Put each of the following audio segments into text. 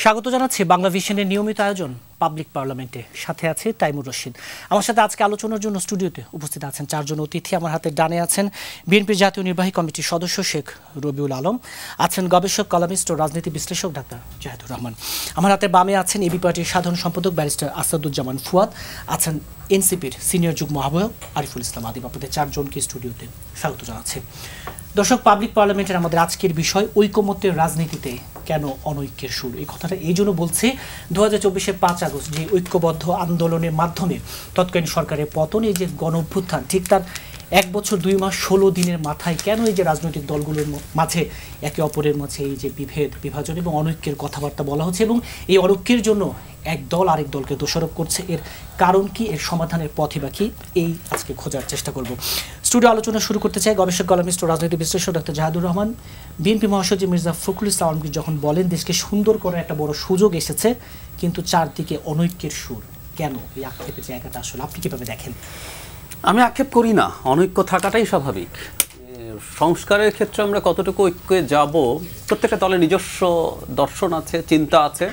স্বাগত জানাচ্ছি বাংলা ভিশনের নিয়মিত আয়োজন পাবলিক পার্লামেন্টে। সাথে আছে তাইমুর রশিদ। আমার সাথে আজকে আলোচনার জন্য স্টুডিওতে উপস্থিত আছেন চারজন অতিথি। আমার হাতে ডানে আছেন বিএনপির জাতীয় নির্বাহী কমিটির সদস্য শেখ রবিউল আলম, আছেন গবেষক, কলামিস্ট ও রাজনীতি বিশ্লেষক ডাক্তার জাহিদুর রহমান। আমার হাতে বামে আছেন এবি পার্টির সাধারণ সম্পাদক ব্যারিস্টার আসাদুজ্জামান ফুয়াদ, আছেন এনসিপির সিনিয়র যুগ্ম আহ্বায়ক আরিফুল ইসলাম আদিব। আপনাদের চারজনকে স্টুডিওতে স্বাগত জানাচ্ছি। দর্শক, পাবলিক পার্লামেন্টের আমাদের আজকের বিষয় ঐকমত্যের রাজনীতিতে কেন অনৈক্যের সুর। এই কথাটা এই জন্য বলছি, 2024-এর 5 আগস্ট যে ঐক্যবদ্ধ আন্দোলনের মাধ্যমে তৎকালীন সরকারের পতন, এই যে গণ অভ্যুত্থান, ঠিক তার 1 বছর 2 মাস 16 দিনের মাথায় কেন এই যে রাজনৈতিক দলগুলোর মাঝে একে অপরের মাঝে এই যে বিভাজন এবং অনৈক্যের কথাবার্তা বলা হচ্ছে, এবং এই অনৈক্যের জন্য এক দল আরেক দলকে দোষারোপ করছে। এর কারণ কি, এর সমাধানের পথই বা কি, এই আজকে খোঁজার চেষ্টা করব। স্টুডিও আলোচনা শুরু করতে চাই গবেষক, কলামিস্ট ও রাজনীতি বিশ্লেষক ডাক্তার জাহিদুর রহমান। বিএনপি মহাসচিব মির্জা ফখরুল ইসলাম আলমগীর যখন বলেন দেশকে সুন্দর করার একটা বড় সুযোগ এসেছে, কিন্তু চারদিকে অনৈক্যের সুর, কেন এই আক্ষেপের জায়গাটা আসলে আপনি কিভাবে দেখেন? আমি আক্ষেপ করি না, অনৈক্য থাকাটাই স্বাভাবিক। সংস্কারের ক্ষেত্রে আমরা কতটুকু ঐক্যে যাব, প্রত্যেকটা দলের নিজস্ব দর্শন আছে, চিন্তা আছে,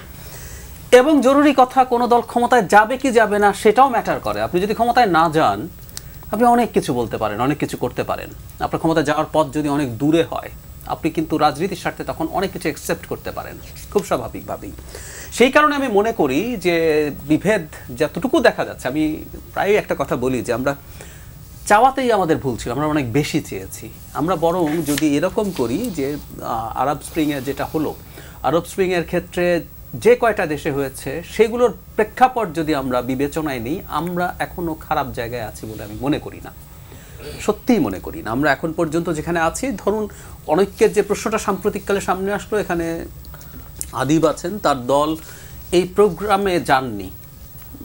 এবং জরুরি কথা, কোনো দল ক্ষমতায় যাবে কি যাবে না সেটাও ম্যাটার করে। আপনি যদি ক্ষমতায় না যান, আপনি অনেক কিছু বলতে পারেন, অনেক কিছু করতে পারেন। আপনার ক্ষমতায় যাওয়ার পথ যদি অনেক দূরে হয়, আপনি কিন্তু রাজনীতির স্বার্থে তখন অনেক কিছু অ্যাকসেপ্ট করতে পারেন, খুব স্বাভাবিকভাবেই। সেই কারণে আমি মনে করি যে বিভেদ যতটুকু দেখা যাচ্ছে, আমি প্রায়ই একটা কথা বলি যে আমরা চাওয়াতেই আমাদের ভুল ছিল, আমরা অনেক বেশি চেয়েছি। আমরা বরং যদি এরকম করি যে আরব স্প্রিংয়ের যেটা হলো, আরব স্প্রিংয়ের ক্ষেত্রে যে কয়টা দেশে হয়েছে সেগুলোর প্রেক্ষাপট যদি আমরা বিবেচনায় নিই, আমরা এখনও খারাপ জায়গায় আছি বলে আমি মনে করি না, সত্যিই মনে করি না। আমরা এখন পর্যন্ত যেখানে আছি, ধরুন অনৈক্যের যে প্রশ্নটা সাম্প্রতিককালে সামনে আসলো, এখানে আদিব আছেন, তার দল এই প্রোগ্রামে যাননি,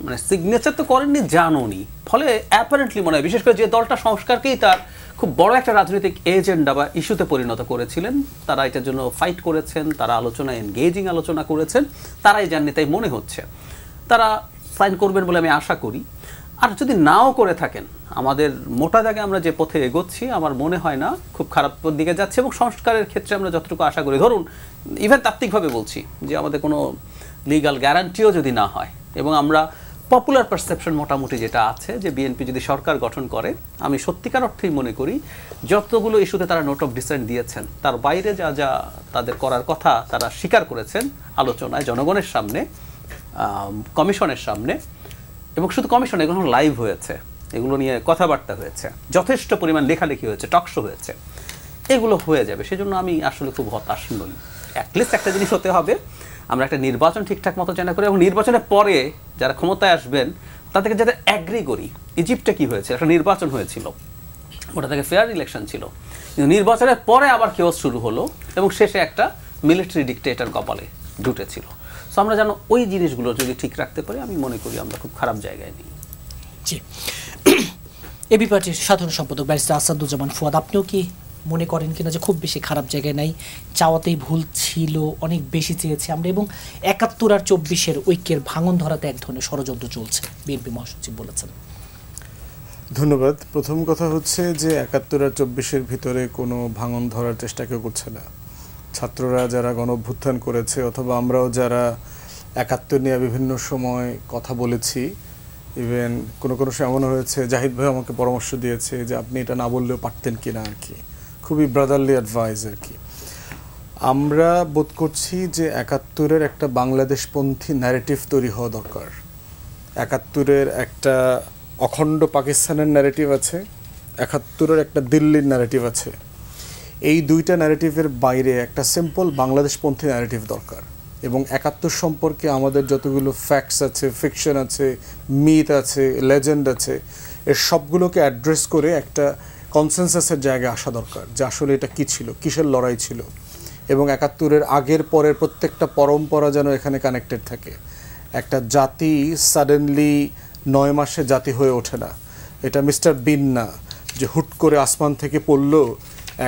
মানে সিগনেচার তো করেননি, জানোনি। ফলে অ্যাপারেন্টলি মনে হয়, বিশেষ করে যে দলটা সংস্কারকেই তার খুব বড় একটা রাজনৈতিক এজেন্ডা বা ইস্যুতে পরিণত করেছিলেন, তারা এটার জন্য ফাইট করেছেন, তারা আলোচনা, এনগেজিং আলোচনা করেছেন, তারাই জাননি, তাই মনে হচ্ছে তারা সাইন করবেন বলে আমি আশা করি। আর যদি নাও করে থাকেন, আমাদের মোটা জায়গায় আমরা যে পথে এগোচ্ছি, আমার মনে হয় না খুব খারাপ দিকে যাচ্ছে। এবং সংস্কারের ক্ষেত্রে আমরা যতটুকু আশা করি, ধরুন ইভেন তাত্ত্বিকভাবে বলছি যে আমাদের কোনো লিগাল গ্যারান্টিও যদি না হয়, এবং আমরা পপুলার পারসেপশন মোটামুটি যেটা আছে যে বিএনপি যদি সরকার গঠন করে, আমি সত্যিকার অর্থেই মনে করি যতগুলো ইস্যুতে তারা নোট অফ ডিসেন্ট দিয়েছেন, তার বাইরে যা যা তাদের করার কথা তারা স্বীকার করেছেন আলোচনায়, জনগণের সামনে, কমিশনের সামনে, এবং শুধু কমিশন, এগুলো লাইভ হয়েছে, এগুলো নিয়ে কথাবার্তা হয়েছে, যথেষ্ট পরিমাণ লেখালেখি হয়েছে, টকশো হয়েছে, এগুলো হয়ে যাবে। সেজন্য আমি আসলে খুব হতাশ নই। অ্যাটলিস্ট একটা জিনিস হতে হবে, আমরা একটা নির্বাচন ঠিকঠাক মতো জানা করি, এবং নির্বাচনের পরে যারা ক্ষমতায় আসবেন তাদেরকে যাতে অ্যাগ্রি করি। ইজিপ্টে কি হয়েছে, একটা নির্বাচন হয়েছিল, ওটা থেকে ফেয়ার ইলেকশন ছিল, কিন্তু নির্বাচনের পরে আবার কেওয়াস শুরু হলো, এবং শেষে একটা মিলিটারি ডিক্টেটর কপালে জুটেছিল। সো আমরা যেন ওই জিনিসগুলো যদি ঠিক রাখতে পারি, আমি মনে করি আমরা খুব খারাপ জায়গায় নেই। জি, এবি পার্টির সাধারণ সম্পাদক ব্যারিস্টার আসাদুজ্জামান ফুয়াদ, আপনিও কি মনে করেন কিনা যে খুব বেশি খারাপ জায়গায় নাই, চাওয়াতেই ভুল ছিল, অনেক বেশি চেয়েছি আমরা, এবং 71 আর 24-এর ঐক্যের ভাঙন ধরাতে এক ধরনের ষড়যন্ত্র চলছে, বিএনপি মহাসচিব বলেছেন? ধন্যবাদ। প্রথম কথা হচ্ছে যে 71 আর 24-এর ভিতরে কোনো ভাঙন ধরার চেষ্টা কেউ করছে না। ছাত্ররা যারা গণ অভ্যুত্থান করেছে, অথবা আমরাও যারা 71 নিয়ে বিভিন্ন সময় কথা বলেছি, ইভেন কোনো সময় এমন হয়েছে, জাহিদ ভাই আমাকে পরামর্শ দিয়েছে যে আপনি এটা না বললেও পারতেন কিনা, আর কি খুবই ব্রাদারলি অ্যাডভাইস আর কি। আমরা বোধ করছি যে 71-এর একটা বাংলাদেশপন্থী ন্যারেটিভ তৈরি হওয়া দরকার। 71-এর একটা অখণ্ড পাকিস্তানের ন্যারেটিভ আছে, 71-এর একটা দিল্লির ন্যারেটিভ আছে। এই দুইটা ন্যারেটিভের বাইরে একটা সিম্পল বাংলাদেশপন্থী ন্যারেটিভ দরকার। এবং 71 সম্পর্কে আমাদের যতগুলো ফ্যাক্টস আছে, ফিকশন আছে, মিথ আছে, লেজেন্ড আছে, এর সবগুলোকে অ্যাড্রেস করে একটা কনসেনসাসের জায়গায় আসা দরকার যে আসলে এটা কী ছিল, কিসের লড়াই ছিল, এবং 71-এর আগের পরের প্রত্যেকটা পরম্পরা যেন এখানে কানেক্টেড থাকে। একটা জাতি সাডেনলি 9 মাসে জাতি হয়ে ওঠে না। এটা মিস্টার বিন না যে হুট করে আসমান থেকে পড়লো,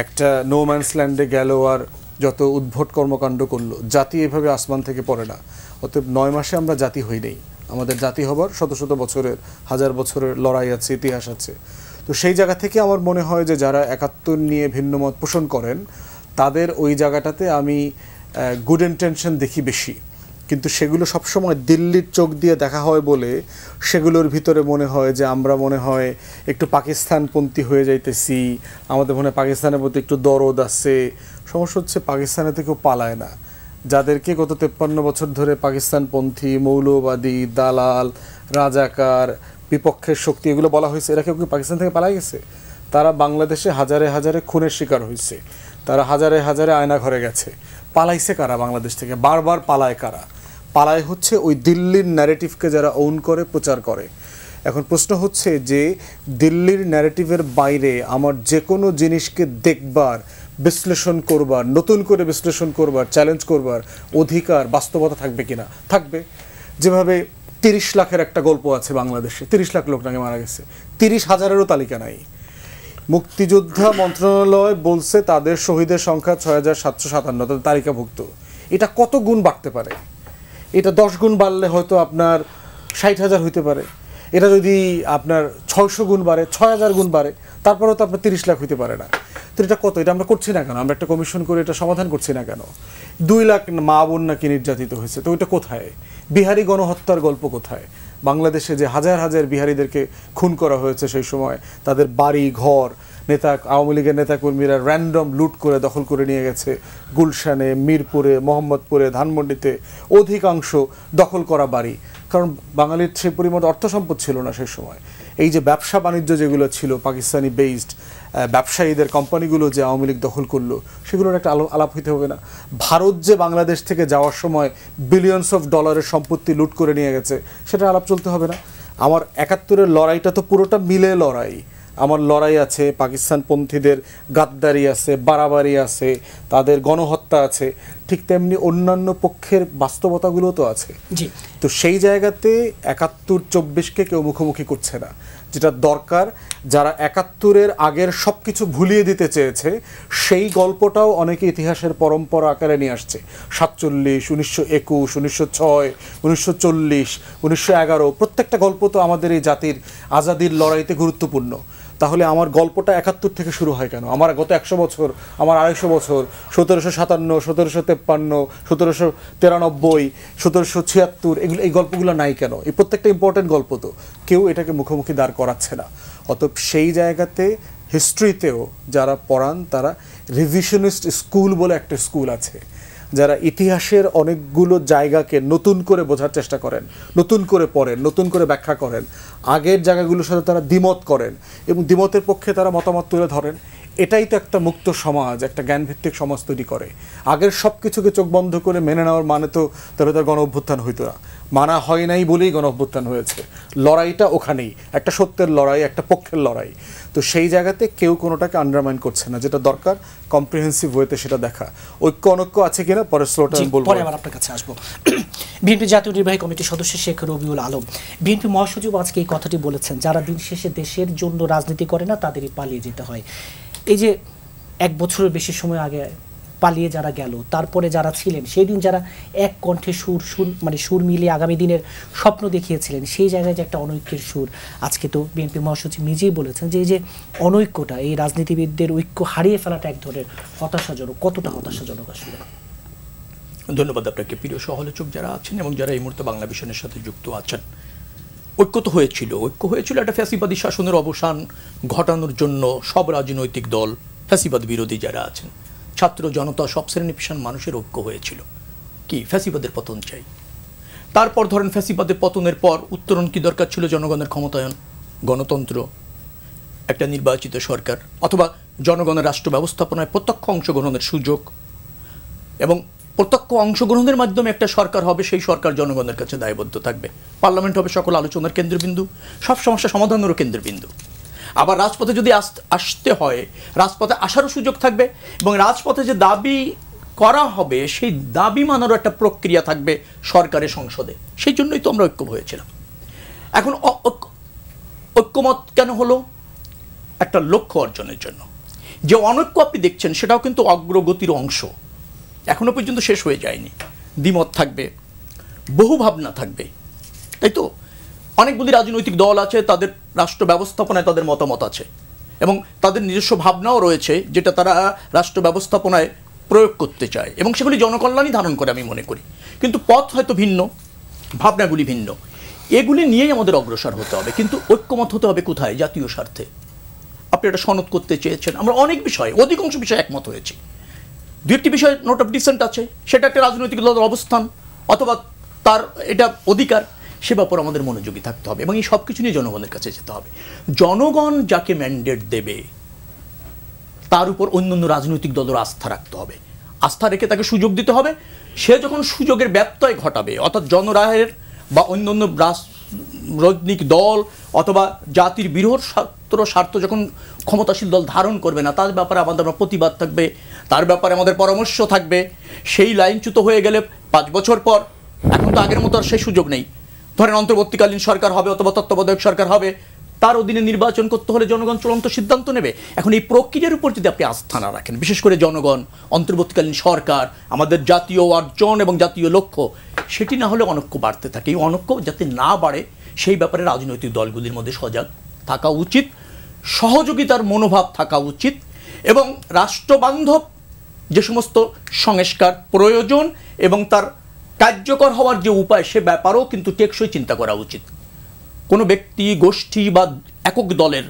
একটা নো ম্যানস ল্যান্ডে গেল আর যত উদ্ভট কর্মকাণ্ড করলো। জাতি এভাবে আসমান থেকে পড়ে না। অতএব 9 মাসে আমরা জাতি হই নেই। আমাদের জাতি হবার শত শত বছরের, হাজার বছরের লড়াই আছে, ইতিহাস আছে। তো সেই জায়গা থেকে আমার মনে হয় যে যারা 71 নিয়ে ভিন্ন মত পোষণ করেন, তাদের ওই জায়গাটাতে আমি গুড ইন্টেনশন দেখি বেশি, কিন্তু সেগুলো সবসময় দিল্লির চোখ দিয়ে দেখা হয় বলে সেগুলোর ভিতরে মনে হয় যে আমরা মনে হয় একটু পাকিস্তানপন্থী হয়ে যাইতেছি, আমাদের মনে হয় পাকিস্তানের প্রতি একটু দরদ আছে। সমস্যা হচ্ছে পাকিস্তানে থেকে পালায় না। যাদেরকে গত 53 বছর ধরে পাকিস্তানপন্থী, মৌলবাদী, দালাল, রাজাকার, বিপক্ষের শক্তি এগুলো বলা হয়েছে, এরা কেউ কি পাকিস্তান থেকে পালাই গেছে? তারা বাংলাদেশে হাজারে হাজারে খুনের শিকার হয়েছে, তারা হাজারে হাজারে আয়না ঘরে গেছে। পালাইছে কারা বাংলাদেশ থেকে? বারবার পালায় কারা? পালায় হচ্ছে ওই দিল্লির ন্যারেটিভকে যারা ওন করে, প্রচার করে। এখন প্রশ্ন হচ্ছে যে দিল্লির ন্যারেটিভের বাইরে আমার যে কোনো জিনিসকে দেখবার, বিশ্লেষণ করবার, নতুন করে বিশ্লেষণ করবার, চ্যালেঞ্জ করবার অধিকার, বাস্তবতা থাকবে কিনা? থাকবে। যেভাবে 30 লাখের একটা গল্প আছে বাংলাদেশে, 30 লাখ লোক নাকি মারা গেছে, 30,000-এরও তালিকা নাই। মুক্তিযোদ্ধা মন্ত্রণালয় বলছে তাদের শহীদের সংখ্যা 6,757, তাদের তালিকাভুক্ত। এটা কত গুণ বাড়তে পারে? এটা 10 গুণ বাড়লে হয়তো আপনার 60,000 হইতে পারে। এটা যদি আপনার 600 গুণ বাড়ে, 6,000 গুণ বাড়ে, তারপরেও তো আপনার 30 লাখ হইতে পারে না। তো এটা কত? এটা আমরা করছি না কেন? আমরা একটা কমিশন করে এটা সমাধান করছি না কেন? 2 লাখ মা বোন নাকি নির্যাতিত হয়েছে, তো ওইটা কোথায়? বিহারি গণহত্যার গল্প কোথায়? বাংলাদেশে যে হাজার হাজার বিহারিদেরকে খুন করা হয়েছে সেই সময়, তাদের বাড়ি ঘর আওয়ামী লীগের নেতাকর্মীরা র্যান্ডম লুট করে দখল করে নিয়ে গেছে। গুলশানে, মিরপুরে, মোহাম্মদপুরে, ধানমন্ডিতে অধিকাংশ দখল করা বাড়ি। কারণ বাঙালির সেই পরিমাণ অর্থ সম্পদ ছিল না সেই সময়। এই যে ব্যবসা বাণিজ্য যেগুলো ছিল পাকিস্তানি বেসড, ব্যবসায়ীদের কোম্পানিগুলো যে আওয়ামী লীগ দখল করলো, সেগুলোর একটা আলাপ হইতে হবে না? ভারত যে বাংলাদেশ থেকে যাওয়ার সময় বিলিয়নস অফ ডলারের সম্পত্তি লুট করে নিয়ে গেছে, সেটা আলাপ চলতে হবে না? আমার 71-এর লড়াইটা তো পুরোটা মিলে লড়াই। আমার লড়াই আছে, পাকিস্তানপন্থীদের গাদ্দারি আছে, বাড়াবাড়ি আছে, তাদের গণহত্যা আছে, ঠিক তেমনি অন্যান্য পক্ষের বাস্তবতাগুলো তো আছে। তো সেই জায়গাতে 71-24-কে কেউ মুখোমুখি করছে না। যেটা দরকার, যারা 71-এর আগের সব কিছু ভুলিয়ে দিতে চেয়েছে, সেই গল্পটাও অনেকে ইতিহাসের পরম্পরা আকারে নিয়ে আসছে। 47, 1921, 1906, 1940, 1911, প্রত্যেকটা গল্প তো আমাদের এই জাতির আজাদির লড়াইতে গুরুত্বপূর্ণ। তাহলে আমার গল্পটা 71 থেকে শুরু হয় কেন? আমার গত 100 বছর, আমার 250 বছর, 1757, 1753, 1793, 1776, এই গল্পগুলো নাই কেন? এই প্রত্যেকটা ইম্পর্টেন্ট গল্প তো, কেউ এটাকে মুখোমুখি দাঁড় করাচ্ছে না। অতএব সেই জায়গাতে হিস্ট্রিতেও যারা পড়ান, তারা রিভিশনিস্ট স্কুল বলে একটা স্কুল আছে, যারা ইতিহাসের অনেকগুলো জায়গাকে নতুন করে বোঝার চেষ্টা করেন, নতুন করে পড়েন, নতুন করে ব্যাখ্যা করেন, আগের জায়গাগুলোর সাথে তারা দ্বিমত করেন এবং দ্বিমতের পক্ষে তারা মতামত তুলে ধরেন। এটাই তো একটা মুক্ত সমাজ, একটা জ্ঞানভিত্তিক সমাজ তৈরি করে। আগের সব কিছুকে চোখ বন্ধ করে মেনে নেওয়ার মানে তো তাহলে তার গণ অভ্যুত্থান হইতো না। মানা হয় নাই বলেই গণ অভ্যুত্থান হয়েছে। লড়াইটা ওখানেই, একটা সত্যের লড়াই, একটা পক্ষের লড়াই। তো সেই জায়গাতে কেউ কোনোটাকে আন্ডারমাইন করছে না। যেটা দরকার কম্প্রিহেন্সিভ ওয়েতে সেটা দেখা। ঐক্য অনৈক্য আছে কিনা পরে স্লোটা বলবো, পরে আবার আপনার কাছে আসবো। বিএনপি জাতীয় নির্বাহী কমিটির সদস্য শেখ রবিউল আলম, বিএনপি মহাসচিব আজকে এই কথাটি বলেছেন, যারা দিন শেষে দেশের জন্য রাজনীতি করে না তাদেরই পালিয়ে যেতে হয়। এই যে 1 বছরের বেশি সময় আগে পালিয়ে যারা গেল, তারপরে যারা ছিলেন, সেই দিন যারা এক কণ্ঠে সুর মিলিয়ে আগামী দিনের স্বপ্ন দেখিয়েছিলেন, সেই জায়গায় যে একটা অনৈক্যের সুর, আজকে তো বিএনপি মহাসচিব নিজেই বলেছেন যে এই যে অনৈক্যটা, এই রাজনীতিবিদদের ঐক্য হারিয়ে ফেলাটা এক ধরনের হতাশাজনক। কতটা হতাশাজনক আসলে? ধন্যবাদ আপনাকে। প্রিয় সহলোচক যারা আছেন এবং যারা এই মুহূর্তে বাংলা ভিশনের সাথে যুক্ত আছেন, ঐক্য তো হয়েছিল, একটা ফ্যাসিবাদী শাসনের অবসান ঘটানোর জন্য সব রাজনৈতিক দল, ফ্যাসিবাদ বিরোধী যারা আছেন, ছাত্র জনতা, সব শ্রেণী পেশার মানুষের ঐক্য হয়েছিল। কি ফ্যাসিবাদের পতন চাই? তারপর ধরেন ফ্যাসিবাদের পতনের পর উত্তরণ কি দরকার ছিল? জনগণের ক্ষমতায়ন, গণতন্ত্র, একটা নির্বাচিত সরকার, অথবা জনগণের রাষ্ট্র ব্যবস্থাপনায় প্রত্যক্ষ অংশগ্রহণের সুযোগ, এবং প্রত্যক্ষ অংশগ্রহণের মাধ্যমে একটা সরকার হবে, সেই সরকার জনগণের কাছে দায়বদ্ধ থাকবে। পার্লামেন্ট হবে সকল আলোচনার কেন্দ্রবিন্দু, সব সমস্যা সমাধানেরও কেন্দ্রবিন্দু। আবার রাজপথে যদি আসতে হয়, রাজপথে আসারও সুযোগ থাকবে, এবং রাজপথে যে দাবি করা হবে সেই দাবি মানারও একটা প্রক্রিয়া থাকবে সরকারের সংসদে। সেই জন্যই তো আমরা ঐক্য হয়েছিলাম। এখন ঐক্যমত কেন হলো? একটা লক্ষ্য অর্জনের জন্য। যে অনৈক্য আপনি দেখছেন সেটাও কিন্তু অগ্রগতির অংশ, এখনো পর্যন্ত শেষ হয়ে যায়নি। দ্বিমত থাকবে, বহু ভাবনা থাকবে, তাই তো? অনেকগুলি রাজনৈতিক দল আছে, তাদের রাষ্ট্র ব্যবস্থাপনায় তাদের মতামত আছে এবং তাদের নিজস্ব ভাবনাও রয়েছে, যেটা তারা রাষ্ট্র ব্যবস্থাপনায় প্রয়োগ করতে চায় এবং সেগুলি জনকল্যাণই ধারণ করে আমি মনে করি, কিন্তু পথ হয়তো ভিন্ন, ভাবনাগুলি ভিন্ন। এগুলি নিয়েই আমাদের অগ্রসর হতে হবে, কিন্তু ঐক্যমত হতে হবে কোথায়? জাতীয় স্বার্থে। আপনি এটা সনদ করতে চেয়েছেন, আমরা অনেক বিষয়ে, অধিকাংশ বিষয়ে একমত হয়েছি। দু একটি বিষয়ে নোট অফ ডিসেন্ট আছে, সেটা একটা রাজনৈতিক দলের অবস্থান অথবা তার এটা অধিকার, সে ব্যাপারে আমাদের মনোযোগী থাকতে হবে এবং এই সব কিছু নিয়ে জনগণের কাছে যেতে হবে। জনগণ যাকে ম্যান্ডেট দেবে তার উপর অন্যান্য রাজনৈতিক দলের আস্থা রাখতে হবে, আস্থা রেখে তাকে সুযোগ দিতে হবে। সে যখন সুযোগের ব্যত্যয় ঘটাবে, অর্থাৎ জনরায়ের বা অন্যান্য রাজনৈতিক দল অথবা জাতির বৃহৎ স্বার্থ যখন ক্ষমতাশীল দল ধারণ করবে না, তার ব্যাপারে আমাদের প্রতিবাদ থাকবে, তার ব্যাপারে আমাদের পরামর্শ থাকবে। সেই লাইনচ্যুত হয়ে গেলে 5 বছর পর, এখন তো আগের মতো আর সেই সুযোগ নেই, ধরেন অন্তর্বর্তীকালীন সরকার হবে অথবা তত্ত্বাবধায়ক সরকার হবে, তার অধীনে নির্বাচন করতে হলে জনগণ চূড়ান্ত সিদ্ধান্ত নেবে। এখন এই প্রক্রিয়ার উপর যদি আপনি আস্থা না রাখেন, বিশেষ করে জনগণ, অন্তর্বর্তীকালীন সরকার, আমাদের জাতীয় অর্জন এবং জাতীয় লক্ষ্য, সেটি না হলে অনৈক্য বাড়তে থাকে। এই অনৈক্য যাতে না বাড়ে সেই ব্যাপারে রাজনৈতিক দলগুলির মধ্যে সজাগ থাকা উচিত, সহযোগিতার মনোভাব থাকা উচিত এবং রাষ্ট্রবান্ধব যে সমস্ত সংস্কার প্রয়োজন এবং তার কার্যকর হওয়ার যে উপায়, সে ব্যাপারেও কিন্তু টেকসই চিন্তা করা উচিত। কোনো ব্যক্তি, গোষ্ঠী বা একক দলের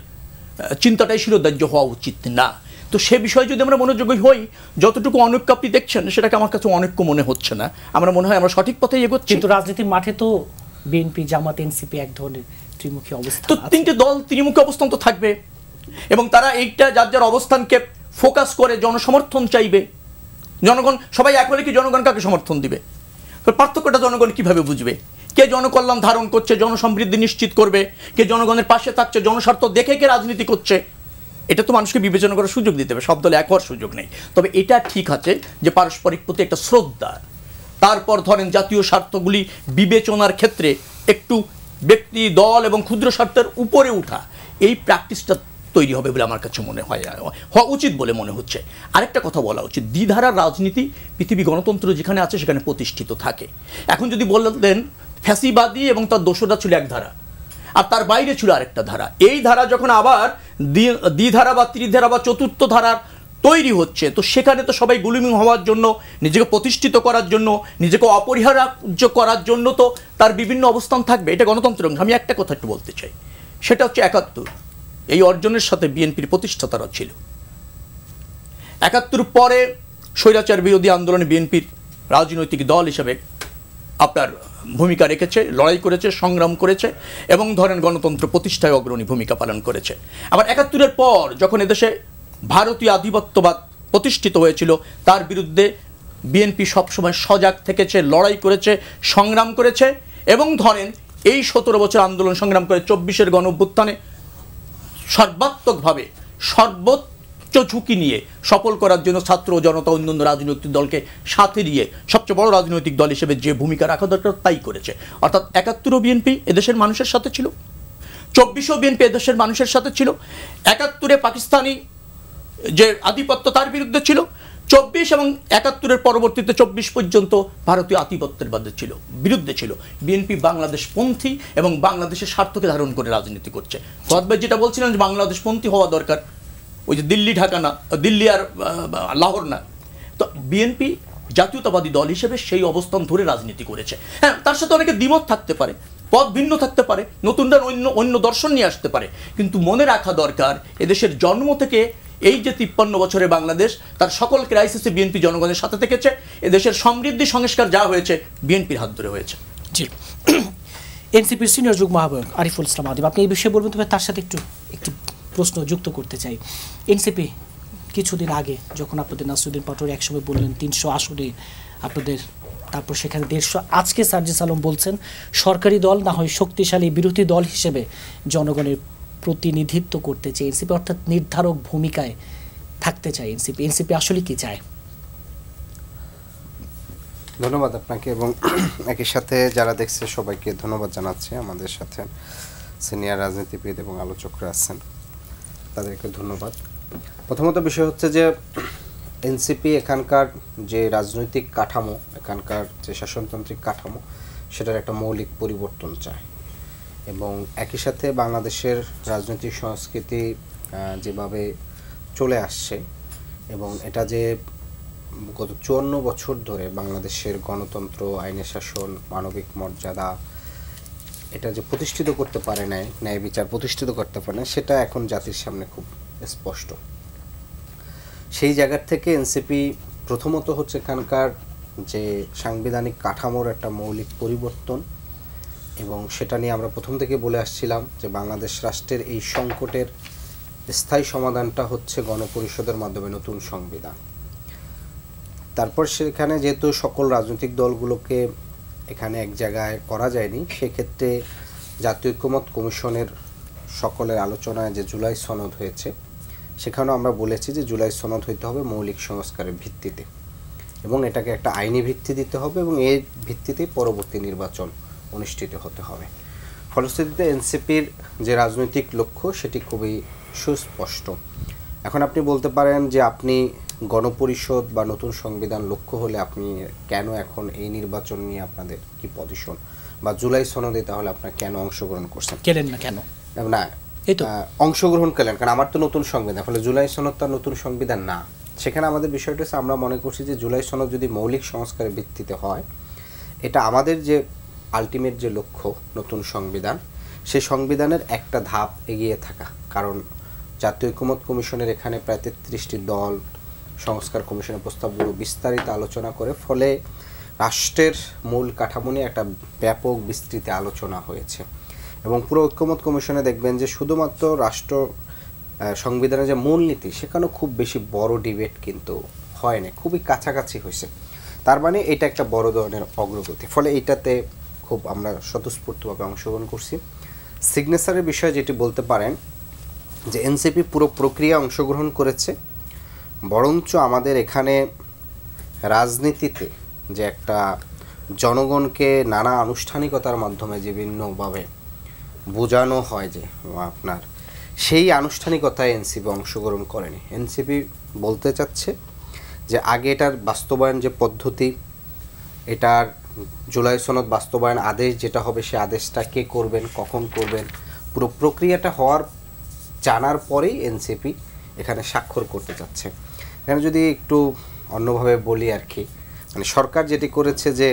চিন্তাটাই শিরোধার্য হওয়া উচিত না। তো সে বিষয়ে যদি আমরা মনোযোগী হই, যতটুকু অনৈক্য আপনি দেখছেন সেটাকে আমার কাছে অনৈক্য মনে হচ্ছে না, আমরা মনে হয় আমরা সঠিক পথে এগোচ্ছি। কিন্তু রাজনীতির মাঠে তো বিএনপি, জামাত, এনসিপি এক ধরনের ত্রিমুখী অবস্থান, তো 3টে দল ত্রিমুখী অবস্থান তো থাকবে এবং তারা এইটা যার যার অবস্থানকে ফোকাস করে জনসমর্থন চাইবে। জনগণ সবাই এক হলে কি জনগণ কাকে সমর্থন দিবে? পার্থক্যটা জনগণ কিভাবে বুঝবে? কে জনকল্যাণ ধারণ করছে, জনসমৃদ্ধি নিশ্চিত করবে, কে জনগণের পাশে থাকছে, জনস্বার্থ দেখে কে রাজনীতি করছে, এটা তো মানুষকে বিবেচনা করার সুযোগ দিতে হবে। সব দলে এক হওয়ার সুযোগ নেই। তবে এটা ঠিক আছে যে পারস্পরিক প্রতি একটা শ্রদ্ধা, তারপর ধরেন জাতীয় স্বার্থগুলি বিবেচনার ক্ষেত্রে একটু ব্যক্তি, দল এবং ক্ষুদ্র স্বার্থের উপরে উঠা, এই প্র্যাকটিসটা তৈরি হবে বলে আমার কাছে মনে হয়, হওয়া উচিত বলে মনে হচ্ছে। আরেকটা কথা বলা উচিত, দ্বিধারার রাজনীতি পৃথিবী গণতন্ত্র যেখানে আছে সেখানে প্রতিষ্ঠিত থাকে। এখন যদি বললেন ফ্যাসিবাদী এবং তার দোসররা ছিল এক ধারা আর তার বাইরে ছিল আরেকটা ধারা, এই ধারা যখন আবার দ্বিধারা বা ত্রিধারা বা চতুর্থ ধারার তৈরি হচ্ছে, তো সেখানে তো সবাই গুলিমিং হওয়ার জন্য, নিজেকে প্রতিষ্ঠিত করার জন্য, নিজেকে অপরিহার্য করার জন্য তো তার বিভিন্ন অবস্থান থাকবে। এটা গণতন্ত্রের অংশ। আমি একটা কথা একটু বলতে চাই, সেটা হচ্ছে ৭১ এই অর্জনের সাথে বিএনপির প্রতিষ্ঠাতারা ছিল। ৭১ পরে স্বৈরাচার বিরোধী আন্দোলনে বিএনপির রাজনৈতিক দল হিসেবে আপনার ভূমিকা রেখেছে, লড়াই করেছে, সংগ্রাম করেছে এবং ধরেন গণতন্ত্র প্রতিষ্ঠায় অগ্রণী ভূমিকা পালন করেছে। আবার ৭১ পর যখন এদেশে ভারতীয় আধিপত্যবাদ প্রতিষ্ঠিত হয়েছিল, তার বিরুদ্ধে বিএনপি সবসময় সজাগ থেকেছে, লড়াই করেছে, সংগ্রাম করেছে এবং ধরেন এই ১৭ বছর আন্দোলন সংগ্রাম করে ২৪-এর গণ অভ্যুত্থানে সর্বাত্মকভাবে সর্বোচ্চ ঝুঁকি নিয়ে সফল করার জন্য ছাত্র জনতা অন্যান্য রাজনৈতিক দলকে সাথে নিয়ে সবচেয়ে বড় রাজনৈতিক দল হিসেবে যে ভূমিকা রাখা দরকার তাই করেছে। অর্থাৎ ৭১ বিএনপি এদেশের মানুষের সাথে ছিল, ২৪ বিএনপি এদেশের মানুষের সাথে ছিল, ৭১ পাকিস্তানি যে আধিপত্য তার বিরুদ্ধে ছিল, ২৪ এবং ৭১ পরবর্তীতে ২৪ পর্যন্ত ভারতীয় আধিপত্যের বিরুদ্ধে ছিল। বিএনপি বাংলাদেশপন্থী এবং বাংলাদেশের স্বার্থকে ধারণ করে রাজনীতি করছে। ভাই যেটা বলছিলেন যে বাংলাদেশপন্থী হওয়া দরকার, ওই যে দিল্লি ঢাকা না, দিল্লি আর লাহোর না, তো বিএনপি জাতীয়তাবাদী দল হিসেবে সেই অবস্থান ধরে রাজনীতি করেছে। হ্যাঁ, তার সাথে অনেকে দ্বিমত থাকতে পারে, পথ ভিন্ন থাকতে পারে, নতুনরা অন্য দর্শন নিয়ে আসতে পারে, কিন্তু মনে রাখা দরকার এদেশের জন্ম থেকে এই যে ৫৩ বছরে বাংলাদেশ, তার সকল ক্রাইসিসে বিএনপি জনগণের সাথে থেকেছে। এদেশের সমৃদ্ধি সংস্কার যা হয়েছে বিএনপির হাত ধরে হয়েছে। জি, এনসিপির সিনিয়র যুগ্ম আহ্বায়ক আরিফুল ইসলাম আদিব, আপনি এই বিষয়ে বলবেন, তবে তার সাথে একটু প্রশ্ন যুক্ত করতে চাই। এনসিপি কিছুদিন আগে যখন আপনাদের নাসিরউদ্দিন পাটোয়ারি একসময় বললেন ৩০০ আসনে আপনাদের, তারপর সেখানে ১৫০, আজকে সার্জিস আলম বলছেন সরকারি দল না হয় শক্তিশালী বিরোধী দল হিসেবে জনগণের প্রতিনিধিত্ব করতে চাই এনসিপি, অর্থাৎ নির্ধারক ভূমিকায় থাকতে চাই এনসিপি। এনসিপি আসলে কি চায়? ধন্যবাদ আপনাকে এবং একই সাথে যারা দেখছে সবাইকে ধন্যবাদ জানাচ্ছি। আমাদের সাথে সিনিয়র রাজনীতিবিদ এবং আলোচকরা আছেন, তাদেরকে ধন্যবাদ। প্রথমত বিষয় হচ্ছে যে এনসিপি এখানকার যে রাজনৈতিক কাঠামো, এখানকার যে শাসনতান্ত্রিক কাঠামো, সেটার একটা মৌলিক পরিবর্তন চায় এবং একই সাথে বাংলাদেশের রাজনৈতিক সংস্কৃতি যেভাবে চলে আসছে এবং এটা যে গত 54 বছর ধরে বাংলাদেশের গণতন্ত্র, আইনের শাসন, মানবিক মর্যাদা এটা যে প্রতিষ্ঠিত করতে পারে নাই, ন্যায় বিচার প্রতিষ্ঠিত করতে পারে না, সেটা এখন জাতির সামনে খুব স্পষ্ট। সেই জায়গার থেকে এনসিপি প্রথমত হচ্ছে এখানকার যে সাংবিধানিক কাঠামোর একটা মৌলিক পরিবর্তন, এবং সেটা নিয়ে আমরা প্রথম থেকে বলে আসছিলাম যে বাংলাদেশ রাষ্ট্রের এই সংকটের স্থায়ী সমাধানটা হচ্ছে গণপরিষদের মাধ্যমে নতুন সংবিধান। তারপর সেখানে যেহেতু সকল রাজনৈতিক দলগুলোকে এখানে এক জায়গায় করা যায়নি, সেক্ষেত্রে জাতীয় ঐক্যমত্য কমিশনের সকলের আলোচনায় যে জুলাই সনদ হয়েছে, সেখানেও আমরা বলেছি যে জুলাই সনদ হইতে হবে মৌলিক সংস্কারের ভিত্তিতে, এবং এটাকে একটা আইনি ভিত্তি দিতে হবে, এবং এর ভিত্তিতে পরবর্তী নির্বাচন অনুষ্ঠিত হতে হবে। ফলশ্রুতিতে এনসিপির যে রাজনৈতিক লক্ষ্য সেটি খুবই সুস্পষ্ট। এখন আপনি বলতে পারেন যে আপনি গণপরিষদ বা নতুন সংবিধান লক্ষ্য হলে আপনি কেন এখন এই নির্বাচন নিয়ে আপনাদের কি পজিশন, বা জুলাই সনদে তাহলে আপনারা কেন অংশগ্রহণ করছেন? কেন না কেন না অংশগ্রহণ করলেন কারণ আমার তো নতুন সংবিধান, ফলে জুলাই সনদ তার নতুন সংবিধান না। সেখানে আমাদের বিষয়টা হচ্ছে আমরা মনে করছি যে জুলাই সনদ যদি মৌলিক সংস্কারের ভিত্তিতে হয়, এটা আমাদের যে আলটিমেট যে লক্ষ্য নতুন সংবিধান, সেই সংবিধানের একটা ধাপ এগিয়ে থাকা। কারণ জাতীয় ঐক্যমত্য কমিশনের এখানে প্রায় 33টি দল সংস্কার কমিশনের প্রস্তাবগুলো বিস্তারিত আলোচনা করে, ফলে রাষ্ট্রের মূল কাঠামো নিয়ে একটা ব্যাপক বিস্তৃত আলোচনা হয়েছে। এবং পুরো ঐক্যমত্য কমিশনে দেখবেন যে শুধুমাত্র রাষ্ট্র সংবিধানের যে মূলনীতি, সেখানেও খুব বেশি বড় ডিবেট কিন্তু হয়নি, খুবই কাছাকাছি হয়েছে। তার মানে এটা একটা বড় ধরনের অগ্রগতি, ফলে এইটাতে খুব আমরা স্বতঃস্ফূর্তভাবে অংশগ্রহণ করছি। সিগনেচারের বিষয়ে যেটি বলতে পারেন যে এনসিপি পুরো প্রক্রিয়া অংশগ্রহণ করেছে, বরঞ্চ আমাদের এখানে রাজনীতিতে যে একটা জনগণকে নানা আনুষ্ঠানিকতার মাধ্যমে যে বিভিন্নভাবে বোঝানো হয় যে আপনার, সেই আনুষ্ঠানিকতায় এনসিপি অংশগ্রহণ করেনি। এনসিপি বলতে চাচ্ছে যে আগে এটার বাস্তবায়ন যে পদ্ধতি, এটার জুলাই সনদ বাস্তবায়ন আদেশ যেটা হবে, সে আদেশটা কে করবেন, কখন করবেন, পুরো প্রক্রিয়াটা হওয়ার জানার পরেই এনসিপি এখানে স্বাক্ষর করতে চাচ্ছে। এখানে যদি একটু অন্যভাবে বলি আর কি, মানে সরকার যেটি করেছে যে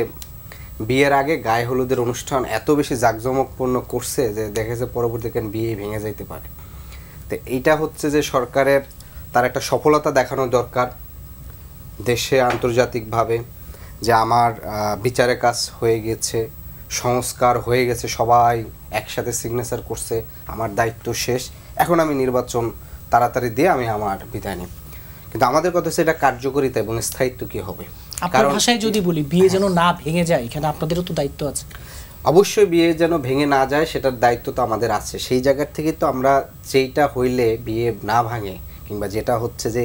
বিয়ের আগে গায়ে হলুদের অনুষ্ঠান এত বেশি জাঁকজমকপূর্ণ করছে যে দেখেছে পরবর্তীতে বিয়ে ভেঙে যাইতে পারে। তো এইটা হচ্ছে যে সরকারের তার একটা সফলতা দেখানো দরকার দেশে আন্তর্জাতিকভাবে, যে আমার বিচারের কাজ হয়ে গেছে, সংস্কার হয়ে গেছে, সবাই একসাথে সিগনেচার করছে, আমার দায়িত্ব শেষ, এখন আমি নির্বাচন তাড়াতাড়ি দিয়ে আমি আমার বিদায় নিই। কিন্তু আমাদের কথা হচ্ছে এটা কার্যকরিতা এবং স্থায়িত্ব কি হবে। আপনার ভাষায় যদি বলি, বিয়ে যেন না ভেঙে যায়, এখানে আপনাদেরও তো দায়িত্ব আছে। অবশ্যই বিয়ে যেন ভেঙে না যায় সেটার দায়িত্ব তো আমাদের আছে। সেই জায়গার থেকে তো আমরা যেটা হইলে বিয়ে না ভাঙে, কিংবা যেটা হচ্ছে যে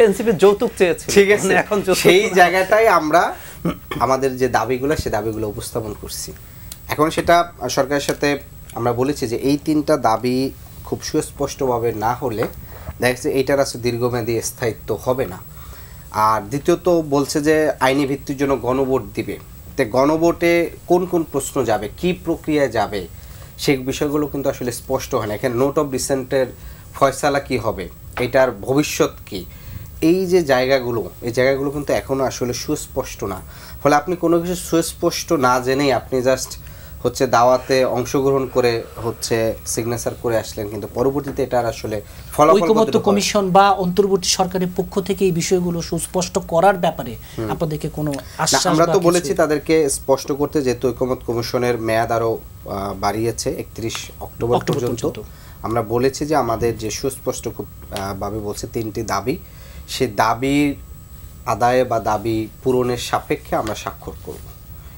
এনসিপি যৌতুক চেয়েছে, ঠিক আছে, এখন সেই জায়গাটাই আমরা আমাদের যে দাবিগুলো, সে দাবিগুলো উপস্থাপন করছি। এখন সেটা সরকারের সাথে আমরা বলেছি যে এই তিনটা দাবি খুব সুস্পষ্টভাবে না হলে দেখা যাচ্ছে এইটার আসলে দীর্ঘমেয়াদী স্থায়িত্ব হবে না। আর দ্বিতীয়ত বলছে যে আইনি ভিত্তির জন্য গণভোট দিবে, তো গণভোটে কোন কোন প্রশ্ন যাবে, কি প্রক্রিয়ায় যাবে, সেই বিষয়গুলো কিন্তু আসলে স্পষ্ট হয় না। এখানে নোট অফ ডিসেন্টের ফয়সালা কি হবে, এটার ভবিষ্যৎ কি, এই যে জায়গাগুলো, এই জায়গাগুলো কিন্তু এখনও আসলে সুস্পষ্ট না। ফলে আপনি কোনো কিছু সুস্পষ্ট না জেনেই আপনি জাস্ট হচ্ছে দাওয়াতে অংশগ্রহণ করে হচ্ছে সিগনেচার করে আসলেন, কিন্তু পরবর্তীতে এটার আসলে ঐকমত্য কমিশন বা অন্তর্বর্তী সরকারের পক্ষ থেকে এই বিষয়গুলো সুস্পষ্ট করার ব্যাপারে আপনাদেরকে কোনো আশ্বাস? আমরা তো বলেছি তাদেরকে স্পষ্ট করতে, যেহেতু ঐকমত্য কমিশনের মেয়াদ আরও বাড়িয়েছে 31 অক্টোবর পর্যন্ত। আমরা বলেছি যে আমাদের যে সুস্পষ্ট ভাবে বলছে তিনটি দাবি, সে দাবির আদায় বা দাবি পূরণের সাপেক্ষে আমরা স্বাক্ষর করব,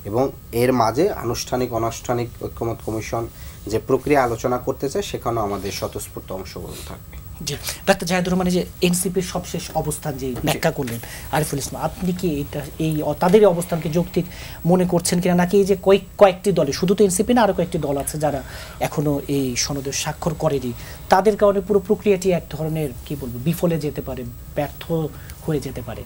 এবং এর মাঝে আনুষ্ঠানিক অনানুষ্ঠানিক ঐক্যমত্য কমিশন যে প্রক্রিয়া আলোচনা করতে চায় সেখানেও আমাদের স্বতঃস্ফূর্ত অংশগ্রহণ থাকবে। জি, ডাক্তার জাহিদুর রহমান, যে এনসিপির সবশেষ অবস্থান যে ব্যাখ্যা করলেন আরিফুল ইসলাম, আপনি কি এটা এই তাদের অবস্থানকে যৌক্তিক মনে করছেন কিনা, নাকি এই যে কয়েকটি দলে, শুধু তো এনসিপি না, আরও কয়েকটি দল আছে যারা এখনো এই সনদে স্বাক্ষর করেনি, তাদের কারণে পুরো প্রক্রিয়াটি এক ধরনের কি বলবো বিফলে যেতে পারে, ব্যর্থ হয়ে যেতে পারে,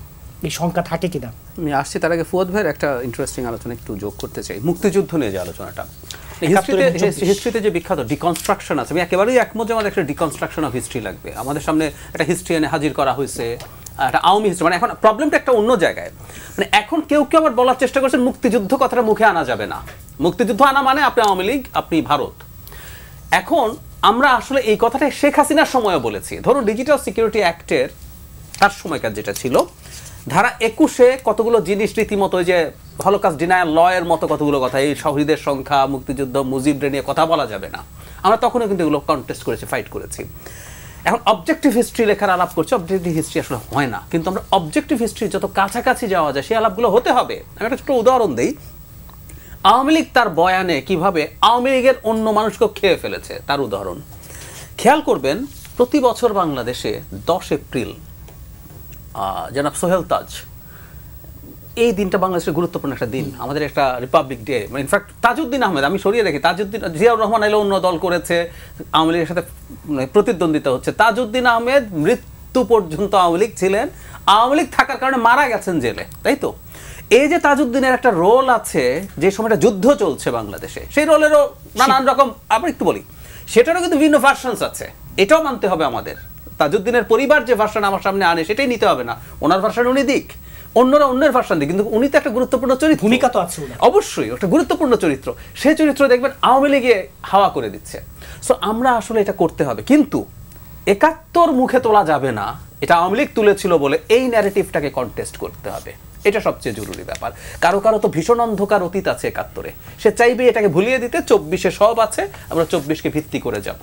এই শঙ্কা থাকে কিনা? আমি আসছি, তার আগে ফুয়াদ ভাইয়ের একটা ইন্টারেস্টিং আলোচনা একটু যোগ করতে চাই। মুক্তিযুদ্ধ নিয়ে যে আলোচনাটা, হিস্ট্রিতে যে বিখ্যাত ডিকনস্ট্রাকশন আছে, আমি একেবারেই একমত যে আমাদের একটা ডিকনস্ট্রাকশন অফ হিস্ট্রি লাগবে। আমাদের সামনে একটা হিস্ট্রি এনে হাজির করা হয়েছে, একটা আওয়ামী হিস্ট্রি, মানে এখন প্রবলেমটা একটা অন্য জায়গায়। মানে এখন কেউ কেউ আবার বলার চেষ্টা করছেন মুক্তিযুদ্ধ কথাটা মুখে আনা যাবে না, মুক্তিযুদ্ধ আনা মানে আপনি আওয়ামী লীগ, আপনি ভারত। এখন আমরা আসলে এই কথাটা শেখ হাসিনার সময়ও বলেছি। ধরুন ডিজিটাল সিকিউরিটি অ্যাক্টের তার সময়কার যেটা ছিল, ধারা 21-এ কতগুলো জিনিস রীতিমতো যে হলোকাস্ট ডিনায়াল ল এর মতো কতগুলো কথা, এই শহীদের সংখ্যা, মুক্তিযুদ্ধ, মুজিবরে নিয়ে কথা বলা যাবে না, আমরা তখনও কিন্তু এগুলো কন্টেস্ট করেছি, ফাইট করেছি। এখন অবজেক্টিভ হিস্ট্রি লেখার আলাপ করছি, অবজেক্টিভ হিস্ট্রি আসলে হয় না, কিন্তু আমরা অবজেক্টিভ হিস্ট্রি যত কাছাকাছি যাওয়া যায় সেই আলাপগুলো হতে হবে। আমি একটা ছোট উদাহরণ দিই, আওয়ামী লীগ তার বয়ানে কিভাবে আওয়ামী লীগের অন্য মানুষকেও খেয়ে ফেলেছে তার উদাহরণ খেয়াল করবেন। প্রতি বছর বাংলাদেশে 10 এপ্রিল জনাব সোহেল তাজ, এই দিনটা বাংলাদেশের গুরুত্বপূর্ণ একটা দিন, আমাদের একটা রিপাবলিক ডে। মানে ইনফ্যাক্ট তাজউদ্দিন আহমেদ, আমি সরিয়ে রাখি, তাজউদ্দিন, জিয়াউর রহমান এলো অন্য দল করেছে, আওয়ামী লীগের সাথে প্রতিদ্বন্দ্বিতা হচ্ছে, তাজউদ্দিন আহমেদ মৃত্যু পর্যন্ত আওয়ামী লীগ ছিলেন, আওয়ামী লীগ থাকার কারণে মারা গেছেন জেলে, তাই তো? এই যে তাজউদ্দিনের একটা রোল আছে, যে সময়টা যুদ্ধ চলছে বাংলাদেশে, সেই রোলেরও নানান রকম, আবার একটু বলি, সেটারও কিন্তু বিভিন্ন ভার্সনস আছে, এটাও মানতে হবে আমাদের। তাজউদ্দিনের পরিবার যে ভার্সন আমার সামনে আনে সেটাই নিতে হবে না, ওনার ভার্সন উনি দিক, অন্যরা অন্যের ভার্সন দিক, কিন্তু উনি তো একটা গুরুত্বপূর্ণ চরিত্র, ভূমিকা তো আছে, অবশ্যই একটা গুরুত্বপূর্ণ চরিত্র, সেই চরিত্র দেখবেন আওয়ামী লীগে হাওয়া করে দিচ্ছে। সো আমরা আসলে এটা করতে হবে, কিন্তু 71 মুখে তোলা যাবে না, এটা আওয়ামী লীগ তুলেছিল বলে এই ন্যারেটিভটাকে কন্টেস্ট করতে হবে, এটা সবচেয়ে জরুরি ব্যাপার। কারো কারো তো ভীষণ অন্ধকার অতীত আছে 71-এ, সে চাইবে এটাকে ভুলিয়ে দিতে, 24-এ সব আছে, আমরা 24-কে ভিত্তি করে যাব।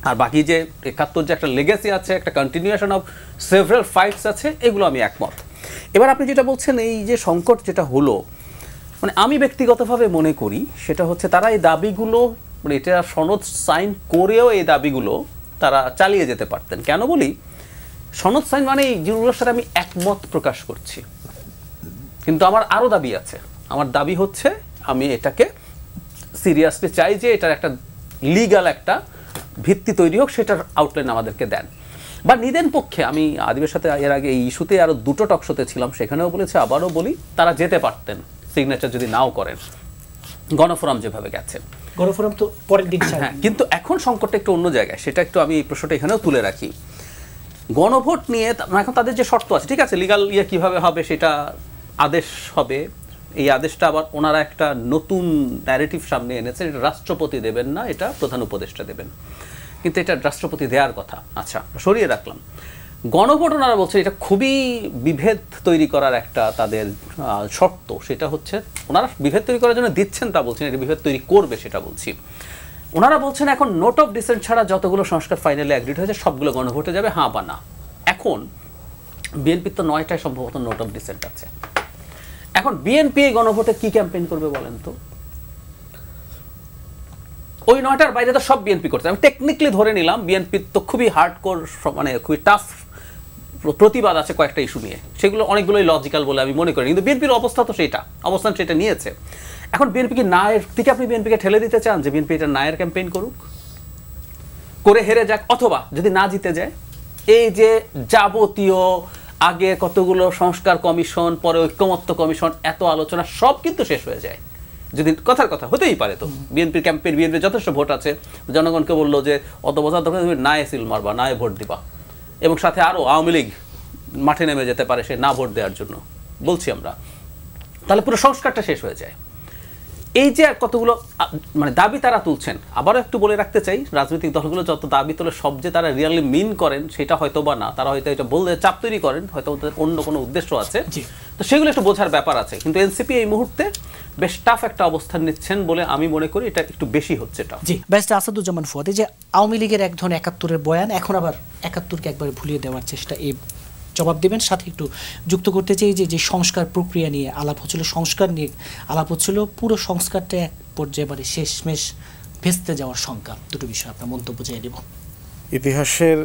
আর বাকি যে 71 যে একটা লেগেসি আছে, একটা কন্টিনিউয়েশন অফ সেভারাল ফাইটস আছে, এগুলো আমি একমত। এবার আপনি যেটা বলছেন এই যে সংকট যেটা হলো, মানে আমি ব্যক্তিগতভাবে মনে করি সেটা হচ্ছে তারা এই দাবিগুলো, মানে এটা সনদ সাইন করেও এই দাবিগুলো তারা চালিয়ে যেতে পারতেন। কেন বলি, সনদ সাইন মানে এই যেগুলোর সাথে আমি একমত প্রকাশ করছি, কিন্তু আমার আরও দাবি আছে। আমার দাবি হচ্ছে আমি এটাকে সিরিয়াসলি চাই যে এটার একটা লিগাল একটা ভিত্তি তৈরি হোক, সেটার আউটলাইন আমাদেরকে দেন বা নিদেন। পক্ষে আমি আদিবের সাথে এর আগে এই ইস্যুতে আরও 2টো টকশোতে ছিলাম, সেখানেও বলেছি, আবারও বলি, তারা যেতে পারতেন সিগনেচার যদি নাও করেন, গণফোরাম যেভাবে গেছে, গণফোরাম তো পরের দিন। হ্যাঁ, কিন্তু এখন সংকটটা একটু অন্য জায়গায়, সেটা একটু আমি এই প্রশ্নটা এখানেও তুলে রাখি। গণভোট নিয়ে এখন তাদের যে শর্ত আছে, ঠিক আছে, লিগাল কীভাবে হবে সেটা আদেশ হবে, এই আদেশটা আবার ওনারা একটা নতুন ন্যারেটিভ সামনে এনেছে, এটা রাষ্ট্রপতি দেবেন না, এটা প্রধান উপদেষ্টা দেবেন, কিন্তু এটা রাষ্ট্রপতি দেওয়ার কথা, আচ্ছা সরিয়ে রাখলাম। গণভোট ওনারা বলছে এটা খুবই বিভেদ তৈরি করার একটা তাদের শর্ত, সেটা হচ্ছে ওনারা বিভেদ তৈরি করার জন্য দিচ্ছেন তা বলছেন, এটা বিভেদ তৈরি করবে সেটা বলছি। ওনারা বলছেন এখন নোট অফ ডিসেন্ট ছাড়া যতগুলো সংস্কার ফাইনালি অ্যাগ্রিড হয়েছে সবগুলো গণভোটে যাবে, হ্যাঁ বা না। এখন বিএনপির তো 9টায় সম্ভবত নোট অফ ডিসেন্ট আছে। এখন বিএনপি এই গণভোটে কি ক্যাম্পেইন করবে বলেন তো? ওই 9টার বাইরে তো সব বিএনপি করছে। আমি টেকনিক্যালি ধরে নিলাম বিএনপির তো খুবই হার্ডকোর, মানে খুবই টাফ প্রতিবাদ আছে কয়েকটা ইস্যু নিয়ে, সেগুলো অনেকগুলোই লজিক্যাল বলে আমি মনে করি, কিন্তু বিএনপির অবস্থা তো অবস্থান সেটা নিয়েছে। এখন বিএনপি কি নায়ের দিকে আপনি বিএনপিকে ঠেলে দিতে চান যে বিএনপি এটা নায়ের ক্যাম্পেইন করুক, করে হেরে যাক, অথবা যদি না জিতে যায়, এই যে যাবতীয় আগে কতগুলো সংস্কার কমিশন, পরে ঐক্যমত্য কমিশন, এত আলোচনা সব কিন্তু শেষ হয়ে যায়। যদি কথার কথা হতেই পারে, তো বিএনপির ক্যাম্পেইন, বিএনপির যথেষ্ট ভোট আছে, জনগণকে বললো যে অত বছর দরকার তুমি নায়ে সিল মারবা, নায়ে ভোট দিবা, এবং সাথে আরও আওয়ামী লীগ মাঠে নেমে যেতে পারে সে না ভোট দেওয়ার জন্য, বলছি আমরা, তাহলে পুরো সংস্কারটা শেষ হয়ে যায়। এই যে কতগুলো মানে দাবি তারা তুলছেন, আবারও একটু বলে রাখতে চাই, রাজনৈতিক দলগুলো যত দাবি তোলে সব যে তারা রিয়ালি মিন করেন সেটা হয়তো বা না, তারা হয়তো এটা বলতে চাপ তৈরি করেন, হয়তো অন্য কোনো উদ্দেশ্য আছে, তো সেগুলো একটু বোঝার ব্যাপার আছে। কিন্তু এনসিপি এই মুহূর্তে বেশ টাফ একটা অবস্থান নিচ্ছেন বলে আমি মনে করি, এটা একটু বেশি হচ্ছে টাফ। জি, ব্যারিস্টার আসাদুজ্জামান ফুয়াদ, যে আওয়ামী লীগের এক ধরনের 71-এর বয়ান, এখন আবার 71-কে একবারে ভুলিয়ে দেওয়ার চেষ্টা, এই জবাব দেবেন। সাথে একটু যুক্ত করতে চাই যে সংস্কার প্রক্রিয়া নিয়ে আলাপ হচ্ছিল, সংস্কার নিয়ে আলাপ হচ্ছিল, পুরো সংস্কারটা এক পর্যায়ে এবারে শেষমেশ ভেস্তে যাওয়ার শঙ্কা, দুটো বিষয় আপনার মন্তব্য চাই দেব। ইতিহাসের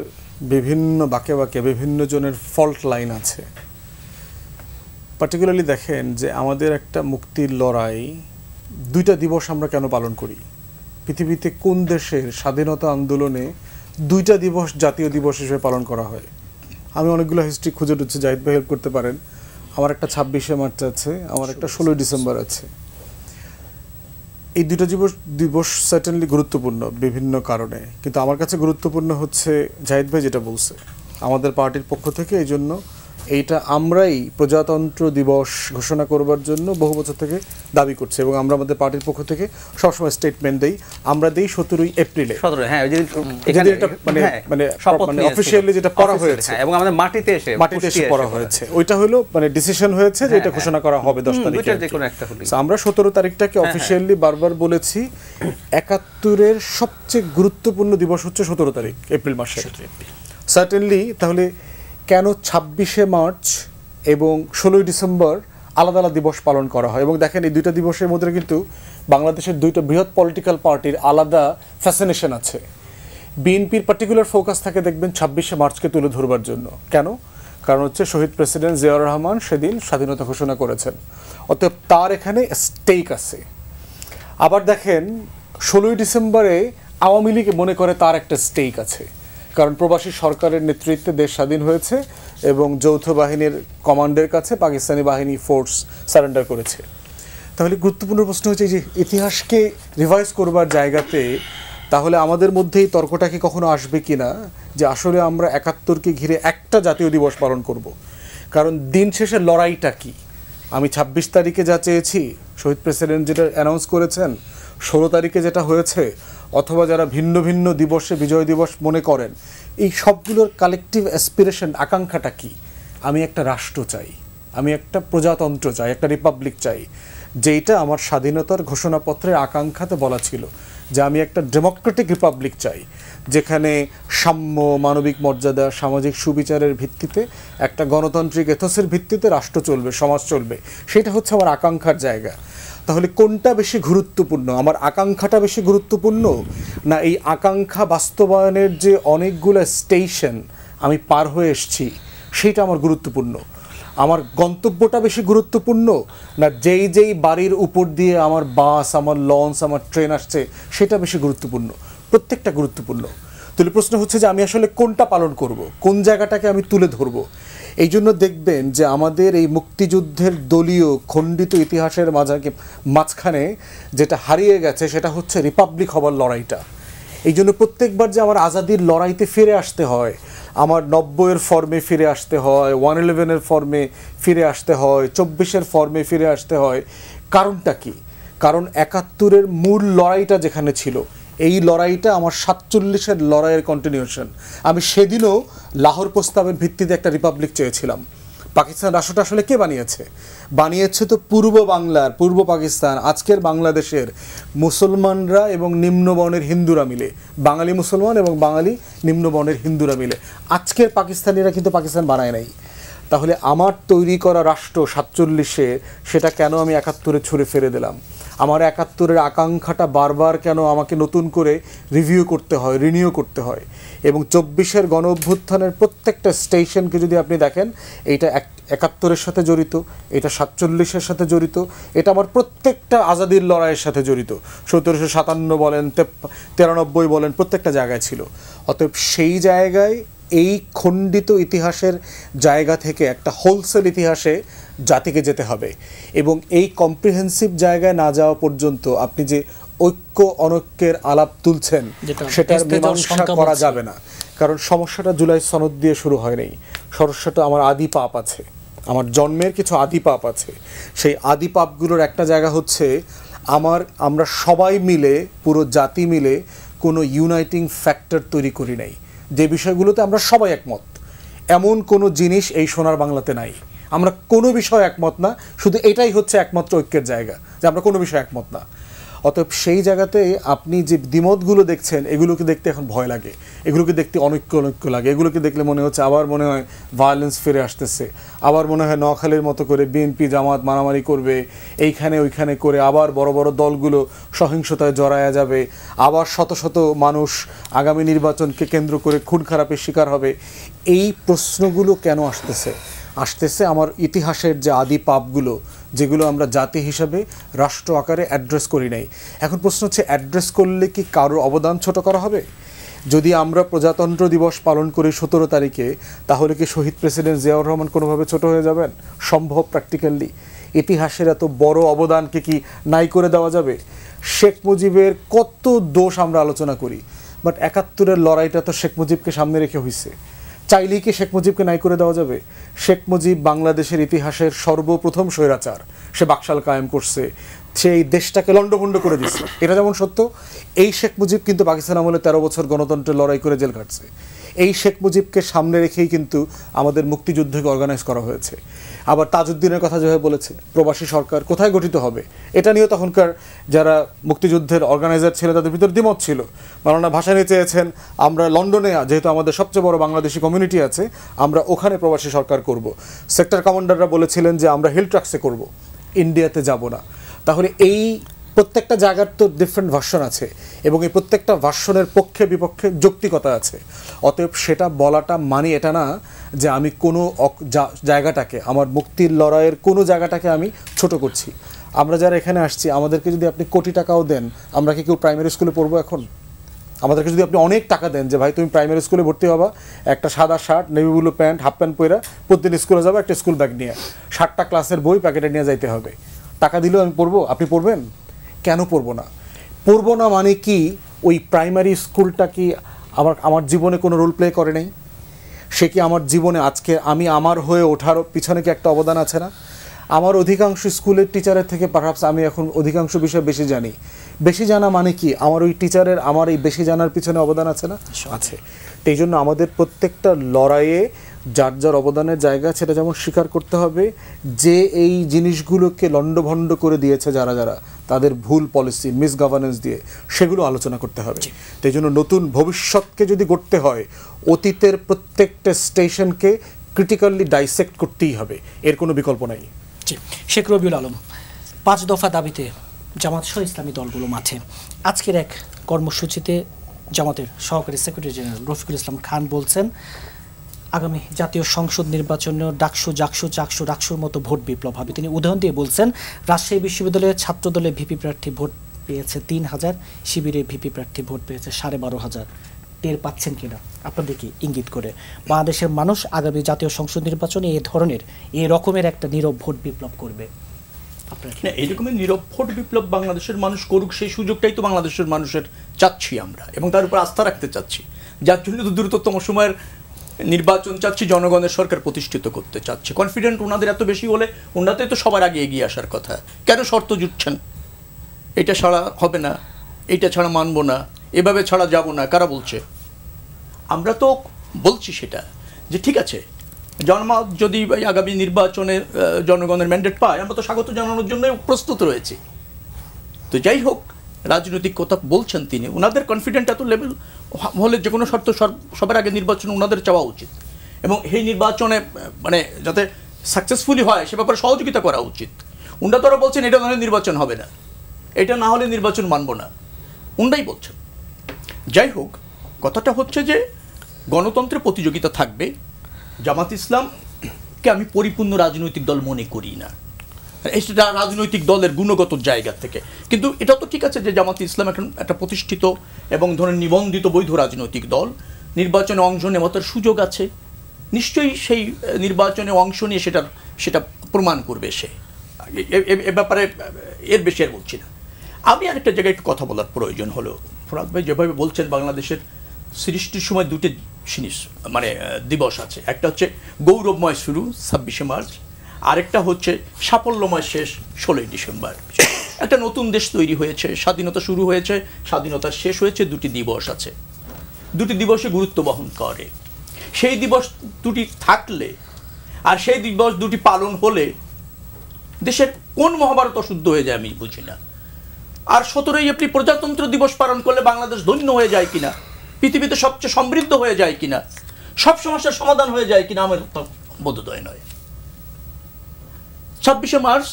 বিভিন্ন বাঁকে বাঁকে বিভিন্ন জনের ফল্ট লাইন আছে। পার্টিকুলারলি দেখেন যে আমাদের একটা মুক্তির লড়াই, 2টা দিবস আমরা কেন পালন করি? পৃথিবীতে কোন দেশের স্বাধীনতা আন্দোলনে 2টা দিবস জাতীয় দিবস হিসেবে পালন করা হয়? আমি অনেকগুলো হিস্ট্রি খুঁজে দিচ্ছি, জাহিদ ভাই হেল্প করতে পারেন। আমার একটা 26শে মার্চ আছে, আমার একটা 16ই ডিসেম্বর আছে। এই 2টা দিবস সার্টেনলি গুরুত্বপূর্ণ বিভিন্ন কারণে, কিন্তু আমার কাছে গুরুত্বপূর্ণ হচ্ছে জাহিদ ভাই যেটা বলছে, আমাদের পার্টির পক্ষ থেকে এই জন্য এইটা আমরাই প্রজাতন্ত্র দিবস ঘোষণা করবার জন্য বহু বছর থেকে দাবি করছি এবং আমরা আমাদের পার্টির পক্ষ থেকে সবসময় স্টেটমেন্ট দেই। আমরা দেই 17 এপ্রিলে, 17 হ্যাঁ, এখানে এটা মানে অফিশিয়ালি যেটা পড়া হয়েছে এবং আমাদের মাটিতে এসে পড়া হয়েছে, ওইটা হলো মানে ডিসিশন হয়েছে যে এটা ঘোষণা করা হবে 10 তারিখে। আমরা 17 তারিখটাকে অফিশিয়ালি বারবার বলেছি 71-এর সবচেয়ে গুরুত্বপূর্ণ দিবস হচ্ছে 17 তারিখ এপ্রিল মাসে সার্টেনলি। তাহলে কেন 26শে মার্চ এবং 16ই ডিসেম্বর আলাদা আলাদা দিবস পালন করা হয়? এবং দেখেন এই দুইটা দিবসের মধ্যে কিন্তু বাংলাদেশের দুইটা বৃহৎ পলিটিক্যাল পার্টির আলাদা ফ্যাসিনেশন আছে। বিএনপির পার্টিকুলার ফোকাস থাকে দেখবেন 26শে মার্চকে তুলে ধরবার জন্য। কেন? কারণ হচ্ছে শহীদ প্রেসিডেন্ট জিয়াউর রহমান সেদিন স্বাধীনতা ঘোষণা করেছেন, অতএব তার এখানে স্টেক আছে। আবার দেখেন 16ই ডিসেম্বরে আওয়ামী লীগ মনে করে তার একটা স্টেক আছে, কারণ প্রবাসী সরকারের নেতৃত্বে দেশ স্বাধীন হয়েছে এবং যৌথ বাহিনীর কমান্ডের কাছে পাকিস্তানি বাহিনী ফোর্স সারেন্ডার করেছে। তাহলে গুরুত্বপূর্ণ প্রশ্ন হচ্ছে যে ইতিহাসকে রিভাইজ করবার জায়গাতে তাহলে আমাদের মধ্যেই তর্কটা কি কখনো আসবে কি না যে আসলে আমরা 71কে ঘিরে একটা জাতীয় দিবস পালন করব? কারণ দিন শেষে লড়াইটা কি? আমি 26 তারিখে যা চেয়েছি, শহীদ প্রেসিডেন্ট যেটা অ্যানাউন্স করেছেন, 16 তারিখে যেটা হয়েছে, অথবা যারা ভিন্ন ভিন্ন দিবসে বিজয় দিবস মনে করেন, এই সবগুলোর কালেকটিভ অ্যাসপিরেশন আকাঙ্ক্ষাটা কি? আমি একটা রাষ্ট্র চাই, আমি একটা প্রজাতন্ত্র চাই, একটা রিপাবলিক চাই, যেইটা আমার স্বাধীনতার ঘোষণাপত্রের আকাঙ্ক্ষাতে বলা ছিল যে আমি একটা ডেমোক্রেটিক রিপাবলিক চাই, যেখানে সাম্য, মানবিক মর্যাদা, সামাজিক সুবিচারের ভিত্তিতে একটা গণতান্ত্রিক এথোসের ভিত্তিতে রাষ্ট্র চলবে, সমাজ চলবে। সেটা হচ্ছে আমার আকাঙ্ক্ষার জায়গা। তাহলে কোনটা বেশি গুরুত্বপূর্ণ? আমার আকাঙ্ক্ষাটা বেশি গুরুত্বপূর্ণ, না এই আকাঙ্ক্ষা বাস্তবায়নের যে অনেকগুলো স্টেশন আমি পার হয়ে এসেছি সেটা আমার গুরুত্বপূর্ণ? আমার গন্তব্যটা বেশি গুরুত্বপূর্ণ, না যেই যেই বাড়ির উপর দিয়ে আমার বাস, আমার লঞ্চ, আমার ট্রেন আসছে সেটা বেশি গুরুত্বপূর্ণ? প্রত্যেকটা গুরুত্বপূর্ণ। তাহলে প্রশ্ন হচ্ছে যে আমি আসলে কোনটা পালন করব, কোন জায়গাটাকে আমি তুলে ধরব? এই জন্য দেখবেন যে আমাদের এই মুক্তিযুদ্ধের দলীয় খণ্ডিত ইতিহাসের মাঝখানে যেটা হারিয়ে গেছে সেটা হচ্ছে রিপাবলিক হবার লড়াইটা। এই জন্য প্রত্যেকবার যে আমার আজাদির লড়াইতে ফিরে আসতে হয়, আমার 90-এর ফর্মে ফিরে আসতে হয়, 111-এর ফর্মে ফিরে আসতে হয়, 24-এর ফর্মে ফিরে আসতে হয়, কারণটা কি? কারণ 71-এর মূল লড়াইটা যেখানে ছিল, এই লড়াইটা আমার 47-এর লড়াইয়ের কন্টিনিউশন। আমি সেদিনও লাহোর প্রস্তাবের ভিত্তিতে একটা রিপাবলিক চেয়েছিলাম। পাকিস্তান রাষ্ট্রটা আসলে কে বানিয়েছে? বানিয়েছে তো পূর্ব বাংলার, পূর্ব পাকিস্তান, আজকের বাংলাদেশের মুসলমানরা এবং নিম্নবর্ণের হিন্দুরা মিলে, বাঙালি মুসলমান এবং বাঙালি নিম্নবর্ণের হিন্দুরা মিলে। আজকের পাকিস্তানিরা কিন্তু পাকিস্তান বানায় নাই। তাহলে আমার তৈরি করা রাষ্ট্র 47-এ, সেটা কেন আমি 71-এ ছুঁড়ে ফেলে দিলাম? আমার 71-এর আকাঙ্ক্ষাটা বারবার কেন আমাকে নতুন করে রিভিউ করতে হয়, রিনিউ করতে হয়? এবং 24-এর গণ অভ্যুত্থানের প্রত্যেকটা স্টেশনকে যদি আপনি দেখেন, এইটা 71-এর সাথে জড়িত, এটা 47-এর সাথে জড়িত, এটা আমার প্রত্যেকটা আজাদির লড়াইয়ের সাথে জড়িত। 1757 বলেন, 93 বলেন, প্রত্যেকটা জায়গায় ছিল। অতএব সেই জায়গায় এই খণ্ডিত ইতিহাসের জায়গা থেকে একটা হোলসেল ইতিহাসে জাতিকে যেতে হবে। এবং এই কম্প্রিহেন্সিভ জায়গায় না যাওয়া পর্যন্ত আপনি যে ঐক্য অনৈক্যের আলাপ তুলছেন সেটার মীমাংসা করা যাবে না। কারণ সমস্যাটা জুলাই সনদ দিয়ে শুরু হয়নি। সমস্যাটা আমার আদি পাপ আছে, আমার জন্মের কিছু আদি পাপ আছে। সেই আদি পাপগুলোর একটা জায়গা হচ্ছে আমরা সবাই মিলে, পুরো জাতি মিলে কোনো ইউনাইটিং ফ্যাক্টর তৈরি করি নাই, যে বিষয়গুলোতে আমরা সবাই একমত। এমন কোনো জিনিস এই সোনার বাংলাতে নাই। আমরা কোনো বিষয় একমত না, শুধু এটাই হচ্ছে একমাত্র ঐক্যের জায়গা যে আমরা কোনো বিষয় একমত না। অতএব সেই জায়গাতে আপনি যে দ্বিমতগুলো দেখছেন, এগুলোকে দেখতে এখন ভয় লাগে, এগুলোকে দেখতে অনৈক্য লাগে, এগুলোকে দেখলে মনে হচ্ছে আবার মনে হয় ভায়োলেন্স ফিরে আসতেছে, আবার মনে হয় নোয়াখালীর মতো করে বিএনপি জামাত মারামারি করবে, এইখানে ওইখানে করে আবার বড় বড় দলগুলো সহিংসতায় জড়ায়া যাবে, আবার শত শত মানুষ আগামী নির্বাচনকে কেন্দ্র করে খুন খারাপের শিকার হবে। এই প্রশ্নগুলো কেন আসতেছে আমার ইতিহাসের যে আদি পাপগুলো, যেগুলো আমরা জাতি হিসাবে রাষ্ট্র আকারে অ্যাড্রেস করি নাই। এখন প্রশ্ন হচ্ছে, অ্যাড্রেস করলে কি কারোর অবদান ছোট করা হবে? যদি আমরা প্রজাতন্ত্র দিবস পালন করি 17 তারিখে, তাহলে কি শহীদ প্রেসিডেন্ট জিয়াউর রহমান কোনোভাবে ছোট হয়ে যাবেন? সম্ভব প্র্যাকটিক্যালি? ইতিহাসের এত বড় অবদানকে কি নাই করে দেওয়া যাবে? শেখ মুজিবের কত দোষ আমরা আলোচনা করি, বাট 71-এর লড়াইটা তো শেখ মুজিবকে সামনে রেখে হয়েছে। চাইলেই কি শেখ মুজিবকে নাই করে দেওয়া যাবে? শেখ মুজিব বাংলাদেশের ইতিহাসের সর্বপ্রথম স্বৈরাচার। সে বাকশাল কায়েম করছে, সেই দেশটাকে লণ্ডভণ্ড করে দিচ্ছে, এটা যেমন সত্য। এই শেখ মুজিব কিন্তু পাকিস্তান আমলে 13 বছর গণতন্ত্রের লড়াই করে জেল কাটছে। এই শেখ মুজিবকে সামনে রেখেই কিন্তু আমাদের মুক্তিযুদ্ধকে অর্গানাইজ করা হয়েছে। আবার তাজউদ্দিনের কথা যেভাবে বলেছে, প্রবাসী সরকার কোথায় গঠিত হবে এটা নিয়েও তখনকার যারা মুক্তিযুদ্ধের অর্গানাইজার ছিল তাদের ভিতর দ্বিমত ছিল। মাওলানা ভাসানী চেয়েছেন আমরা লন্ডনে, যেহেতু আমাদের সবচেয়ে বড় বাংলাদেশি কমিউনিটি আছে, আমরা ওখানে প্রবাসী সরকার করব। সেক্টর কমান্ডাররা বলেছিলেন যে আমরা হিল ট্রাক্সে করব, ইন্ডিয়াতে যাব না। তাহলে এই প্রত্যেকটা জায়গার তো ডিফারেন্ট ভার্সন আছে এবং এই প্রত্যেকটা ভার্সনের পক্ষে বিপক্ষে যৌক্তিকতা আছে। অতএব সেটা বলাটা মানে এটা না যে আমি কোনো জায়গাটাকে, আমার মুক্তির লড়াইয়ের কোনো জায়গাটাকে আমি ছোট করছি। আমরা যারা এখানে আসছি, আমাদেরকে যদি আপনি কোটি টাকাও দেন, আমরা কি কেউ প্রাইমারি স্কুলে পড়বো এখন? আমাদেরকে যদি আপনি অনেক টাকা দেন যে ভাই তুমি প্রাইমারি স্কুলে ভর্তি হবা, একটা সাদা shirt, navy blue pant, half pant পরে প্রতিদিন স্কুলে যাবো, একটা স্কুল ব্যাগ নিয়ে 60টা ক্লাসের বই প্যাকেটে নিয়ে যাইতে হবে, টাকা দিলেও আমি পড়বো? আপনি পড়বেন? কেন পড়বো না? পড়বো না মানে কি ওই প্রাইমারি স্কুলটা কি আমার জীবনে কোনো রোল প্লে করে নাই? সে কি আমার জীবনে আজকে আমি আমার হয়ে ওঠার পিছনে কি একটা অবদান আছে না? আমার অধিকাংশ স্কুলের টিচারের থেকে পারহাপস আমি এখন অধিকাংশ বিষয় বেশি জানি। বেশি জানা মানে কি আমার ওই টিচারের আমার এই বেশি জানার পিছনে অবদান আছে না? আছে। এই জন্য আমাদের প্রত্যেকটা লড়াইয়ে যার যার অবদানের জায়গা সেটা যেমন স্বীকার করতে হবে, যে এই জিনিসগুলোকে লণ্ডভণ্ড করে দিয়েছে যারা যারা, তাদের ভুল পলিসি, মিস গভর্নেন্স দিয়ে, সেগুলো আলোচনা করতে হবে। এই জন্য নতুন ভবিষ্যৎকে যদি গড়তে হয়, অতীতের প্রত্যেকটা স্টেশনকে ক্রিটিক্যালি ডাইসেক্ট করতেই হবে, এর কোনো বিকল্প নাই। জি, শেখ রবিউল আলম, 5 দফা দাবিতে জামাত সহ ইসলামী দলগুলো মাঠে। আজকের এক কর্মসূচিতে জামাতের সহকারী সেক্রেটারি জেনারেল রফিকুল ইসলাম খান বলছেন আগামী জাতীয় সংসদ নির্বাচনেও ডাকসু, জাকসু, চাকসু, ডাকসুর মতো ভোট বিপ্লব হবে। তিনি উদাহরণ দিয়ে বলছেন রাজশাহী বিশ্ববিদ্যালয়ের ছাত্রদলে ভিপি প্রার্থী ভোট পেয়েছে 3000, শিবিরে ভিপি প্রার্থী ভোট পেয়েছে 12,500। টের পাচ্ছেন কিনা আপনাদের কি ইঙ্গিত করে বাংলাদেশের মানুষ আগামী জাতীয় সংসদ নির্বাচনে এই রকমের একটা নীরব ভোট বিপ্লব করবে? না, এইরকমের নীরব ভোট বিপ্লব বাংলাদেশের মানুষ করুক, সেই সুযোগটাই তো বাংলাদেশের মানুষের চাচ্ছি আমরা, এবং তার উপর আস্থা রাখতে চাচ্ছি। যার জন্য তো দ্রুততম সময়ের নির্বাচন চাচ্ছি, জনগণের সরকার প্রতিষ্ঠিত করতে চাচ্ছি। কনফিডেন্ট ওনাদের এত বেশি হলে ওনাদের তো সবার আগে এগিয়ে আসার কথা। কেন শর্ত জুটছেন? এটা ছাড়া হবে না, এইটা ছাড়া মানবো না, এভাবে ছাড়া যাব না, কারা বলছে? আমরা তো বলছি সেটা যে ঠিক আছে, জনমত যদি আগামী নির্বাচনে জনগণের ম্যান্ডেট পায়, আমরা তো স্বাগত জানানোর জন্য প্রস্তুত রয়েছি। তো যাই হোক, রাজনৈতিক কথা বলছেন তিনি, ওনাদের কনফিডেন্ট এত লেভেল হলে যে কোনো শর্ত সবার আগে নির্বাচন ওনাদের চাওয়া উচিত, এবং এই নির্বাচনে মানে যাতে সাকসেসফুলি হয় সে ব্যাপারে সহযোগিতা করা উচিত। উনরা তো বলছেন এটা না হলে নির্বাচন হবে না, এটা না হলে নির্বাচন মানব না, উনরাই বলছেন। যাই হোক, কথাটা হচ্ছে যে গণতন্ত্রের প্রতিযোগিতা থাকবে। জামাত ইসলামকে আমি পরিপূর্ণ রাজনৈতিক দল মনে করি না, এটা রাজনৈতিক দলের গুণগত জায়গা থেকে। কিন্তু এটা তো ঠিক আছে যে জামাত ইসলাম এখন একটা প্রতিষ্ঠিত এবং ধরেন নিবন্ধিত বৈধ রাজনৈতিক দল, নির্বাচনে অংশ নেওয়ার সুযোগ আছে, নিশ্চয়ই সেই নির্বাচনে অংশ নিয়ে সেটা প্রমাণ করবে সে। এ ব্যাপারে এর বেশি আর বলছি না। আমি আরেকটা জায়গায় একটু কথা বলার প্রয়োজন হলো, ফরাদ ভাই যেভাবে বলছেন বাংলাদেশের সৃষ্টির সময় দুটি জিনিস মানে দিবস আছে, একটা হচ্ছে গৌরবময় শুরু 26শে মার্চ, আরেকটা হচ্ছে সাফল্যময় শেষ 16ই ডিসেম্বর। একটা নতুন দেশ তৈরি হয়েছে, স্বাধীনতা শুরু হয়েছে, স্বাধীনতা শেষ হয়েছে, দুটি দিবস আছে, দুটি দিবসে গুরুত্ব বহন করে। সেই দিবস দুটি থাকলে আর সেই দিবস দুটি পালন হলে দেশের কোন মহাভারত অশুদ্ধ হয়ে যায় আমি বুঝি না। আর 17ই এপ্রিল প্রজাতন্ত্র দিবস পালন করলে বাংলাদেশ ধন্য হয়ে যায় কিনা, পৃথিবীতে সবচেয়ে সমৃদ্ধ হয়ে যায় কিনা, সব সমস্যার সমাধান হয়ে যায় কিনা, আমার বোধোদয় নয়। 26শে মার্চ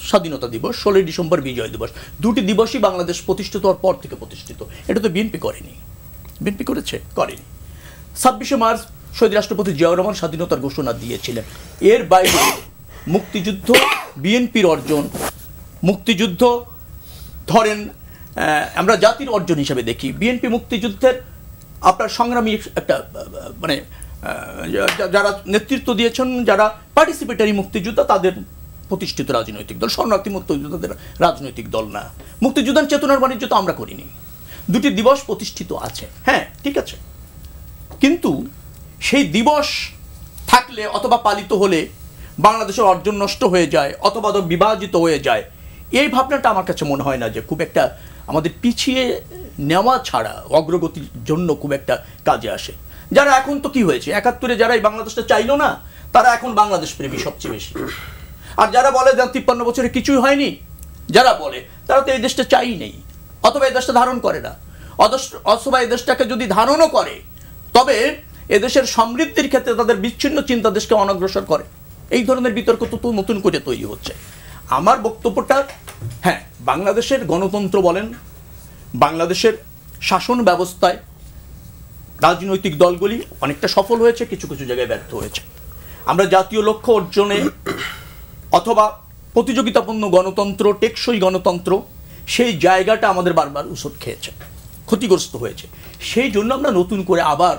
স্বাধীনতা দিবস, 16ই ডিসেম্বর বিজয় দিবস, দুটি দিবসই বাংলাদেশ প্রতিষ্ঠিত হওয়ার পর থেকে প্রতিষ্ঠিত। এটা তো বিএনপি করেনি, বিএনপি করেছে? করেনি। 26শে মার্চ শহীদ রাষ্ট্রপতি জিয়াউর রহমান স্বাধীনতার ঘোষণা দিয়েছিলেন। এর বাইরে মুক্তিযুদ্ধ বিএনপির অর্জন, মুক্তিযুদ্ধ ধরেন আমরা জাতির অর্জন হিসেবে দেখি। বিএনপি মুক্তিযুদ্ধের আপনার সংগ্রামী একটা মানে যারা নেতৃত্ব দিয়েছেন, যারা পার্টিসিপেটারি মুক্তিযোদ্ধা, তাদের প্রতিষ্ঠিত রাজনৈতিক দল। শরণার্থী মুক্তিযোদ্ধাদের রাজনৈতিক দল না। মুক্তিযোদ্ধার চেতনার বাণিজ্য তো আমরা করিনি। দুটি দিবস প্রতিষ্ঠিত আছে, হ্যাঁ ঠিক আছে, কিন্তু সেই দিবস থাকলে অথবা পালিত হলে বাংলাদেশের অর্জন নষ্ট হয়ে যায় অথবা বিভাজিত হয়ে যায়, এই ভাবনাটা আমার কাছে মনে হয় না যে খুব একটা আমাদের পিছিয়ে নেওয়া ছাড়া অগ্রগতির জন্য খুব একটা কাজে আসে। যারা এখন তো কি হয়েছে, 71-এ যারা এই বাংলাদেশটা চাইলো না তারা এখন বাংলাদেশ প্রেমী সবচেয়ে বেশি। আর যারা বলে যে 53 বছরে কিছুই হয়নি, যারা বলে তারা তো এই দেশটা চাই নেই, অথবা এই দেশটা ধারণ করে না, অথবা এই দেশটাকে যদি ধারণও করে তবে এদেশের সমৃদ্ধির ক্ষেত্রে তাদের বিচ্ছিন্ন চিন্তা দেশকে অনগ্রসর করে। এই ধরনের বিতর্ক তো নতুন করে তৈরি হচ্ছে। আমার বক্তব্যটা, হ্যাঁ, বাংলাদেশের গণতন্ত্র বলেন, বাংলাদেশের শাসন ব্যবস্থায় রাজনৈতিক দলগুলি অনেকটা সফল হয়েছে, কিছু কিছু জায়গায় ব্যর্থ হয়েছে। আমরা জাতীয় লক্ষ্য অর্জনে অথবা প্রতিযোগিতাপূর্ণ গণতন্ত্র, টেকসই গণতন্ত্র, সেই জায়গাটা আমাদের বারবার উসট খেয়েছে, ক্ষতিগ্রস্ত হয়েছে। সেই জন্য আমরা নতুন করে আবার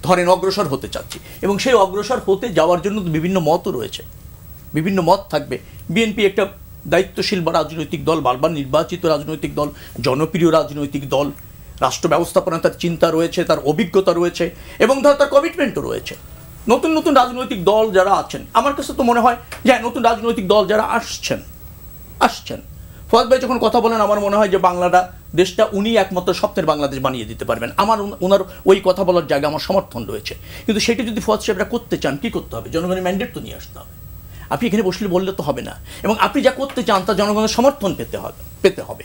ধরেন অগ্রসর হতে চাচ্ছি, এবং সেই অগ্রসর হতে যাওয়ার জন্য বিভিন্ন মতও রয়েছে, বিভিন্ন মত থাকবে। বিএনপি একটা দায়িত্বশীল বা রাজনৈতিক দল, বারবার নির্বাচিত রাজনৈতিক দল, জনপ্রিয় রাজনৈতিক দল, রাষ্ট্র ব্যবস্থাপনা তার চিন্তা রয়েছে, তার অভিজ্ঞতা রয়েছে, এবং তার কমিটমেন্টও রয়েছে। নতুন নতুন রাজনৈতিক দল যারা আছেন, আমার কাছে তো মনে হয় যে নতুন রাজনৈতিক দল যারা আসছেন ফয়াদ ভাই যখন কথা বলেন, আমার মনে হয় যে বাংলাটা দেশটা উনি একমাত্র স্বপ্নের বাংলাদেশ বানিয়ে দিতে পারবেন। আমার ওনার ওই কথা বলার জায়গা আমার সমর্থন রয়েছে। কিন্তু সেটা যদি ফয়াদ সাহেবরা করতে চান, কি করতে হবে? জনগণের ম্যান্ডেট তো নিয়ে আসতে হবে। আপনি এখানে বসলে বললে তো হবে না, এবং আপনি যা করতে চান তা জনগণের সমর্থন পেতে হবে।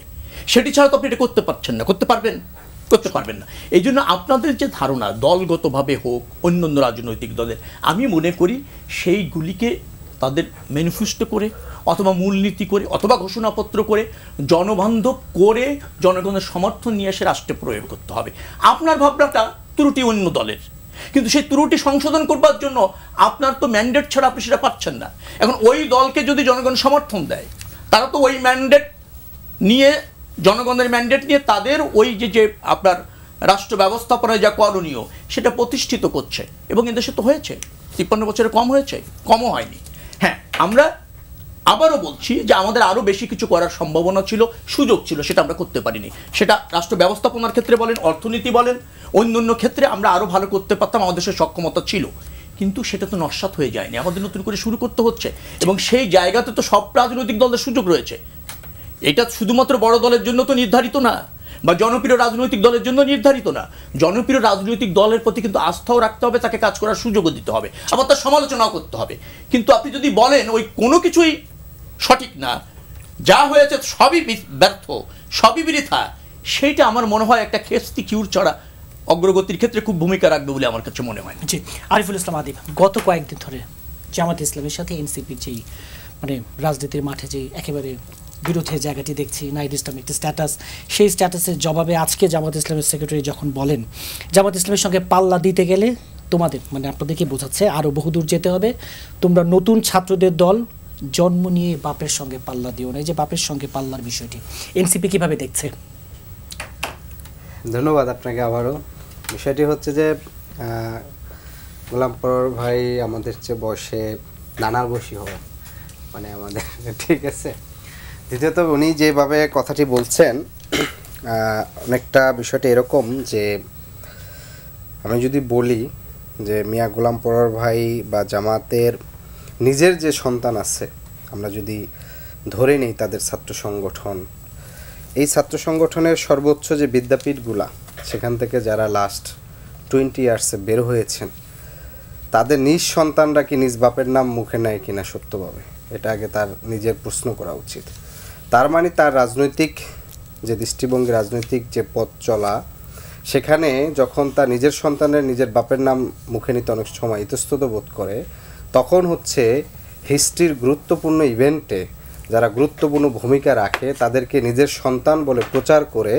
সেটি ছাড়া তো আপনি এটা করতে পারছেন না, করতে পারবেন না। এই জন্য আপনাদের যে ধারণা দলগতভাবে হোক অন্য রাজনৈতিক দলের, আমি মনে করি সেইগুলিকে তাদের ম্যানিফেস্টো করে অথবা মূলনীতি করে অথবা ঘোষণাপত্র করে জনবান্ধব করে জনগণের সমর্থন নিয়ে এসে রাষ্ট্রে প্রয়োগ করতে হবে। আপনার ভাবনাটা ত্রুটি অন্য দলের, কিন্তু সেই ত্রুটি সংশোধন করবার জন্য আপনার তো ম্যান্ডেট ছাড়া আপনি সেটা পাচ্ছেন না। এখন ওই দলকে যদি জনগণ সমর্থন দেয়, তারা তো ওই ম্যান্ডেট নিয়ে, জনগণের ম্যান্ডেট নিয়ে তাদের ওই যে আপনার রাষ্ট্র ব্যবস্থাপনায় যা করণীয় সেটা প্রতিষ্ঠিত করছে, এবং এদেশে তো হয়েছে। 53 বছরে কম হয়েছে? কমও হয়নি। হ্যাঁ, আমরা আবারও বলছি যে আমাদের আরও বেশি কিছু করার সম্ভাবনা ছিল, সুযোগ ছিল, সেটা আমরা করতে পারিনি। সেটা রাষ্ট্র ব্যবস্থাপনার ক্ষেত্রে বলেন, অর্থনীতি বলেন, অন্য ক্ষেত্রে আমরা আরও ভালো করতে পারতাম, আমাদের সে সক্ষমতা ছিল। কিন্তু সেটা তো নস্যাৎ হয়ে যায়নি, আমাদের নতুন করে শুরু করতে হচ্ছে, এবং সেই জায়গাতে তো সব রাজনৈতিক দলের সুযোগ রয়েছে। এটা শুধুমাত্র বড় দলের জন্য তো নির্ধারিত না, বা জনপ্রিয় রাজনৈতিক দলের জন্য নির্ধারিত না। জনপ্রিয় রাজনৈতিক দলের প্রতি কিন্তু আস্থাও রাখতে হবে, তাকে কাজ করার সুযোগও দিতে হবে, আবার তার সমালোচনাও করতে হবে। কিন্তু আপনি যদি বলেন ওই কোনো কিছুই সঠিক না, যা হয়েছে সবই ব্যর্থ, সবই বৃথা, সেইটা আমার মনে হয় একটা খেস্তি কিউর ছাড়া অগ্রগতির ক্ষেত্রে খুব ভূমিকা রাখবে বলে আমার কাছে মনে হয়। জি, আরিফুল ইসলাম আদিব, গত কয়েকদিন ধরে জামাত ইসলামের সাথে এনসিপির যেই রাজনীতির মাঠে যে একেবারে বিরোধের জায়গাটি দেখছি, নাহিদ ইসলামের একটি স্ট্যাটাস, সেই স্ট্যাটাসের জবাবে আজকে জামাত ইসলামের সেক্রেটারি যখন বলেন জামাত ইসলামের সঙ্গে পাল্লা দিতে গেলে তোমাদের আপনাদেরকে বোঝাচ্ছে আরও বহুদূর যেতে হবে, তোমরা নতুন ছাত্রদের দল, জন্ম নিয়ে বাপের সঙ্গে পাল্লা দিও না। এই যে বাপের সঙ্গে পাল্লার বিষয়টি এনসিপি কিভাবে দেখছে? ধন্যবাদ আপনাকে আবারও। বিষয়টি হচ্ছে যে গোলাম পরর ভাই আমাদের চেয়ে বয়সে নানার বয়সী হবে, আমাদের, ঠিক আছে। দ্বিতীয়ত উনি যেভাবে কথাটি বলছেন, অনেকটা বিষয়টা এরকম যে আমি যদি বলি যে মিয়া গোলাম পরর ভাই বা জামাতের নিজের যে সন্তান আছে, আমরা যদি ধরে নিই তাদের ছাত্র সংগঠন, এই ছাত্র সংগঠনের সর্বোচ্চ যে বিদ্যাপীঠগুলা, সেখান থেকে যারা লাস্ট 20 ইয়ার্সে বের হয়েছেন, তাদের নিজ সন্তানরা কি নিজ বাপের নাম মুখে নেয় কিনা সত্যভাবে, এটা আগে তার নিজের প্রশ্ন করা উচিত। তার মানে তার রাজনৈতিক যে দৃষ্টিভঙ্গি, রাজনৈতিক যে পথ চলা, সেখানে যখন তার নিজের সন্তানের নিজের বাপের নাম মুখে নিতে অনেক সময় ইতস্তত বোধ করে, তখন হচ্ছে হিস্ট্রির গুরুত্বপূর্ণ ইভেন্টে যারা গুরুত্বপূর্ণ ভূমিকা রাখে তাদেরকে নিজের সন্তান বলে প্রচার করে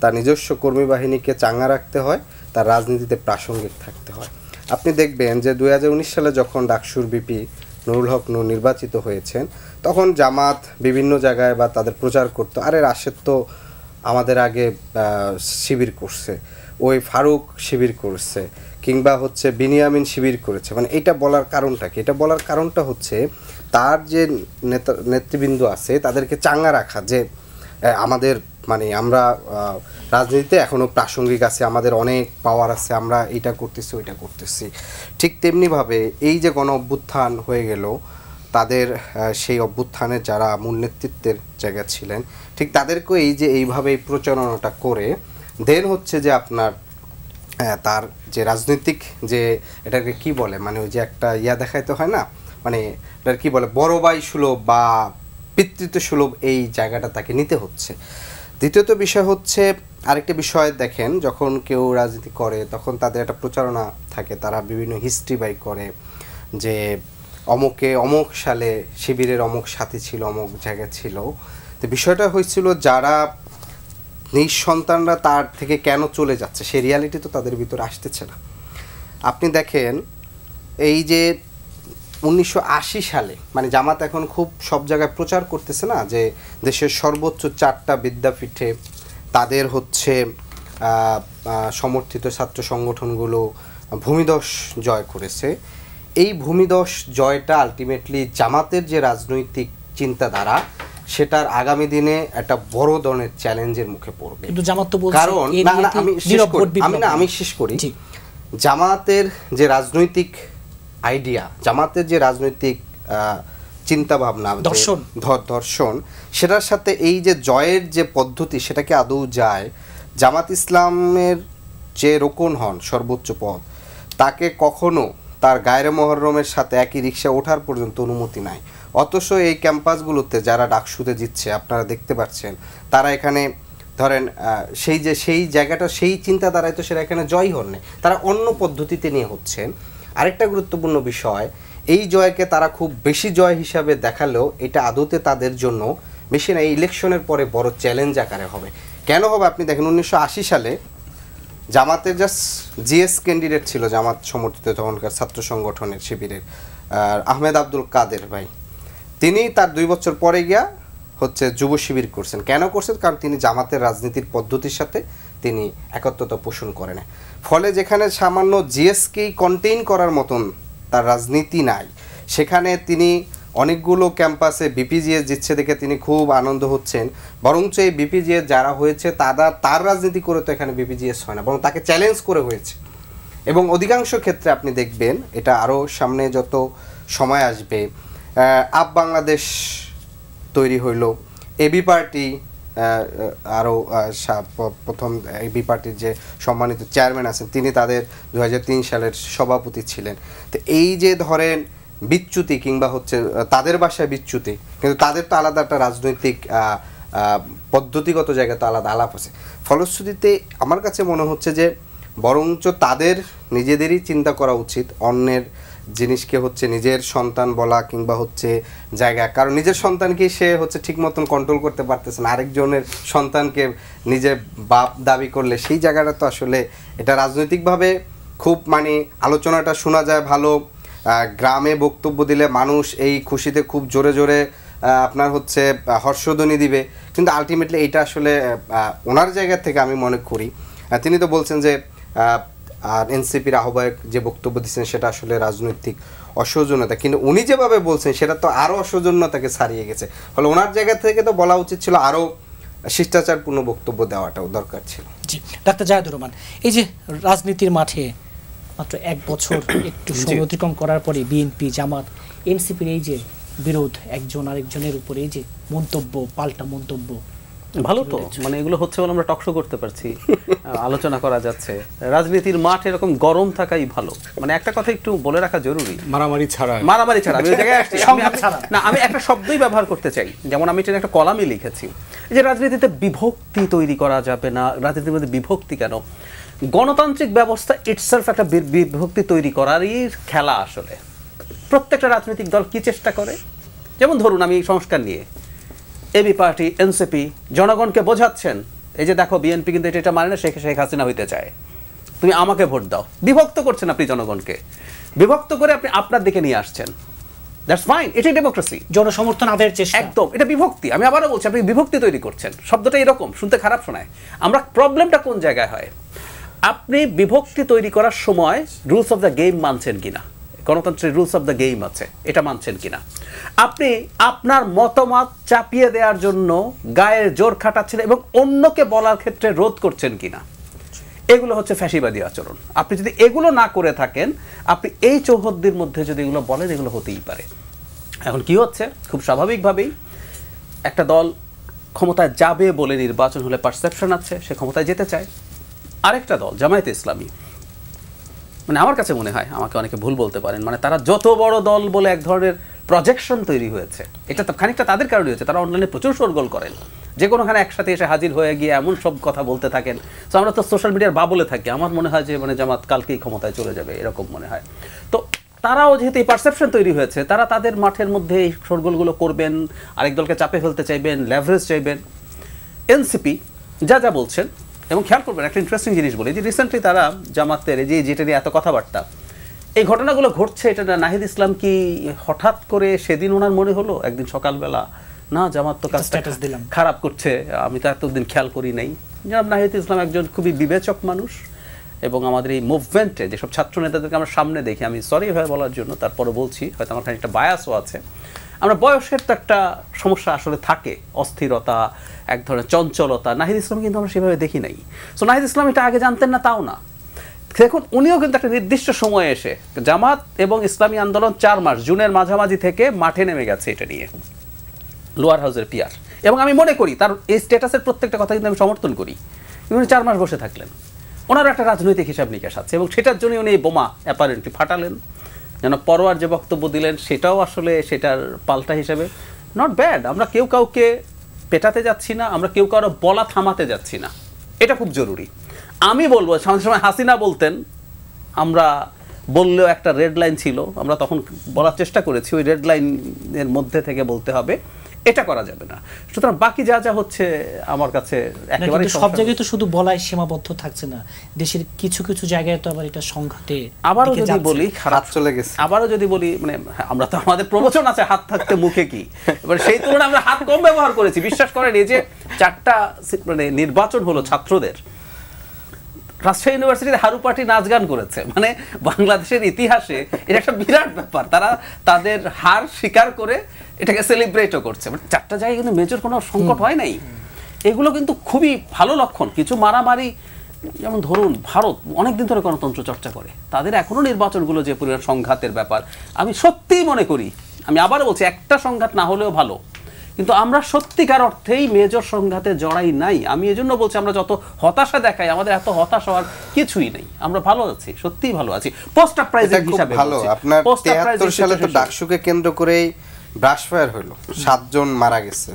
তার নিজস্ব কর্মী বাহিনীকে চাঙ্গা রাখতে হয়, তার রাজনীতিতে প্রাসঙ্গিক থাকতে হয়। আপনি দেখবেন যে 2019 সালে যখন ডাকসুর বিপি নুরুল হক নূর নির্বাচিত হয়েছেন, তখন জামাত বিভিন্ন জায়গায় বা তাদের প্রচার করতো, আরে রাশেদ তো আমাদের আগে শিবির করছে, ওই ফারুক শিবির করছে, কিংবা হচ্ছে বিনিয়ামিন শিবির করেছে। এটা বলার কারণটা কি? এটা বলার কারণটা হচ্ছে তার যে নেতৃবৃন্দ আছে তাদেরকে চাঙ্গা রাখা, যে আমাদের মানে আমরা রাজনীতিতে এখনো প্রাসঙ্গিক আছে, আমাদের অনেক পাওয়ার আছে, আমরা এটা করতেছি ওইটা করতেছি। ঠিক তেমনিভাবে এই যে গণ অভ্যুত্থান হয়ে গেল, তাদের সেই অভ্যুত্থানের যারা মূল নেতৃত্বের জায়গা ছিলেন, ঠিক তাদেরকে এই যে এইভাবে প্রচারণাটা করে দেন হচ্ছে যে আপনার তার যে রাজনৈতিক যে এটাকে কি বলে, মানে ওই যে একটা দেখাইতে হয় না, মানে এটার কি বলে, বড় ভাই সুলভ বা পিতৃত্ব সুলভ এই জায়গাটা তাকে নিতে হচ্ছে। দ্বিতীয়ত বিষয় হচ্ছে আরেকটা বিষয় দেখেন, যখন কেউ রাজনীতি করে তখন তাদের একটা প্রচারণা থাকে, তারা বিভিন্ন হিস্ট্রি বাই করে যে অমুক সালে শিবিরের অমুক সাথী ছিল, অমুক জায়গা ছিল। তো বিষয়টা হয়েছিল যারা নিজ সন্তানরা তার থেকে কেন চলে যাচ্ছে সেই রিয়ালিটি তো তাদের ভিতরে আসতেছে না। আপনি দেখেন এই যে 1980 সালে মানে জামাত এখন খুব সব জায়গায় প্রচার করতেছে না যে দেশের সর্বোচ্চ 4টা বিদ্যাপীঠে তাদের হচ্ছে সমর্থিত ছাত্র সংগঠনগুলো ভূমিধস জয় করেছে। এই ভূমিধস জয়টা আলটিমেটলি জামাতের যে রাজনৈতিক চিন্তাধারা সেটার আগামী দিনে একটা বড় ধরনের চ্যালেঞ্জের মুখে পড়বে। কিন্তু জামাত তো বলছে কারণ আমি শেষ করি জামাতের যে রাজনৈতিক আইডিয়া, জামাতের যে রাজনৈতিক চিন্তা ভাবনা, দর্শন, সেটার সাথে এই যে জয়ের যে পদ্ধতি সেটাকে আদৌ যায়। জামাত ইসলামের যে রোকন হন সর্বোচ্চ পদ, তাকে কখনো তার গায়রে মুহররমের সাথে একই রিক্সা ওঠার পর্যন্ত অনুমতি নাই। অথচ এই ক্যাম্পাসগুলোতে যারা ডাকসুতে জিতছে আপনারা দেখতে পাচ্ছেন, তারা এখানে ধরেন সেই জায়গাটা সেই চিন্তাধারায় তো সেটা এখানে জয় হননি, তারা অন্য পদ্ধতিতে নিয়ে হচ্ছেন। আরেকটা গুরুত্বপূর্ণ বিষয়, এই জয়কে তারা খুব বেশি জয় হিসাবে দেখালেও এটা আদতে তাদের জন্য বেশি না, এই ইলেকশনের পরে বড় চ্যালেঞ্জ আকারে হবে। কেন হবে আপনি দেখেন 1980 সালে জামাতের জাস্ট জিএস ক্যান্ডিডেট ছিল জামাত সমর্থিত তখনকার ছাত্র সংগঠনের শিবিরের আহমেদ আব্দুল কাদের ভাই, তিনি তার 2 বছর পরে গিয়া হচ্ছে যুব শিবির করছেন। কেন করছেন? কারণ তিনি জামাতের রাজনীতির পদ্ধতির সাথে তিনি একত্রতা পোষণ করেন। ফলে যেখানে সামান্য জিএসকেই কন্টেইন করার মতন তার রাজনীতি নাই, সেখানে তিনি অনেকগুলো ক্যাম্পাসে বিপিজিএস জিতছে দেখে তিনি খুব আনন্দ হচ্ছেন। বরঞ্চ এই বিপিজিএস যারা হয়েছে তার রাজনীতি করে তো এখানে বিপিজিএস হয় না, বরং তাকে চ্যালেঞ্জ করে হয়েছে। এবং অধিকাংশ ক্ষেত্রে আপনি দেখবেন এটা আরও সামনে যত সময় আসবে, আপ বাংলাদেশ তৈরি হইল, এবি পার্টি আরও প্রথম এবি পার্টির যে সম্মানিত চেয়ারম্যান আছেন তিনি তাদের 2003 সালের সভাপতি ছিলেন। তো এই যে ধরেন বিচ্যুতি কিংবা হচ্ছে তাদের বাসায় বিচ্যুতি, কিন্তু তাদের তো আলাদা একটা রাজনৈতিক পদ্ধতিগত জায়গা তো আলাদা আলাপ আছে। ফলশ্রুতিতে আমার কাছে মনে হচ্ছে যে বরঞ্চ তাদের নিজেদেরই চিন্তা করা উচিত অন্যের জিনিসকে হচ্ছে নিজের সন্তান বলা কিংবা হচ্ছে জায়গা, কারণ নিজের সন্তানকে সে হচ্ছে ঠিক মতন কন্ট্রোল করতে পারতেছে না, আরেকজনের সন্তানকে নিজের বাপ দাবি করলে সেই জায়গাটা তো আসলে এটা রাজনৈতিকভাবে খুব মানে আলোচনাটা শোনা যায় ভালো, গ্রামে বক্তব্য দিলে মানুষ এই খুশিতে খুব জোরে জোরে আপনার হচ্ছে হর্ষধ্বনি দিবে, কিন্তু আলটিমেটলি এইটা আসলে ওনার জায়গা থেকে আমি মনে করি তিনি তো বলছেন যে আর এনসিপির আহ্বায়ক যে বক্তব্য দিচ্ছেন সেটা আসলে রাজনৈতিক অসৌজন্যতা, কিন্তু উনি যেভাবে বলছেন সেটা তো আরও অসৌজন্যতাকে ছাড়িয়ে গেছে। ফলে ওনার জায়গা থেকে তো বলা উচিত ছিল আরও শিষ্টাচারপূর্ণ বক্তব্য দেওয়াটাও দরকার ছিল। জি, ডাক্তার জায়েদুর রহমান, এই যে রাজনীতির মাঠে মাত্র 1 বছর একটু সময় অতিক্রম করার পরে বিএনপি, জামাত, এনসিপির এই যে বিরোধ একজন আরেকজনের উপরে, এই যে মন্তব্য, পাল্টা মন্তব্য, ভালো তো, মানে এগুলো হচ্ছে বলে আমরা টকশো করতে পারছি, আলোচনা করা যাচ্ছে। রাজনীতির মাঠ এরকম গরম থাকাই ভালো। মানে একটা কথা একটু বলে রাখা জরুরি, মারামারি ছাড়া। আমি ওই জায়গায় আসছি না, আমি একটা শব্দই ব্যবহার করতে চাই, যেমন আমি এটা একটা কলামে লিখেছি যে রাজনীতিতে বিভক্তি তৈরি করা যাবে না। রাজনীতির মধ্যে বিভক্তি কেন? গণতান্ত্রিক ব্যবস্থা ইটসেলফ একটা বিভক্তি তৈরি করারই খেলা। আসলে প্রত্যেকটা রাজনৈতিক দল কি চেষ্টা করে, যেমন ধরুন আমি সংস্কার নিয়ে এবি পার্টি, এনসিপি জনগণকে বোঝাচ্ছেন এই যে দেখো বিএনপি কিন্তু এটা মানে না, শেখ হাসিনা হইতে চায়, তুমি আমাকে ভোট দাও। বিভক্ত করছেন আপনি জনগণকে, বিভক্ত করে আপনি আপনার দিকে নিয়ে আসছেন। দ্যাটস ফাইন, এটাই ডেমোক্রেসি, জনসমর্থন আদায়ের চেষ্টা। একদম, এটা বিভক্তি। আমি আবারও বলছি, আপনি বিভক্তি তৈরি করছেন। শব্দটা এরকম শুনতে খারাপ শোনায়। আমরা প্রবলেমটা কোন জায়গায় হয়, আপনি বিভক্তি তৈরি করার সময় রুলস অফ দ্য গেম মানছেন কিনা। গণতন্ত্রের রুলস অফ দ্য গেম আছে, এটা মানছেন কিনা? আপনি আপনার মতামত চাপিয়ে দেওয়ার জন্য গায়ের জোর খাটাচ্ছেন এবং অন্যকে বলার ক্ষেত্রে রোধ করছেন কিনা, এগুলো হচ্ছে ফ্যাসিবাদী আচরণ। আপনি যদি এগুলো না করে থাকেন, আপনি এই চৌহদ্দির মধ্যে যদি এগুলো বলেন, এগুলো হতেই পারে। এখন কি হচ্ছে, খুব স্বাভাবিকভাবেই একটা দল ক্ষমতায় যাবে বলে নির্বাচন হলে পারসেপশন আছে সে ক্ষমতায় যেতে চায়। আরেকটা দল জামায়াতে ইসলামী, মানে আমার কাছে মনে হয়, আমাকে অনেকে ভুল বলতে পারেন, মানে তারা যত বড় দল বলে এক ধরনের প্রজেকশন তৈরি হয়েছে, এটা তো খানিকটা তাদের কারণে হয়েছে। তারা অনলাইনে প্রচুর শোরগোল করেন, যে কোনোখানে একসাথে এসে হাজির হয়ে গিয়ে এমন সব কথা বলতে থাকেন। তো আমরা তো সোশ্যাল মিডিয়ার বাবলে থাকি, আমার মনে হয় যে মানে জামাত কালকেই ক্ষমতায় চলে যাবে, এরকম মনে হয়। তো তারাও যেহেতু এই পারসেপশন তৈরি হয়েছে, তারা তাদের মাঠের মধ্যে এই শোরগোলগুলো করবেন, আরেক দলকে চাপে ফেলতে চাইবেন, লেভারেজ চাইবেন। এনসিপি যা যা বলছেন, এবং খেয়াল করবেন একটা ইন্টারেস্টিং জিনিস বলি, যে রিসেন্টলি তারা জামাতের এই যে যেটা নিয়ে এত কথাবার্তা, এই ঘটনাগুলো ঘটছে, এটা নাহিদ ইসলাম কি হঠাৎ করে সেদিন ওনার মনে হলো একদিন সকালবেলা, না জামাত তো কাজটা খারাপ করছে, আমি তো এতদিন খেয়াল করি নাই। জনাব নাহিদ ইসলাম একজন খুবই বিবেচক মানুষ, এবং আমাদের এই মুভমেন্টে যেসব ছাত্র নেতাদেরকে আমরা সামনে দেখি, আমি সরি ভাই বলার জন্য, তারপরে বলছি, হয়তো আমার খানিকটা বায়াসও আছে, আমরা বয়সের তো একটা সমস্যা আসলে থাকে, অস্থিরতা, এক ধরনের চঞ্চলতা। নাহিদ ইসলাম কিন্তু আমরা সেভাবে দেখি নাই। সো নাহিদ ইসলাম এটা আগে জানতেন না তাও না, দেখুন উনিও কিন্তু একটা নির্দিষ্ট সময়ে এসে জামাত এবং ইসলামী আন্দোলন 4 মাস জুনের মাঝামাঝি থেকে মাঠে নেমে গেছে এটা নিয়ে, লোয়ার হাউসের পিয়ার। এবং আমি মনে করি তার এই স্ট্যাটাসের প্রত্যেকটা কথা কিন্তু আমি সমর্থন করি। উনি 4 মাস বসে থাকলেন, ওনার একটা রাজনৈতিক হিসাব নিকাশ আছে, এবং সেটার জন্য উনি এই বোমা অ্যাপারেন্টলি ফাটালেন। যেন পরোয়ার যে বক্তব্য দিলেন সেটাও আসলে সেটার পাল্টা হিসেবে নট ব্যাড। আমরা কেউ কাউকে পেটাতে যাচ্ছি না, আমরা কেউ কারো বলা থামাতে যাচ্ছি না, এটা খুব জরুরি। আমি বলবো সময় হাসিনা বলতেন, আমরা বললেও একটা রেড লাইন ছিল, আমরা তখন বলার চেষ্টা করেছি ওই রেড লাইনের মধ্যে থেকে বলতে হবে, এটা করা যাবে না। সুতরাং বাকি যা যা হচ্ছে আমার কাছে একেবারে সব জায়গায় তো শুধু বলাই সীমাবদ্ধ থাকছে না, দেশের কিছু কিছু জায়গায় তো আবার এটা সংঘাতে আবারও যদি বলি খারাপ চলে গেছে। আবারও যদি বলি, মানে আমরা তো আমাদের প্রবচন আছে হাত থাকতে মুখে কি, এবার সেই তুলনায় আমরা হাত কম ব্যবহার করেছি। বিশ্বাস করেন, এই যে 4টা মানে নির্বাচন হলো ছাত্রদের, রাজশাহী ইউনিভার্সিটিতে হারু পার্টি নাচ গান করেছে, মানে বাংলাদেশের ইতিহাসে এটা একটা বিরাট ব্যাপার। তারা তাদের হার স্বীকার করে এটাকে সেলিব্রেটও করছে। মানে 4টা জায়গায় কিন্তু মেজর কোনো সংকট হয় নাই। এগুলো কিন্তু খুবই ভালো লক্ষণ। কিছু মারামারি, যেমন ধরুন ভারত অনেকদিন ধরে গণতন্ত্র চর্চা করে, তাদের এখনো নির্বাচনগুলো যে পরিমাণ সংঘাতের ব্যাপার, আমি সত্যিই মনে করি, আমি আবারও বলছি, একটা সংঘাত না হলেও ভালো, কিন্তু আমরা সত্যিকার অর্থেই মেজর সংঘাতে জড়াই নাই। আমি এজন্য বলছি, আমরা যত হতাশা দেখাই, আমাদের এত হতাশ হওয়ার কিছুই নেই, আমরা ভালো আছি, সত্যিই ভালো আছি। পোস্ট আপরাইজিং হিসাবে ভালো, আপনার 73 সালে তো ডাকসুকে কেন্দ্র করেই ব্রাশ ফায়ার হলো, 7 জন মারা গেছে,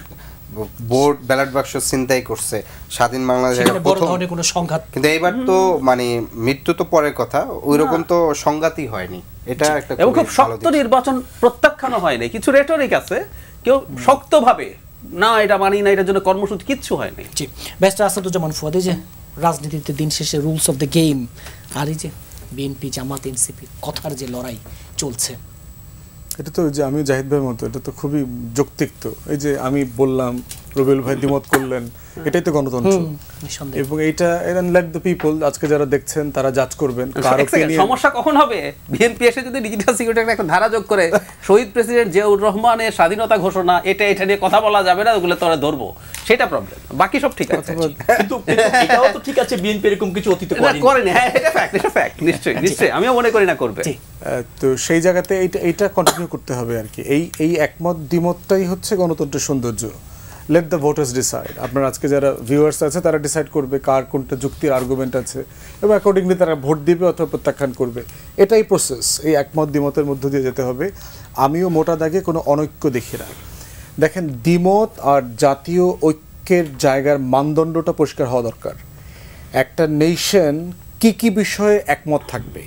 বোর্ড ব্যালট বাক্স ছিনতাই করছে, স্বাধীন বাংলাদেশের প্রথম কোনো সংঘাত। কিন্তু এইবার তো মানে মৃত্যু তো পরের কথা, ওইরকম তো সংঘাতই হয়নি। এটা একটা এবং খুব শক্ত নির্বাচন প্রত্যাখ্যানও হয়নি, কিছু রেটরিক আছে, কেউ শক্তভাবে না এটা মানি না, এটার জন্য কর্মসূচি কিচ্ছু হয়নি। জি, ব্যারিস্টার আসাদুজ্জামান ফুয়াদ, এই যে রাজনীতিতে দিন শেষে রুলস অফ দ্য গেম, আর এই যে বিএনপি জামাত এনসিপি কথার যে লড়াই চলছে, এটা তো যে আমি জাহিদ ভাইয়ের মতো, এটা তো খুবই যৌক্তিক। তো এই যে আমি বললাম, রবিউল ভাই দ্বিমত করলেন, এটাই তো গণতন্ত্র। এবং এইটা লেট দ্য পিপল, আজকে যারা দেখছেন তারা জাজ করবেন। সমস্যা কখন হবে, বিএনপি এসে যদি ডিজিটাল সিকিউরিটি একটা ধারা যোগ করে শহীদ প্রেসিডেন্ট জিয়াউর রহমানের স্বাধীনতা ঘোষণা, এটা নিয়ে কথা বলা যাবে না, ওগুলো তোরা ধরবো, সেটা প্রবলেম, বাকি সব ঠিক আছে। কিন্তু এটাও তো ঠিক আছে, বিএনপি এরকম কিছু অতীতে করেনি। হ্যাঁ, এটা ফ্যাক্ট, এটা ফ্যাক্ট, নিশ্চয়ই নিশ্চয়ই, আমিও মনে করি না করবে। তো সেই জায়গাতে এইটা কন্টিনিউ করতে হবে আর কি। এই একমত দ্বিমতটাই হচ্ছে গণতন্ত্রের সৌন্দর্য। Let the voters decide. আপনার আজকে যারা ভিউয়ার্স আছে তারা ডিসাইড করবে কার কোনটা যুক্তির আর্গুমেন্ট আছে, এবং অ্যাকর্ডিংলি তারা ভোট দিবে অথবা প্রত্যাখ্যান করবে। এটাই প্রসেস, এই একমত দ্বিমতের মধ্য দিয়ে যেতে হবে। আমিও মোটা দাগে কোনো অনৈক্য দেখি না। দেখেন, দ্বিমত আর জাতীয় ঐক্যের জায়গার মানদণ্ডটা পরিষ্কার হওয়া দরকার। একটা নেশন কি কি বিষয়ে একমত থাকবে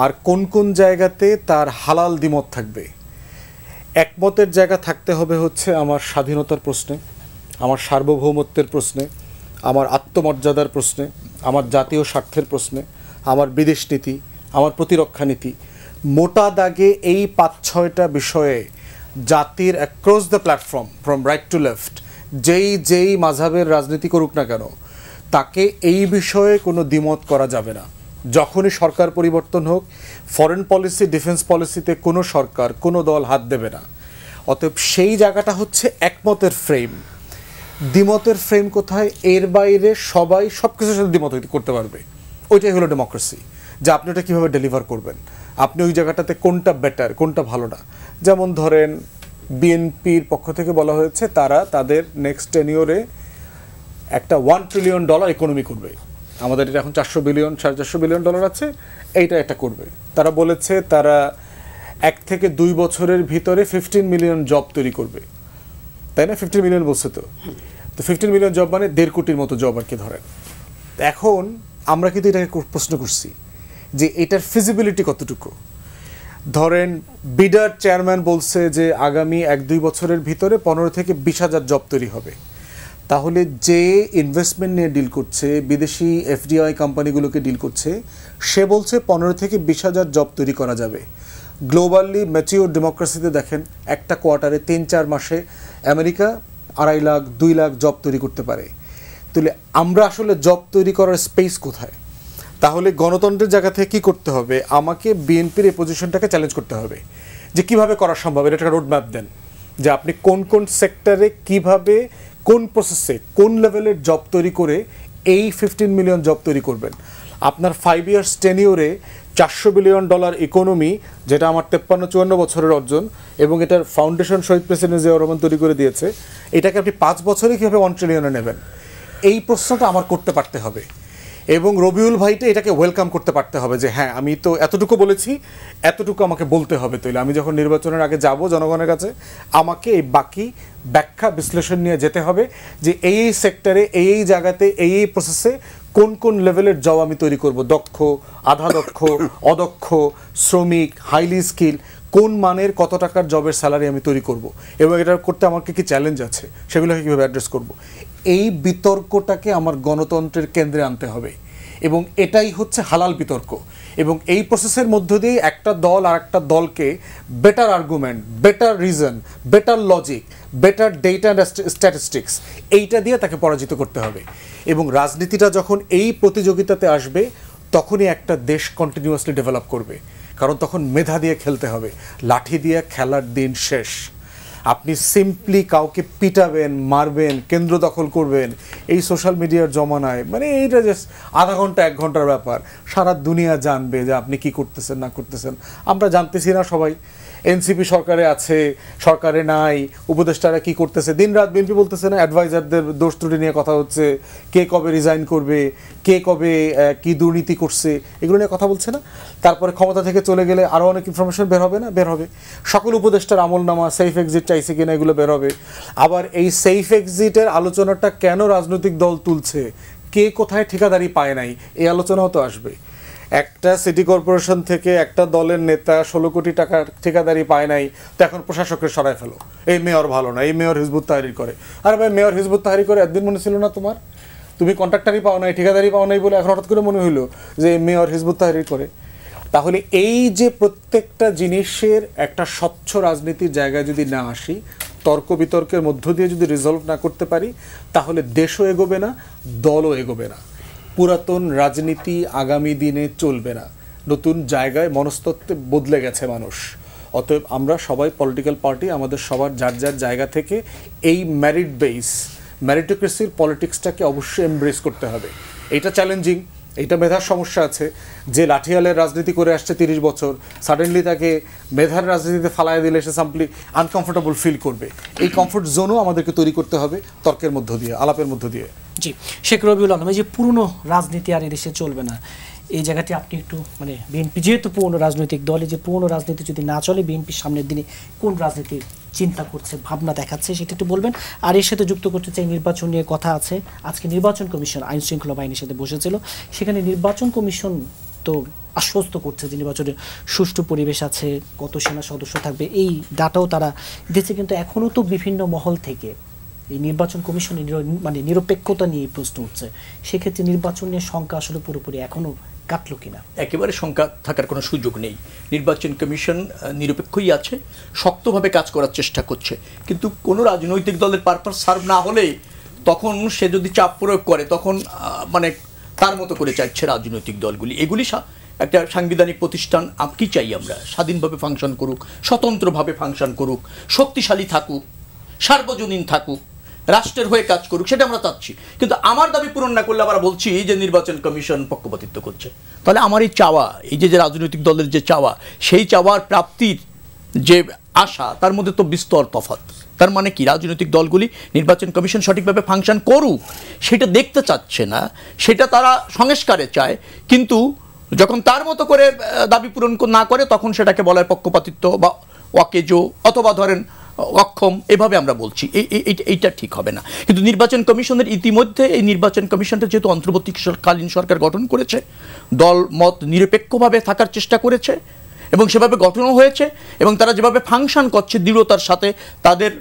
আর কোন কোন জায়গাতে তার হালাল দ্বিমত থাকবে। একমতের জায়গা থাকতে হবে হচ্ছে আমার স্বাধীনতার প্রশ্নে, আমার সার্বভৌমত্বের প্রশ্নে, আমার আত্মমর্যাদার প্রশ্নে, আমার জাতীয় স্বার্থের প্রশ্নে, আমার বিদেশ নীতি, আমার প্রতিরক্ষা নীতি। মোটা দাগে এই 5-6টা বিষয়ে জাতির across the platform from right to left যেই মাযহাবের রাজনীতি করুক না কেন, তাকে এই বিষয়ে কোনো দ্বিমত করা যাবে না। যখনই সরকার পরিবর্তন হোক, ফরেন পলিসি ডিফেন্স পলিসিতে কোনো সরকার কোনো দল হাত দেবে না। অতএব সেই জায়গাটা হচ্ছে একমতের ফ্রেম। দ্বিমতের ফ্রেম কোথায়? এর বাইরে সবাই সব কিছুর সাথে দ্বিমত করতে পারবে। ওইটাই হলো ডেমোক্রেসি, যে আপনি ওটা কীভাবে ডেলিভার করবেন, আপনি ওই জায়গাটাতে কোনটা বেটার কোনটা ভালো না। যেমন ধরেন বিএনপির পক্ষ থেকে বলা হয়েছে তারা তাদের নেক্সট 10 year একটা $1 trillion ইকোনমি করবে। আমাদের এটা এখন 400 বিলিয়ন $450 বিলিয়ন আছে, এইটা এটা করবে। তারা বলেছে তারা 1 থেকে 2 বছরের ভিতরে 15 মিলিয়ন জব তৈরি করবে, তাই না? 15 মিলিয়ন বলছে তো 15 মিলিয়ন জব মানে 1.5 কোটির মতো জব আর কি ধরেন। এখন আমরা কিন্তু এটাকে প্রশ্ন করছি যে এটার ফিজিবিলিটি কতটুকু। ধরেন বিডার চেয়ারম্যান বলছে যে আগামী 1-2 বছরের ভিতরে 15 থেকে 20,000 জব তৈরি হবে। তাহলে যে ইনভেস্টমেন্ট নিয়ে ডিল করছে, বিদেশি এফডিআই কোম্পানিগুলোকে ডিল করছে, সে বলছে 15 থেকে 20,000 জব তৈরি করা যাবে। গ্লোবালি ম্যাচিওর ডেমোক্রেসিতে দেখেন একটা কোয়ার্টারে 3-4 মাসে আমেরিকা 2.5 লাখ 2 লাখ জব তৈরি করতে পারে। তাহলে আমরা আসলে জব তৈরি করার স্পেস কোথায়? তাহলে গণতন্ত্রের জায়গা থেকে কী করতে হবে? আমাকে বিএনপির এই পজিশনটাকে চ্যালেঞ্জ করতে হবে যে কিভাবে করা সম্ভব, এটা একটা রোড ম্যাপ দেন যে আপনি কোন কোন সেক্টরে কিভাবে কোন প্রসেসে কোন লেভেলের জব তৈরি করে এই 15 মিলিয়ন জব তৈরি করবেন। আপনার 5 years টেনিওরে $400 বিলিয়ন ইকোনমি, যেটা আমার 53-54 বছরের অর্জন, এবং এটার ফাউন্ডেশন শহীদ প্রেসিডেন্ট জিয়াউর রহমান তৈরি করে দিয়েছে, এটাকে আপনি 5 বছরে কীভাবে 1 ট্রিলিয়নে নেবেন? এই প্রশ্নটা আমার করতে পারতে হবে। এবং রবিউল ভাইটা এটাকে ওয়েলকাম করতে পারতে হবে যে হ্যাঁ আমি তো এতটুকু বলেছি, এতটুকু আমাকে বলতে হবে। তাইলে আমি যখন নির্বাচনের আগে যাব জনগণের কাছে, আমাকে এই বাকি ব্যাখ্যা বিশ্লেষণ নিয়ে যেতে হবে যে এই সেক্টরে এই জায়গাতে এই প্রসেসে কোন কোন লেভেলের জব আমি তৈরি করব, দক্ষ, আধা দক্ষ, অদক্ষ, শ্রমিক, হাইলি স্কিল, কোন মানের কত টাকার জবের স্যালারি আমি তৈরি করব, এবং এটা করতে আমাকে কি চ্যালেঞ্জ আছে, সেগুলোকে কীভাবে অ্যাড্রেস করব। এই বিতর্কটাকে আমার গণতন্ত্রের কেন্দ্রে আনতে হবে, এবং এটাই হচ্ছে হালাল বিতর্ক। এবং এই প্রসেসের মধ্য দিয়ে একটা দল আর একটা দলকে better argument, better reason, better logic, better data statistics, এইটা দিয়ে তাকে পরাজিত করতে হবে। এবং রাজনীতিটা যখন এই প্রতিযোগিতাতে আসবে, তখনই একটা দেশ কন্টিনিউয়াসলি ডেভেলপ করবে। কারণ তখন মেধা দিয়ে খেলতে হবে, লাঠি দিয়ে খেলার দিন শেষ। আপনি সিম্পলি কাউকে পিটাবেন, মারবেন, কেন্দ্র দখল করবেন, এই সোশ্যাল মিডিয়ার জমানায় মানে এইটা জাস্ট আধা ঘন্টা 1 ঘন্টার ব্যাপার। সারা দুনিয়া জানবে যে আপনি কি করতেছেন না করতেছেন। আমরা জানতেছি না সবাই, এনসিপি সরকারে আছে, সরকারে নাই, উপদেষ্টারা কি করতেছে, দিনরাত বিএনপি বলতেছে না, অ্যাডভাইজারদের দোষ ত্রুটি নিয়ে কথা হচ্ছে, কে কবে রিজাইন করবে, কে কবে কি দুর্নীতি করছে, এগুলো নিয়ে কথা বলছে না। তারপরে ক্ষমতা থেকে চলে গেলে আরও অনেক ইনফরমেশন বের হবে না? বের হবে। সকল উপদেষ্টার আমলনামা, সেফ এক্সিট চাইছে কিনা, এগুলো বের হবে। আবার এই সেফ এক্সিটের আলোচনাটা কেন রাজনৈতিক দল তুলছে, কে কোথায় ঠিকাদারি পায় নাই, এই আলোচনাও তো আসবে। একটা সিটি কর্পোরেশন থেকে একটা দলের নেতা 16 কোটি টাকার ঠিকাদারি পায় নাই, তো এখন প্রশাসকের সরায় ফেলো, এই মেয়র ভালো না, এই মেয়র হিজবুত তাহরির করে। আরে ভাই, মেয়র হিজবুত তাহরির করে একদিন মনে ছিল না তোমার? তুমি কন্ট্রাক্টারই পাও নাই, ঠিকাদারি পাও নাই বলে এখন হঠাৎ করে মনে হইলো যে মেয়র হিজবুত তাহরির করে। তাহলে এই যে প্রত্যেকটা জিনিসের একটা স্বচ্ছ রাজনীতির জায়গায় যদি না আসি, তর্ক বিতর্কের মধ্য দিয়ে যদি রিজলভ না করতে পারি, তাহলে দেশও এগোবে না, দলও এগোবে না। পুরাতন রাজনীতি আগামী দিনে চলবে না। নতুন জায়গায় মনস্তত্ত্বে বদলে গেছে মানুষ। অতএব আমরা সবাই পলিটিক্যাল পার্টি আমাদের সবার যার যার জায়গা থেকে এই মেরিট বেস মেরিটোক্রেসির পলিটিক্সটাকে অবশ্যই এমব্রেস করতে হবে। এটা চ্যালেঞ্জিং, এইটা মেধার সমস্যা আছে। যে লাঠিয়ালের রাজনীতি করে আসছে 30 বছর, সাডেনলি তাকে মেধার রাজনীতিতে ফালায় দিলে সে সাম্পলি আনকমফোর্টেবল ফিল করবে। এই কমফোর্ট জোনও আমাদেরকে তৈরি করতে হবে তর্কের মধ্য দিয়ে, আলাপের মধ্য দিয়ে। জি, শেখ রবিউল আলম, এই যে পুরনো রাজনীতি আর এদেশে চলবে না, এই জায়গাটি আপনি একটু মানে বিএনপি যেহেতু পুরনো রাজনৈতিক দলে, যে পুরনো রাজনীতি যদি না চলে, বিএনপির সামনের দিনে কোন রাজনীতির চিন্তা করছে, ভাবনা দেখাচ্ছে, সেটা একটু বলবেন। আর এর সাথে যুক্ত করতে চাই, নির্বাচন নিয়ে কথা আছে। আজকে নির্বাচন কমিশন আইন শৃঙ্খলা বাহিনীর সাথে বসেছিল, সেখানে নির্বাচন কমিশন তো আশ্বস্ত করছে যে নির্বাচনের সুষ্ঠু পরিবেশ আছে, কত সেনা সদস্য থাকবে, এই ডাটাও তারা দিচ্ছে। কিন্তু এখনও তো বিভিন্ন মহল থেকে এই নির্বাচন কমিশনের মানে নিরপেক্ষতা নিয়ে প্রশ্ন উঠছে। সেক্ষেত্রে নির্বাচন নিয়ে শঙ্কা আসলে পুরোপুরি এখনও কাটলো কিনা? একেবারে শঙ্কা থাকার কোনো সুযোগ নেই। নির্বাচন কমিশন নিরপেক্ষই আছে, শক্তভাবে কাজ করার চেষ্টা করছে। কিন্তু কোনো রাজনৈতিক দলের পারপাস সার্ভ না হলে তখন সে যদি চাপ প্রয়োগ করে, তখন মানে তার মতো করে চাইছে রাজনৈতিক দলগুলি। এগুলি একটা সাংবিধানিক প্রতিষ্ঠান কি চাই আমরা, স্বাধীনভাবে ফাংশন করুক, স্বতন্ত্রভাবে ফাংশন করুক, শক্তিশালী থাকুক, সার্বজনীন থাকুক, রাষ্ট্রের হয়ে কাজ করুক, সেটা আমরা চাচ্ছি। কিন্তু আমার দাবি পূরণ না করলে আবার বলছি যে নির্বাচন কমিশন পক্ষপাতিত্ব করছে। তাহলে আমার এই চাওয়া, এই যে রাজনৈতিক দলের যে চাওয়া, সেই চাওয়ার প্রাপ্তির যে আশা, তার মধ্যে তো বিস্তর তফাৎ। তার মানে কি, রাজনৈতিক দলগুলি নির্বাচন কমিশন সঠিকভাবে ফাংশন করুক সেটা দেখতে চাচ্ছে না, সেটা তারা সংস্কারে চায়। কিন্তু যখন তার মতো করে দাবি পূরণ না করে তখন সেটাকে বলা হয় পক্ষপাতিত্ব বা অকেজো অথবা ধরেন অক্ষম, এভাবে আমরা বলছি। এইটা ঠিক হবে না। কিন্তু নির্বাচন কমিশনের ইতিমধ্যে এই নির্বাচন কমিশনটা যেহেতু অন্তর্বর্তীকালীন সরকার গঠন করেছে, দল মত নিরপেক্ষভাবে থাকার চেষ্টা করেছে এবং সেভাবে গঠনও হয়েছে, এবং তারা যেভাবে ফাংশন করছে দৃঢ়তার সাথে, তাদের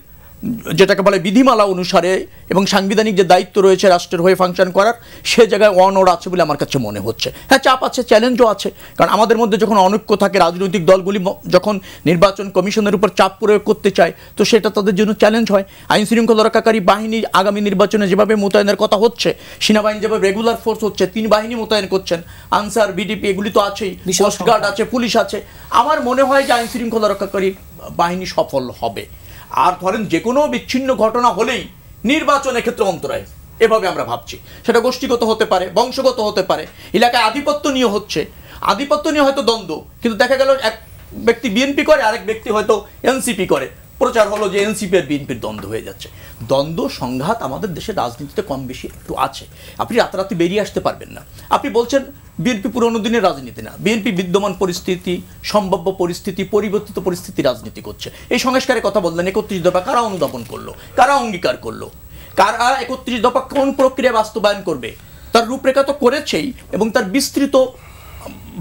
যেটাকে বলে বিধিমালা অনুসারে এবং সাংবিধানিক যে দায়িত্ব রয়েছে রাষ্ট্রের হয়ে ফাংশন করার, সে জায়গায় অনড় আছে বলে আমার কাছে মনে হচ্ছে। হ্যাঁ, চাপ আছে, চ্যালেঞ্জও আছে, কারণ আমাদের মধ্যে যখন অনৈক্য থাকে, রাজনৈতিক দলগুলি যখন নির্বাচন কমিশনের উপর চাপ প্রয়োগ করতে চায়, তো সেটা তাদের জন্য চ্যালেঞ্জ হয়। আইন শৃঙ্খলা রক্ষাকারী বাহিনী আগামী নির্বাচনে যেভাবে মোতায়েনের কথা হচ্ছে, সেনাবাহিনী যেভাবে রেগুলার ফোর্স হচ্ছে, 3 বাহিনী মোতায়েন করছেন, আনসার, বিডিপি, এগুলি তো আছেই, কোস্টগার্ড আছে, পুলিশ আছে। আমার মনে হয় যে আইন শৃঙ্খলা রক্ষাকারী বাহিনী সফল হবে। আর ধরেন যে কোনো বিচ্ছিন্ন ঘটনা হলেই নির্বাচনের ক্ষেত্রে অন্তরায়, এভাবে আমরা ভাবছি। সেটা গোষ্ঠীগত হতে পারে, বংশগত হতে পারে, এলাকায় আধিপত্য নিয়ে হচ্ছে, আধিপত্য নিয়ে হয়তো দ্বন্দ্ব, কিন্তু দেখা গেল এক ব্যক্তি বিএনপি করে, আরেক ব্যক্তি হয়তো এনসিপি করে, প্রচার হলো যে এনসিপি আর বিএনপির দ্বন্দ্ব হয়ে যাচ্ছে। দ্বন্দ্ব সংঘাত আমাদের দেশের রাজনীতিতে কম বেশি একটু আছে, আপনি রাতারাতি বেরিয়ে আসতে পারবেন না। আপনি বলছেন বিএনপি পুরনো দিনের রাজনীতি না, বিএনপি বিদ্যমান পরিস্থিতি, সম্ভাব্য পরিস্থিতি, পরিবর্তিত পরিস্থিতি রাজনীতি করছে। এই সংস্কারের কথা বললেন, 31 দফা কারা অনুধাবন করলো, কারা অঙ্গীকার করলো, কারা 31 দফা কোন প্রক্রিয়া বাস্তবায়ন করবে, তার রূপরেখা তো করেছেই এবং তার বিস্তৃত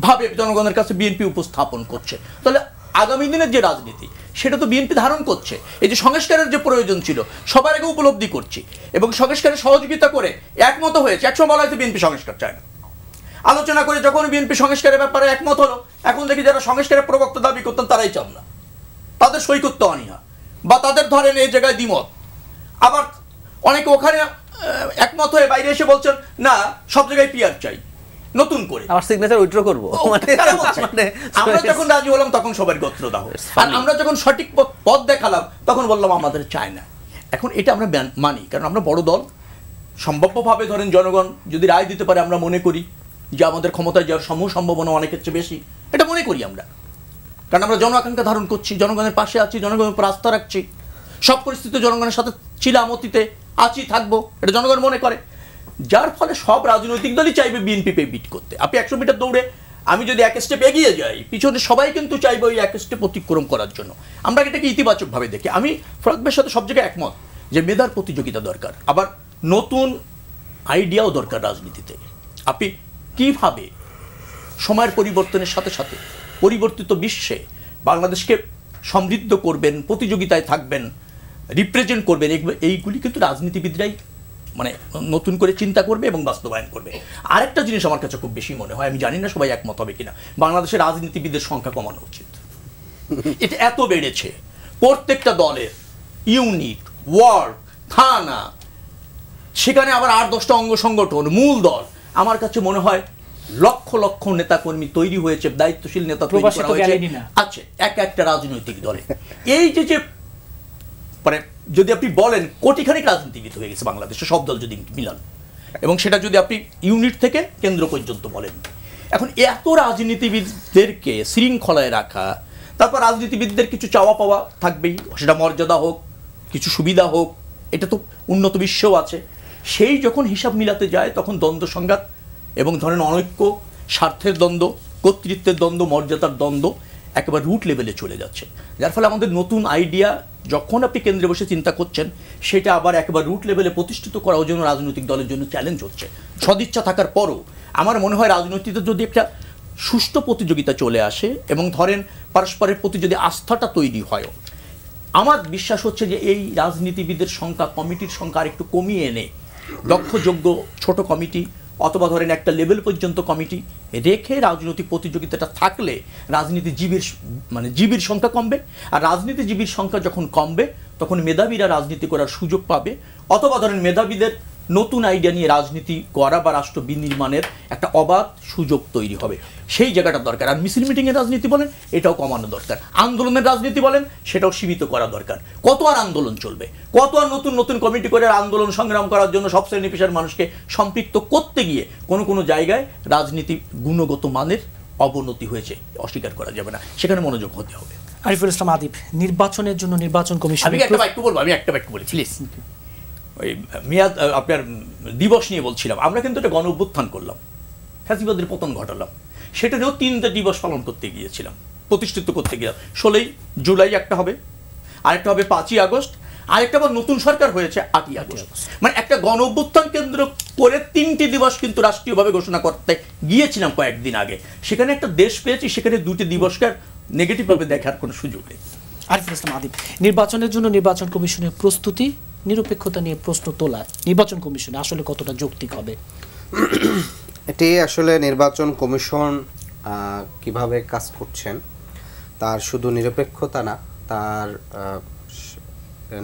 ভাবে জনগণের কাছে বিএনপি উপস্থাপন করছে। তাহলে আগামী দিনের যে রাজনীতি, সেটা তো বিএনপি ধারণ করছে। এই যে সংস্কারের যে প্রয়োজন ছিল সবার আগে উপলব্ধি করছি, এবং সংস্কারের সহযোগিতা করে একমত হয়েছে। একসময় বলা হয়েছে বিএনপি সংস্কার চায় না, আলোচনা করে যখন বিএনপি সংস্কারের ব্যাপারে একমত হলো, এখন দেখি যারা সংস্কারের প্রবক্তা দাবি করতেন তারাই চান না, তাদের সই করতে অনীহা, বা তাদের ধরেন এই জায়গায় দ্বিমত। আবার অনেকে ওখানে একমত হয়ে বাইরে এসে বলছেন না, সব জায়গায় পিআর চাই, নতুন করে আবার সিগনেচার উইথড্র করব। আমরা যখন রাজি হলাম তখন সবার গোত্র দাও, আর আমরা যখন সঠিক পথ দেখালাম তখন বললাম আমাদের চায় না। এখন এটা আমরা মানি, কারণ আমরা বড় দল, সম্ভাব্যভাবে ধরেন জনগণ যদি রায় দিতে পারে, আমরা মনে করি যে আমাদের ক্ষমতায় যাওয়ার সম্ভাবনা অনেকের চেয়ে বেশি, এটা মনে করি আমরা। কারণ আমরা জন আকাঙ্ক্ষা ধারণ করছি, জনগণের পাশে আছি, জনগণের উপর আস্থা রাখছি, সব পরিস্থিতিতে জনগণের সাথে ছিলাম, অতীতে আছি, থাকবো, এটা জনগণ মনে করে। যার ফলে সব রাজনৈতিক দলই চাইবে বিএনপিকে বিট করতে। আপনি 100 মিটার দৌড়ে আমি যদি 1 স্টেপ এগিয়ে যাই, পিছনে সবাই কিন্তু চাইবে ওই 1 স্টেপ অতিক্রম করার জন্য। আমরা এটাকে ইতিবাচকভাবে দেখি। আমি ফরাদ ভাইয়ের সাথে সব জায়গায় একমত যে মেধার প্রতিযোগিতা দরকার, আবার নতুন আইডিয়াও দরকার রাজনীতিতে। আপনি কিভাবে সময়ের পরিবর্তনের সাথে সাথে পরিবর্তিত বিশ্বে বাংলাদেশকে সমৃদ্ধ করবেন, প্রতিযোগিতায় থাকবেন, রিপ্রেজেন্ট করবেন, এইগুলি কিন্তু রাজনীতিবিদরাই মানে নতুন করে চিন্তা করবে এবং বাস্তবায়ন করবে। আরেকটা জিনিস আমার কাছে খুব বেশি মনে হয়, আমি জানি না সবাই একমত হবে কিনা, বাংলাদেশের রাজনীতিবিদের সংখ্যা কমানো উচিত। এটা এত বেড়েছে, প্রত্যেকটা দলের ইউনিট, ওয়ার্ড, থানা, সেখানে আবার 8-10টা অঙ্গ সংগঠন, মূল দল। আমার কাছে মনে হয় লক্ষ লক্ষ নেতাকর্মী তৈরি হয়েছে, দায়িত্বশীল নেতা তৈরি করা হয়েছে আছে একটা রাজনৈতিক দলে। এই যে মানে যদি আপনি বলেন কোটিখানিক রাজনীতিবিদ হয়ে গেছে বাংলাদেশে, সব দল যদি মিলান, এবং সেটা যদি আপনি ইউনিট থেকে কেন্দ্র পর্যন্ত বলেন। এখন এত রাজনীতিবিদদেরকে শৃঙ্খলায় রাখা, তারপর রাজনীতিবিদদের কিছু চাওয়া পাওয়া থাকবেই, সেটা মর্যাদা হোক, কিছু সুবিধা হোক, এটা তো উন্নত বিশ্বেও আছে। সেই যখন হিসাব মিলাতে যায় তখন দ্বন্দ্ব সংঘাত এবং ধরেন অনৈক্য, স্বার্থের দ্বন্দ্ব, কর্তৃত্বের দ্বন্দ্ব, মর্যাদার দ্বন্দ্ব একেবারে রুট লেভেলে চলে যাচ্ছে। যার ফলে আমাদের নতুন আইডিয়া যখন আপনি কেন্দ্রে বসে চিন্তা করছেন, সেটা আবার একেবারে রুট লেভেলে প্রতিষ্ঠিত করার জন্য রাজনৈতিক দলের জন্য চ্যালেঞ্জ হচ্ছে। সদিচ্ছা থাকার পরও আমার মনে হয় রাজনীতিতে যদি একটা সুষ্ঠু প্রতিযোগিতা চলে আসে এবং ধরেন পারস্পরের প্রতি যদি আস্থাটা তৈরি হয়, আমার বিশ্বাস হচ্ছে যে এই রাজনীতিবিদের সংখ্যা, কমিটির সংখ্যা আর একটু কমিয়ে এনে দক্ষ যোগ্য ছোট কমিটি অথবা ধরেন একটা লেভেল পর্যন্ত কমিটি রেখে রাজনৈতিক প্রতিযোগিতাটা থাকলে জীবীর সংখ্যা কমবে। আর রাজনীতিজীবীর সংখ্যা যখন কমবে তখন মেধাবীরা রাজনীতি করার সুযোগ পাবে, অথবা ধরেন মেধাবীদের নতুন আইডিয়া নিয়ে রাজনীতি করা বা রাষ্ট্র বিনির্মাণের একটা অবাধ সুযোগ তৈরি হবে, সেই জায়গাটা দরকার। আর মিছিল মিটিংয়ের রাজনীতি বলেন, এটাও কমানো দরকার। আন্দোলনের রাজনীতি বলেন, সেটাও সীমিত করা দরকার। কত আর আন্দোলন চলবে, কত আর নতুন নতুন কমিটি করে আন্দোলন সংগ্রাম করার জন্য সব শ্রেণী পেশার মানুষকে সম্পৃক্ত করতে গিয়ে কোনো জায়গায় রাজনীতি গুণগত মানের অবনতি হয়েছে, অস্বীকার করা যাবে না, সেখানে মনোযোগ হতে হবে। আরিফুল ইসলাম আদিব, নির্বাচনের জন্য নির্বাচন কমিশন, আমি একটা বাক্য বলি প্লিজ। ওই মেয়াদ আপনার দিবস নিয়ে বলছিলাম, আমরা কিন্তু একটা গণ অভ্যুত্থান করলাম, ফ্যাসিবাদের পতন ঘটালাম, সেটাতেও 3টা দিবস পালন করতে গিয়েছিলাম, প্রতিষ্ঠিত করতে গিয়ে 16ই জুলাই একটা হবে, আরেকটা হবে 5ই আগস্ট, আরেকটা আবার নতুন সরকার হয়েছে 8ই আগস্ট। মানে একটা গণ অভ্যুত্থান কেন্দ্র করে 3টি দিবস কিন্তু রাষ্ট্রীয়ভাবে ঘোষণা করতে গিয়েছিলাম কয়েকদিন আগে। সেখানে একটা দেশ পেয়েছি, সেখানে 2টি দিবসকে নেগেটিভভাবে দেখার কোনো সুযোগ নেই। আরিফুল ইসলাম আদিব, নির্বাচনের জন্য নির্বাচন কমিশনের প্রস্তুতি, নিরপেক্ষতা নিয়ে প্রশ্ন তোলা নির্বাচন কমিশনে আসলে কতটা যৌক্তিক হবে? এটি আসলে নির্বাচন কমিশন কিভাবে কাজ করছেন, তার শুধু নিরপেক্ষতা না, তার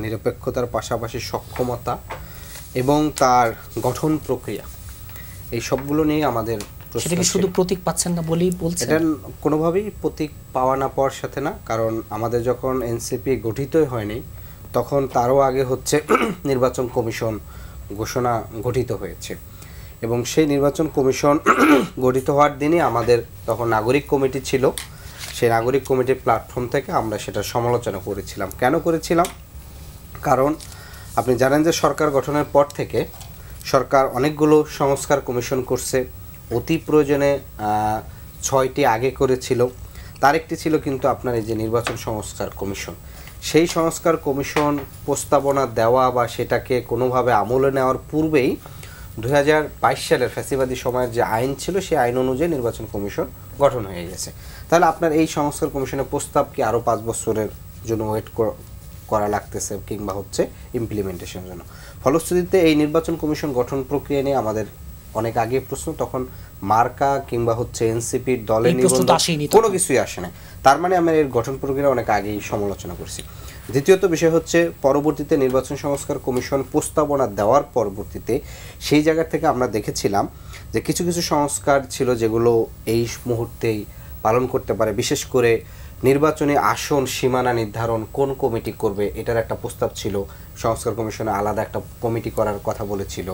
নিরপেক্ষতার পাশাপাশি সক্ষমতা এবং তার গঠন প্রক্রিয়া, এই সবগুলো নিয়ে আমাদের সেটা কি শুধু প্রতীক পাচ্ছেন না বলেই বলছেন? এটা কোনোভাবেই প্রতীক পাওয়া না পাওয়ার সাথে না, কারণ আমাদের যখন এনসিপি গঠিতই হয়নি তখন তারও আগে হচ্ছে নির্বাচন কমিশন গঠিত হয়েছে, এবং সেই নির্বাচন কমিশন গঠিত হওয়ার দিনই আমাদের তখন নাগরিক কমিটি ছিল। সেই নাগরিক কমিটির প্ল্যাটফর্ম থেকে আমরা সেটা সমালোচনা করেছিলাম। কেন করেছিলাম? কারণ আপনি জানেন যে সরকার গঠনের পর থেকে সরকার অনেকগুলো সংস্কার কমিশন করছে, অতি প্রয়োজনে 6টি আগে করেছিল, তার একটি ছিল কিন্তু আপনার এই যে নির্বাচন সংস্কার কমিশন। সেই সংস্কার কমিশন প্রস্তাবনা দেওয়া বা সেটাকে কোনোভাবে আমলে নেওয়ার পূর্বেই 2022 সালের ফ্যাসিবাদী সময়ের যে আইন ছিল সেই আইন অনুযায়ী নির্বাচন কমিশন গঠন হয়ে গেছে। তাহলে আপনার এই সংস্কার কমিশনের প্রস্তাব কি আরও 5 বছরের জন্য ওয়েট করা লাগতেছে কিংবা হচ্ছে ইমপ্লিমেন্টেশনের জন্য? ফলশ্রুতিতে এই নির্বাচন কমিশন গঠন প্রক্রিয়া নিয়ে আমাদের অনেক আগে প্রশ্ন, তখন মার্কা কিংবা হচ্ছে এনসিপির দলের নিবন্ধন কোনো কিছুই আসে না। তার মানে আমরা এর গঠন প্রক্রিয়া অনেক আগেই সমালোচনা করছি। দ্বিতীয়ত বিষয় হচ্ছে পরবর্তীতে নির্বাচন সংস্কার কমিশন প্রস্তাবনা দেওয়ার পরবর্তীতে সেই জায়গা থেকে আমরা দেখেছিলাম যে কিছু কিছু সংস্কার ছিল যেগুলো এই মুহূর্তেই পালন করতে পারে। বিশেষ করে নির্বাচনী আসন সীমানা নির্ধারণ কোন কমিটি করবে এটার একটা প্রস্তাব ছিল, সংস্কার কমিশনে আলাদা একটা কমিটি করার কথা বলেছিল।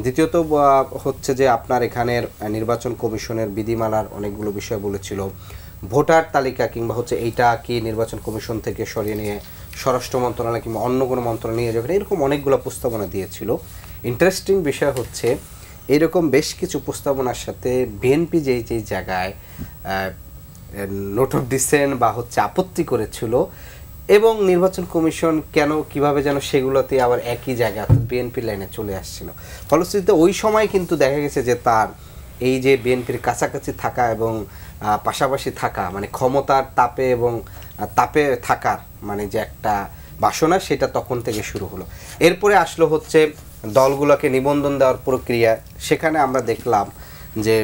দ্বিতীয়ত হচ্ছে যে আপনার এখানের নির্বাচন কমিশনের বিধিমালার অনেকগুলো বিষয় বলেছিল। ভোটার তালিকা কিংবা হচ্ছে এইটা কি নির্বাচন কমিশন থেকে সরিয়ে নিয়ে স্বরাষ্ট্র মন্ত্রণালয় কিংবা অন্য কোনো মন্ত্রণালয় নিয়ে যাবে, এরকম অনেকগুলো প্রস্তাবনা দিয়েছিল। ইন্টারেস্টিং বিষয় হচ্ছে এরকম বেশ কিছু প্রস্তাবনার সাথে বিএনপি যেই জায়গায় নোট অফ ডিসেন্ট বা হচ্ছে আপত্তি করেছিল, এবং নির্বাচন কমিশন কেন কিভাবে যেন সেগুলোতে আবার একই জায়গায় অর্থাৎ বিএনপি লাইনে চলে আসছিল। ফলশ্রুতিতে ওই সময় কিন্তু দেখা গেছে যে তার এই যে বিএনপির কাছাকাছি থাকা এবং পাশাপাশি থাকা, মানে ক্ষমতার তাপে এবং তাপে থাকার মানে যে একটা বাসনা, সেটা তখন থেকে শুরু হলো। এরপরে আসলো হচ্ছে দলগুলোকে নিবন্ধন দেওয়ার প্রক্রিয়া। সেখানে আমরা দেখলাম যে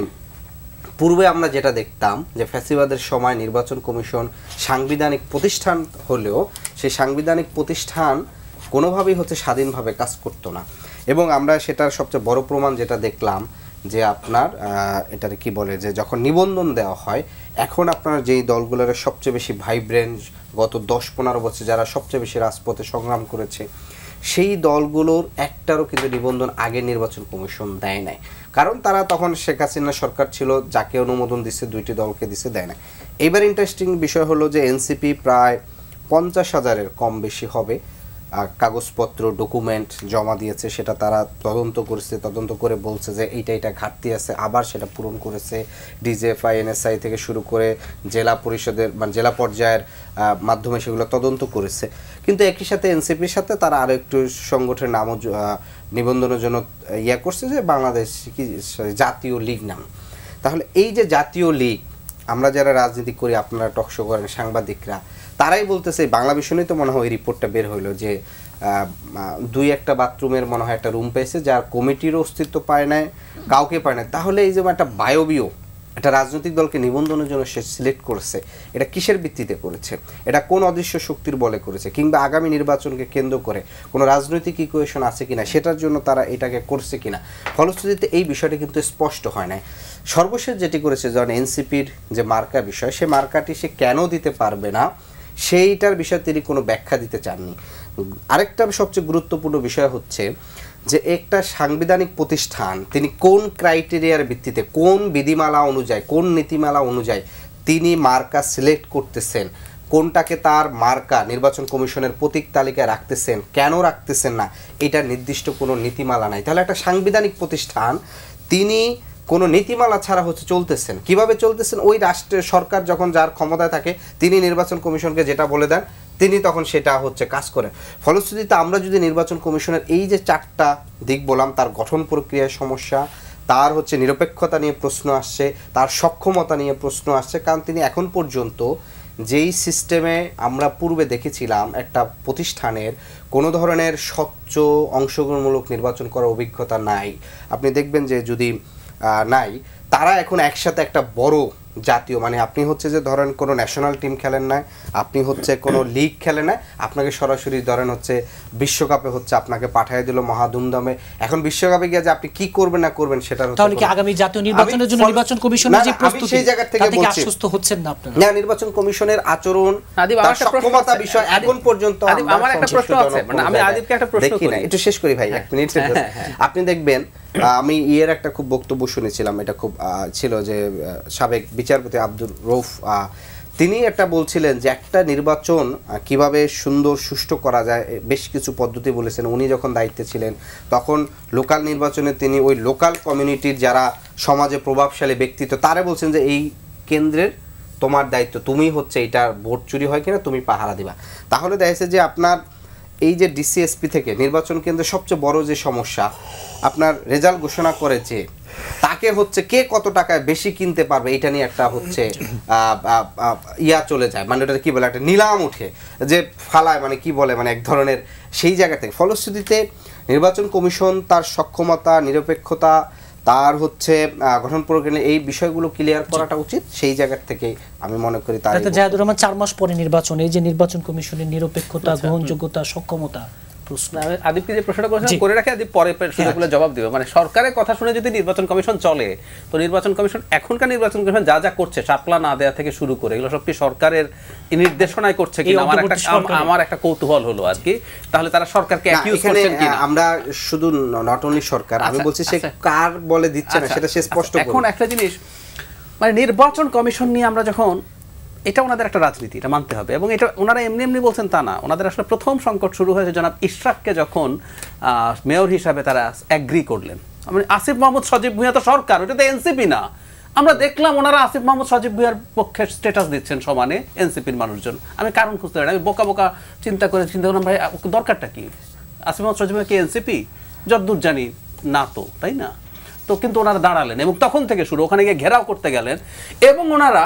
পূর্বে আমরা যেটা দেখতাম যে ফ্যাসিবাদের সময় নির্বাচন কমিশন সাংবিধানিক প্রতিষ্ঠান হলেও সেই সাংবিধানিক প্রতিষ্ঠান কোনোভাবেই হচ্ছে স্বাধীনভাবে কাজ করতো না, এবং আমরা সেটার সবচেয়ে বড় প্রমাণ যেটা দেখলাম যে আপনার এটার কি বলে যে যখন নিবন্ধন দেওয়া হয়, এখন আপনার যেই দলগুলোর সবচেয়ে বেশি ভাইব্রেন্ট গত 10-15 বছর যারা সবচেয়ে বেশি রাজপথে সংগ্রাম করেছে, সেই দলগুলোর একটারও কিন্তু নিবন্ধন আগে নির্বাচন কমিশন দেয় নাই। কারণ তারা তখন শেখ হাসিনা সরকার ছিল, যাকে অনুমোদন দিচ্ছে 2টি দলকে দিচ্ছে, দেয় না। এবার ইন্টারেস্টিং বিষয় হলো যে এনসিপি প্রায় 50,000-এর কম বেশি হবে কাগজপত্র ডকুমেন্ট জমা দিয়েছে, সেটা তারা তদন্ত করেছে, তদন্ত করে বলছে যে এইটা ঘাটতি আছে, আবার সেটা পূরণ করেছে। ডিজিএফআই এনএসআই থেকে শুরু করে জেলা পরিষদের মানে জেলা পর্যায়ের মাধ্যমে সেগুলো তদন্ত করেছে। কিন্তু একই সাথে এনসিপির সাথে তারা আরও একটু সংগঠনের নামও নিবন্ধনের জন্য করছে যে বাংলাদেশ কি জাতীয় লীগ নাম। তাহলে এই যে জাতীয় লীগ, আমরা যারা রাজনীতি করি, আপনারা টকশো করেন, সাংবাদিকরা, তারাই বলতেছে বাংলা বিষয়ে তো মনে হয় ওই রিপোর্টটা বের হইলো যে 2-1টা বাথরুমের মনে হয় একটা রুম পেয়েছে, যার কমিটির অস্তিত্ব পায় না, কাউকে পায় না। তাহলে এই যে একটা বায়বীয় একটা রাজনৈতিক দলকে নিবন্ধনের জন্য সে সিলেক্ট করেছে, এটা কিসের ভিত্তিতে করেছে, এটা কোন অদৃশ্য শক্তির বলে করেছে, কিংবা আগামী নির্বাচনকে কেন্দ্র করে কোনো রাজনৈতিক ইকুয়েশন আছে কিনা, সেটার জন্য তারা এটাকে করছে কিনা, ফলশ্রুতিতে এই বিষয়টি কিন্তু স্পষ্ট হয় না। সর্বশেষ যেটি করেছে, যখন এনসিপির যে মার্কা বিষয়, সে মার্কাটি সে কেন দিতে পারবে না সেইটার বিষয়ে তিনি কোনো ব্যাখ্যা দিতে চাননি। আরেকটা সবচেয়ে গুরুত্বপূর্ণ বিষয় হচ্ছে যে একটা সাংবিধানিক প্রতিষ্ঠান তিনি কোন ক্রাইটেরিয়ার ভিত্তিতে, কোন বিধিমালা অনুযায়ী, কোন নীতিমালা অনুযায়ী তিনি মার্কা সিলেক্ট করতেছেন, কোনটাকে তার মার্কা নির্বাচন কমিশনের প্রতীক তালিকায় রাখতেছেন, কেন রাখতেছেন না, এটা নির্দিষ্ট কোনো নীতিমালা নাই। তাহলে একটা সাংবিধানিক প্রতিষ্ঠান তিনি কোনো নীতিমালা ছাড়া চলতেছেন, কিভাবে চলতেছেন? ওই রাষ্ট্রের সরকার যখন যার ক্ষমতায় থাকে তিনি নির্বাচন কমিশনকে যেটা বলে দেন তিনি তখন সেটা কাজ করেন। ফলশ্রুতিতে আমরা যদি নির্বাচন কমিশনের এই যে 4টা দিক বললাম, তার গঠন প্রক্রিয়ার সমস্যা, তার নিরপেক্ষতা নিয়ে প্রশ্ন আসছে, তার সক্ষমতা নিয়ে প্রশ্ন আসছে, কারণ তিনি এখন পর্যন্ত যেই সিস্টেমে আমরা পূর্বে দেখেছিলাম একটা প্রতিষ্ঠানের কোনো ধরনের স্বচ্ছ অংশগ্রহণমূলক নির্বাচন করার অভিজ্ঞতা নাই। আপনি দেখবেন যে যদি নাই, তারা এখন একসাথে একটা বড় জাতীয়, আপনি যে ধরেন কোনো ন্যাশনাল টিম খেলেন না, আপনি কোনো লিগ খেলেন না, আপনাকে সরাসরি ধরেন বিশ্বকাপে আপনাকে পাঠিয়ে দিল মহাধুমধামে। এখন বিশ্বকাপে গিয়ে যে আপনি কি করবেন না করবেন সেটা তাহলে কি আগামী জাতীয় নির্বাচনের জন্য নির্বাচন কমিশনের যে প্রস্তুতি, সেই জায়গা থেকে বলছি আশ্বস্ত হচ্ছেন না আপনারা? না, নির্বাচন কমিশনের আচরণ, তার সক্ষমতা বিষয় এখন পর্যন্ত আমার একটা প্রশ্ন আছে, আমি আদিবকে একটা প্রশ্ন করি, একটু শেষ করি ভাই, 1 মিনিট। আপনি দেখবেন আমি একটা খুব বক্তব্য শুনেছিলাম, এটা খুব ছিল যে সাবেক বিচারপতি আব্দুর রউফ তিনি একটা বলছিলেন যে একটা নির্বাচন কিভাবে সুন্দর সুষ্ঠু করা যায়, বেশ কিছু পদ্ধতি বলেছেন। উনি যখন দায়িত্বে ছিলেন তখন লোকাল নির্বাচনে তিনি ওই লোকাল কমিউনিটির যারা সমাজে প্রভাবশালী ব্যক্তিত্ব তারা বলছেন যে এই কেন্দ্রের তোমার দায়িত্ব, তুমি এটা ভোট চুরি হয় কিনা তুমি পাহারা দিবা। তাহলে দেখা যাচ্ছে যে আপনার এই যে ডিসিএসপি থেকে নির্বাচন কেন্দ্রের সবচেয়ে বড় যে সমস্যা, আপনার রেজাল্ট ঘোষণা করেছে তাকে কে কত টাকায় বেশি কিনতে পারবে এটা নিয়ে একটা চলে যায়, ওটা কি বলে, একটা নিলাম উঠে যে ফালায়, কি বলে, এক ধরনের সেই জায়গা থেকে। ফলশ্রুতিতে নির্বাচন কমিশন তার সক্ষমতা, নিরপেক্ষতা, তার গঠন প্রক্রিয়া, এই বিষয়গুলো ক্লিয়ার করাটা উচিত। সেই জায়গা থেকে আমি মনে করি তার জাহিদুর রহমান 4 মাস পরে নির্বাচন, এই যে নির্বাচন কমিশনের নিরপেক্ষতা, গ্রহণযোগ্যতা, সক্ষমতা প্রশ্ন, আদিবকে যে প্রশ্নটা করেছেন করে রাখে, আদিব পরে সুযোগগুলো জবাব দিবে। সরকারের কথা শুনে যদি নির্বাচন কমিশন চলে, তো নির্বাচন কমিশন এখনকার নির্বাচন কমিশন যা যা করছে, শাপলা না দেয়া থেকে শুরু করে, এগুলো সব কি সরকারের নির্দেশনায় করছে কিনা আমার একটা কৌতূহল হলো আর কি। তাহলে তারা সরকারকে অ্যাকিউজ করছেন কিনা? আমরা শুধু নট অনলি সরকার, আমি বলছি সে কার বলে দিচ্ছে না সেটা সে স্পষ্ট। এখন একটা জিনিস, নির্বাচন কমিশন নিয়ে আমরা যখন, এটা ওনাদের একটা রাজনীতি, এটা মানতে হবে, এবং এটা ওনারা এমনি এমনি বলছেন তা না। ওনাদের আসলে প্রথম সংকট শুরু হয়েছে জনাব ইশরাককে যখন মেয়র হিসাবে তারা অ্যাগ্রি করলেন। আসিফ মাহমুদ সজীব ভুঁইয়া তো সরকার, ওটা তো এনসিপি না। আমরা দেখলাম ওনারা আসিফ মাহমুদ সজীব ভুঁইয়ার পক্ষে স্ট্যাটাস দিচ্ছেন সমানে এনসিপির মানুষজন। আমি কারণ খুঁজতে পারি, আমি বোকা চিন্তা করলাম ভাই দরকারটা কি, আসিফ মাহমুদ সজীব ভুঁইয়া কি এনসিপি? যতদূর জানি না তো, তাই না? তো কিন্তু ওনারা দাঁড়ালেন এবং তখন থেকে শুরু, ওখানে গিয়ে ঘেরাও করতে গেলেন এবং ওনারা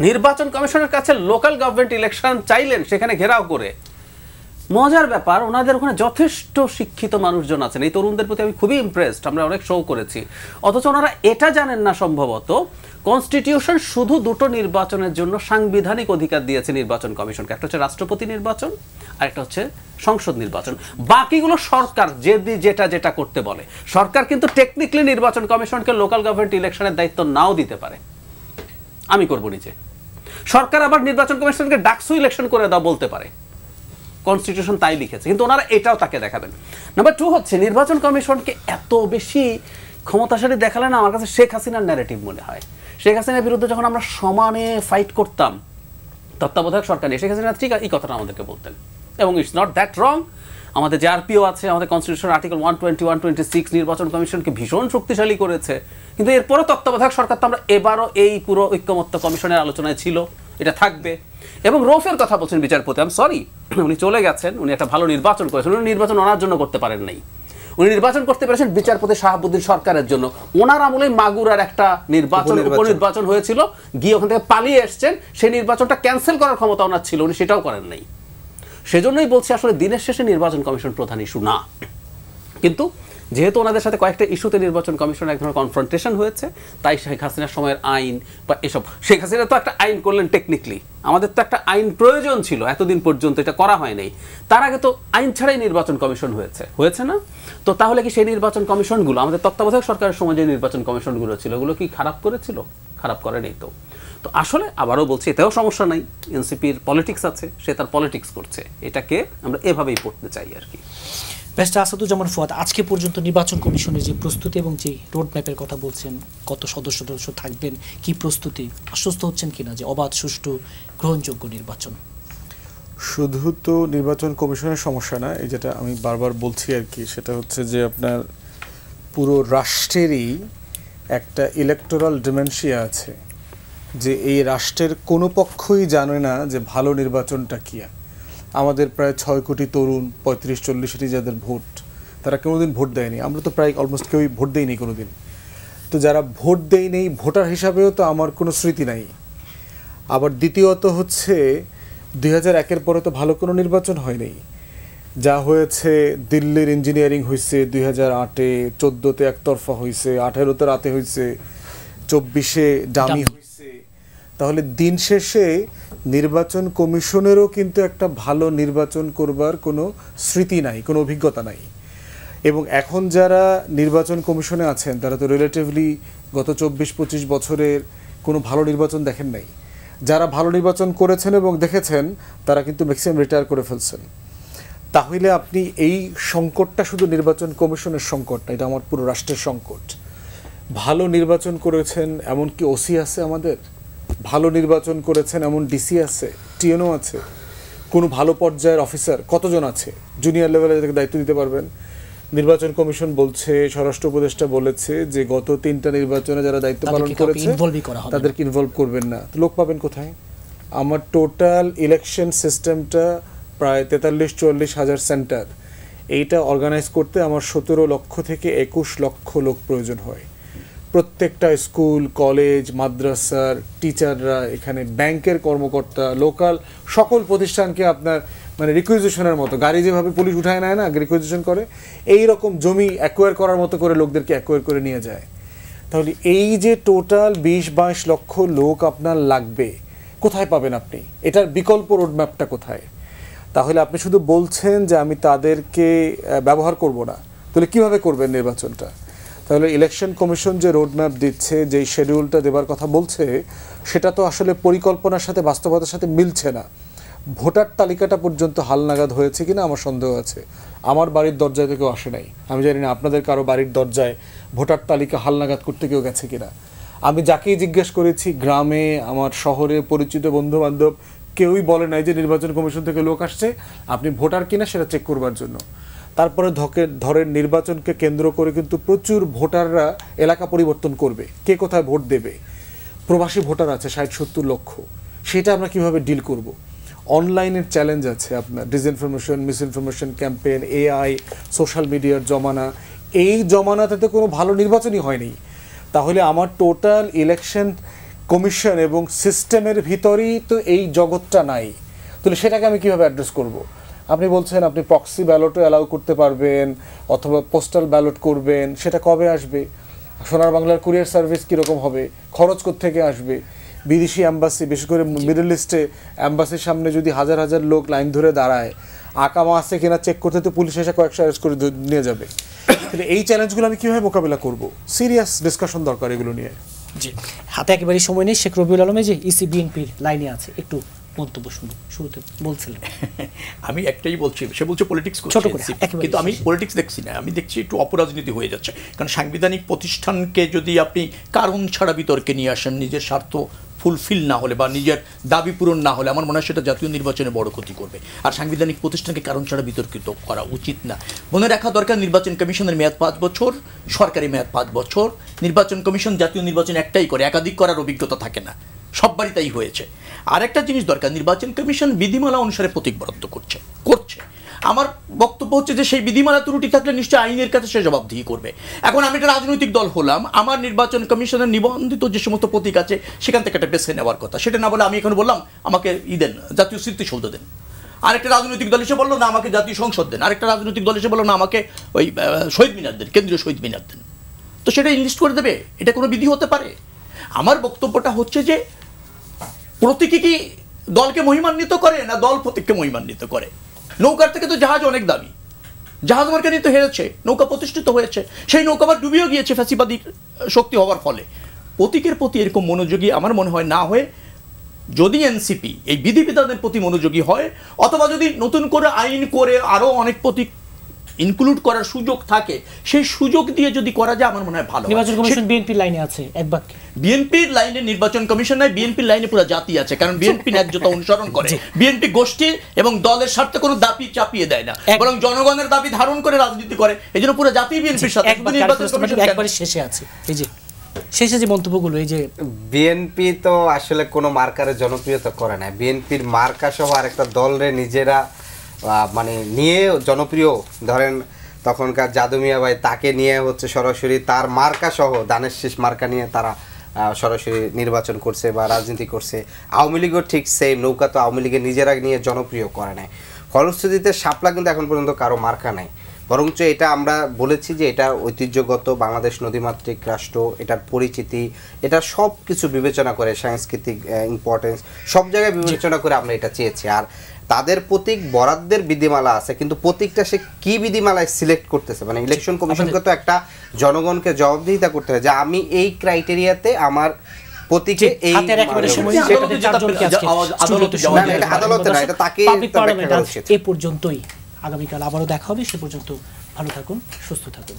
নির্বাচন কমিশনের কাছে লোকাল গভর্নমেন্ট ইলেকশন চাইলেন, সেখানে ঘেরাও করে। মজার ব্যাপার, ওনাদের ওখানে যথেষ্ট শিক্ষিত মানুষজন আছেন, এই তরুণদের প্রতি আমি খুবই ইমপ্রেসড, আমরা অনেক শো করেছি। অথচ ওনারা এটা জানেন না সম্ভবত কনস্টিটিউশন শুধু 2টো নির্বাচনের জন্য সাংবিধানিক অধিকার দিয়েছে নির্বাচন কমিশনকে, একটা হচ্ছে রাষ্ট্রপতি নির্বাচন আর একটা হচ্ছে সংসদ নির্বাচন। বাকিগুলো সরকার যেটা করতে বলে। সরকার কিন্তু টেকনিক্যালি নির্বাচন কমিশনকে লোকাল গভর্নমেন্ট ইলেকশনের দায়িত্ব নাও দিতে পারে, আমি করব নিজে। সরকার আবার নির্বাচন কমিশনকে ডাকসু ইলেকশন করে দাও বলতে পারে, কনস্টিটিউশন তাই লিখেছে, কিন্তু ওনারা এটাও তাকে দেখাবেন। নাম্বার 2 হচ্ছে নির্বাচন কমিশনকে এত বেশি ক্ষমতাশালী দেখালে না আমার কাছে শেখ হাসিনার ন্যারেটিভ মনে হয়। শেখ হাসিনার বিরুদ্ধে যখন আমরা সমানে ফাইট করতাম তত্ত্বাবধায়ক সরকার নিয়ে, শেখ হাসিনা ঠিক এই কথাটা আমাদেরকে বলতেন, এবং ইটস নট দ্যাট রং। আমাদের যে আরপিও আছে, আমাদের কনস্টিটিউশন আর্টিকেল 120, 126 নির্বাচন কমিশনকে ভীষণ শক্তিশালী করেছে, কিন্তু এরপরও তত্ত্বাবধায়ক সরকার তো আমরা এবারও এই পুরো ঐক্যমত্য কমিশনের আলোচনায় ছিল, এটা থাকবে। এবং রৌফের কথা বলছেন বিচারপতি, আমি সরি উনি চলে গেছেন, উনি একটা ভালো নির্বাচন করেছেন, উনি নির্বাচন ওনার জন্য করতে পারেন নাই, উনি নির্বাচন করতে পেরেছেন বিচারপতি শাহাবুদ্দিন সরকারের জন্য। ওনার আমলে মাগুরার একটা উপনির্বাচন হয়েছিল, গিয়ে ওখান থেকে পালিয়ে এসছেন, সেই নির্বাচনটা ক্যান্সেল করার ক্ষমতা ওনার ছিল, উনি সেটাও করেন নাই। সেজন্যই বলছি আসলে দিনের শেষে নির্বাচন কমিশন প্রধান ইস্যু না, কিন্তু যেহেতু ওনাদের সাথে কয়েকটা ইস্যুতে নির্বাচন কমিশন এক ধরনের কনফ্রন্টেশন হয়েছে, তাই শেখ হাসিনার সময়ের আইন বা এসব, শেখ হাসিনা তো একটা আইন করলেন টেকনিক্যালি, আমাদের তো একটা আইন প্রয়োজন ছিল, এতদিন পর্যন্ত এটা করা হয় নাই। তার আগে তো আইন ছাড়াই নির্বাচন কমিশন হয়েছে না? তো তাহলে কি সেই নির্বাচন কমিশনগুলো, আমাদের তত্ত্বাবধায়ক সরকারের সময় যে নির্বাচন কমিশনগুলো ছিল, ওগুলো কি খারাপ করেছিল? খারাপ করে নেই তো। তো আসলে আবারও বলছি, এতেও সমস্যা নাই, এনসিপির পলিটিক্স আছে, সে তার পলিটিক্স করছে, এটাকে আমরা এভাবেই পড়তে চাই আর কি। ব্যারিস্টার আসাদুজ্জামান ফুয়াদ, আজকে পর্যন্ত নির্বাচন কমিশনের যে প্রস্তুতি এবং যে রোড ম্যাপের কথা বলছেন, কত সদস্য থাকবেন, কি প্রস্তুতি, আশ্বস্ত হচ্ছেন কিনা যে অবাধ, সুষ্ঠু, গ্রহণযোগ্য নির্বাচন? শুধু তো নির্বাচন কমিশনের সমস্যা না, এই যেটা আমি বারবার বলছি আর কি, সেটা হচ্ছে যে আপনার পুরো রাষ্ট্রেরই একটা ইলেকটোরাল ডিমেনশিয়া আছে, যে এই রাষ্ট্রের কোনো পক্ষই জানে না যে ভালো নির্বাচনটা কী। আমাদের প্রায় 6 কোটি তরুণ, 35-40 যাদের ভোট, তারা কোনোদিন ভোট দেয়নি। আমরা তো প্রায় অলমোস্ট কেউই ভোট দেয়নি কোনোদিন। তো যারা ভোট দেয়নি, ভোটার হিসাবেও তো আমার কোনো স্মৃতি নাই। আবার দ্বিতীয়ত হচ্ছে 2001-এর পরে তো ভালো কোনো নির্বাচন হয়নি। যা হয়েছে, দিল্লির ইঞ্জিনিয়ারিং হয়েছে 2008-এ, 14-তে একতরফা হয়েছে, 18-তে রাতে হয়েছে, 24-এ ডামি হয়েছে। তাহলে দিন শেষে নির্বাচন কমিশনেরও কিন্তু একটা ভালো নির্বাচন করবার কোনো স্মৃতি নাই, কোনো অভিজ্ঞতা নাই। এবং এখন যারা নির্বাচন কমিশনে আছেন, তারা তো রিলেটিভলি গত 24-25 বছরের কোনো ভালো নির্বাচন দেখেন নাই। যারা ভালো নির্বাচন করেছেন এবং দেখেছেন, তারা কিন্তু ম্যাক্সিমাম রিটায়ার করে ফেলছেন। তাহলে আপনি এই সংকটটা শুধু নির্বাচন কমিশনের সংকট না, এটা আমার পুরো রাষ্ট্রের সংকট। ভালো নির্বাচন করেছেন এমন কি ওসি আছে আমাদের? ভালো নির্বাচন করেছেন এমন ডিসি আছে, টিএনও আছে, কোনো ভালো পর্যায়ের অফিসার কতজন আছে জুনিয়র লেভেলে যাদেরকে দায়িত্ব দিতে পারবেন? নির্বাচন কমিশন বলছে, স্বরাষ্ট্র উপদেষ্টা বলেছে যে গত 3টা নির্বাচনে যারা দায়িত্ব পালন করেছে তাদেরকে ইনভলভ করবেন না। তো লোক পাবেন কোথায়? আমার টোটাল ইলেকশন সিস্টেমটা প্রায় 43-44 হাজার সেন্টার, এইটা অর্গানাইজ করতে আমার 17 লক্ষ থেকে 21 লক্ষ লোক প্রয়োজন হয়। প্রত্যেকটা স্কুল, কলেজ, মাদ্রাসার টিচাররা, এখানে ব্যাংকের কর্মকর্তা, লোকাল সকল প্রতিষ্ঠানকে আপনার মানে রিকুইজিশনের মতো, গাড়ি যেভাবে পুলিশ উঠায় নেয় না, রিকুইজিশন করে, এই রকম জমি অ্যাকোয়ার করার মতো করে লোকদেরকে অ্যাকোয়ার করে নিয়ে যায়। তাহলে এই যে টোটাল 20-22 লক্ষ লোক আপনার লাগবে, কোথায় পাবেন আপনি? এটার বিকল্প রোডম্যাপটা কোথায়? তাহলে আপনি শুধু বলছেন যে আমি তাদেরকে ব্যবহার করব না, তাহলে কিভাবে করবেন নির্বাচনটা? তাহলে ইলেকশন কমিশন যে রোডম্যাপ দিচ্ছে, যেই শিডিউলটা দেবার কথা বলছে, সেটা তো আসলে পরিকল্পনার সাথে বাস্তবতার সাথে মিলছে না। ভোটার তালিকাটা পর্যন্ত হালনাগাদ হয়েছে কিনা আমার সন্দেহ আছে। আমার বাড়ির দরজায় তো কেউ আসে নাই, আমি জানি না আপনাদের কারো বাড়ির দরজায় ভোটার তালিকা হালনাগাদ করতে কেউ গেছে কিনা। আমি যাকেই জিজ্ঞেস করেছি, গ্রামে, আমার শহরে পরিচিত বন্ধু বান্ধব, কেউই বলে নাই যে নির্বাচন কমিশন থেকে লোক আসছে আপনি ভোটার কিনা সেটা চেক করবার জন্য। তারপরে ধরেন নির্বাচনকে কেন্দ্র করে কিন্তু প্রচুর ভোটাররা এলাকা পরিবর্তন করবে, কে কোথায় ভোট দেবে। প্রবাসী ভোটার আছে 60-70 লক্ষ, সেটা আমরা কিভাবে ডিল করব? অনলাইনের চ্যালেঞ্জ আছে আপনার, disinformation, misinformation campaign, AI, social মিডিয়ার জমানা। এই জমানাতে তো কোনো ভালো নির্বাচনই হয়নি। তাহলে আমার টোটাল ইলেকশন কমিশন এবং সিস্টেমের ভিতরেই তো এই জগৎটা নাই, তাহলে সেটাকে আমি কীভাবে অ্যাড্রেস করব? আপনি বলছেন আপনি প্রক্সি ব্যালটও অ্যালাউ করতে পারবেন অথবা পোস্টাল ব্যালট করবেন, সেটা কবে আসবে? সোনার বাংলার কুরিয়ার সার্ভিস কীরকম হবে? খরচ কোত্থেকে আসবে? বিদেশি অ্যাম্বাসি, বিশেষ করে মিডল ইস্টে অ্যাম্বাসির সামনে যদি হাজার হাজার লোক লাইন ধরে দাঁড়ায়, আকামা আছে কিনা চেক করতে তো পুলিশ এসে কয়েকশো অ্যারেস্ট করে নিয়ে যাবে। তাহলে এই চ্যালেঞ্জগুলো আমি কীভাবে মোকাবিলা করব? সিরিয়াস ডিসকাশন দরকার এগুলো নিয়ে। জি, হাতে একেবারেই সময় নেই। শেখ রবিউল আলমে যে ইসি বিএনপির লাইনে আছে, একটু মন্তব্য শুনুন। শুরুতে বলছিলেন। আমি একটাই বলছি, সে বলছে পলিটিক্স করছে, কিন্তু আমি পলিটিক্স দেখছি না, আমি দেখছি একটু অপরাজনীতি হয়ে যাচ্ছে। কারণ সাংবিধানিক প্রতিষ্ঠানকে যদি আপনি কারণ ছাড়া বিতর্কে নিয়ে আসেন, নিজের স্বার্থ ফুলফিল না হলে বা নিজের দাবি পূরণ না হলে, আমার মনে হয় সেটা জাতীয় নির্বাচনে বড় ক্ষতি করবে। আর সাংবিধানিক প্রতিষ্ঠানকে কারণ ছাড়া বিতর্কিত করা উচিত না। মনে রাখা দরকার, নির্বাচন কমিশনের মেয়াদ 5 বছর, সরকারি মেয়াদ 5 বছর। নির্বাচন কমিশন জাতীয় নির্বাচন একটাই করে, একাধিক করার অভিজ্ঞতা থাকে না, সববারই তাই হয়েছে। আর একটা জিনিস দরকার, নির্বাচন কমিশন বিধিমালা অনুসারে প্রতীক বরাদ্দ করছে। আমার বক্তব্য হচ্ছে যে সেই বিধিমালা ত্রুটি থাকলে নিশ্চয়ই আইনের কাছে সে জবাবদিহি করবে। এখন আমি একটা রাজনৈতিক দল হলাম, আমার নির্বাচন কমিশনের নিবন্ধিত যে সমস্ত প্রতীক আছে সেখান থেকে একটা বেছে নেওয়ার কথা, সেটা না বলে আমি এখন বললাম আমাকে দেন, জাতীয় স্মৃতিসৌধ দেন। আরেকটা রাজনৈতিক দল এসে বললো না আমাকে জাতীয় সংসদ দেন, আরেকটা রাজনৈতিক দল এসে বললো না আমাকে ওই শহীদ মিনার দেন, কেন্দ্রীয় শহীদ মিনার দেন। তো সেটা ইনলিস্ট করে দেবে? এটা কোনো বিধি হতে পারে? আমার বক্তব্যটা হচ্ছে যে প্রতীকী কি দলকে মহিমান্বিত করে না দল প্রতীককে মহিমান্বিত করে? নৌকার থেকে তো জাহাজ অনেক দামি, জাহাজ মার্কা নিয়ে তো হেরেছে, নৌকা প্রতিষ্ঠিত হয়েছে, সেই নৌকা আবার ডুবিয়েও গিয়েছে ফ্যাসিবাদী শক্তি হওয়ার ফলে। প্রতীকের প্রতি এরকম মনোযোগী আমার মনে হয় না হয়ে যদি এনসিপি এই বিধিবিধানের প্রতি মনোযোগী হয়, অথবা যদি নতুন করে আইন করে আরো অনেক প্রতীক ইনক্লুড করার সুযোগ থাকে, সেই সুযোগ দিয়ে যদি করা যায় আমার মনে হয় ভালো। নির্বাচন কমিশন বিএনপির লাইনে আছে এক বাক্যে। বিএনপির লাইনে নির্বাচন কমিশন নয়, বিএনপির লাইনে পুরো জাতি আছে, কারণ বিএনপি ন্যায্যতা অনুসরণ করে। বিএনপি গোষ্ঠীর এবং দলের স্বার্থে কোনো দাবি চাপিয়ে দেয় না, বরং জনগণের দাবি ধারণ করে রাজনীতি করে। এই জন্য পুরো জাতি বিএনপির সাথে। একবারে শেষে আছে এই যে শেষে যে মন্তব্যগুলো, এই যে বিএনপি তো আসলে কোনো মার্কারের জনপ্রিয়তা করে না। বিএনপির মার্কা সহ আরেকটা দলরে নিজেরা মানে নিয়ে জনপ্রিয়, ধরেন তখনকার জাদু মিয়া ভাই, তাকে নিয়ে হচ্ছে সরাসরি তার মার্কা সহ দানের শীষ মার্কা নিয়ে তারা সরাসরি নির্বাচন করছে বা রাজনীতি করছে। আওয়ামী লীগও ঠিক সেম, নৌকা তো আওয়ামী লীগের নিজেরা নিয়ে জনপ্রিয় করে নেয়। ফলশ্রুতিতে শাপলা কিন্তু এখন পর্যন্ত কারো মার্কা নাই, বরঞ্চ এটা আমরা বলেছি যে এটা ঐতিহ্যগত বাংলাদেশ নদীমাতৃক রাষ্ট্র, এটার পরিচিতি, এটা সব কিছু বিবেচনা করে, সাংস্কৃতিক ইম্পর্টেন্স সব জায়গায় বিবেচনা করে আমরা এটা চেয়েছি। আর তাদের প্রতীক বরাদ্দের বিধিমালা আছে, কিন্তু প্রতীকটা সে কি বিধিমালায় সিলেক্ট করতেছে, মানে ইলেকশন কমিশনকে তো একটা জনগণকে জবাবদিহিতা করতে হবে যে আমি এই ক্রাইটেরিয়াতে আমার প্রতীকে এই আদালতে না, এটা তাকে এ পর্যন্তই। আগামীকাল আবারও দেখা হবে, সে পর্যন্ত ভালো থাকুন, সুস্থ থাকুন।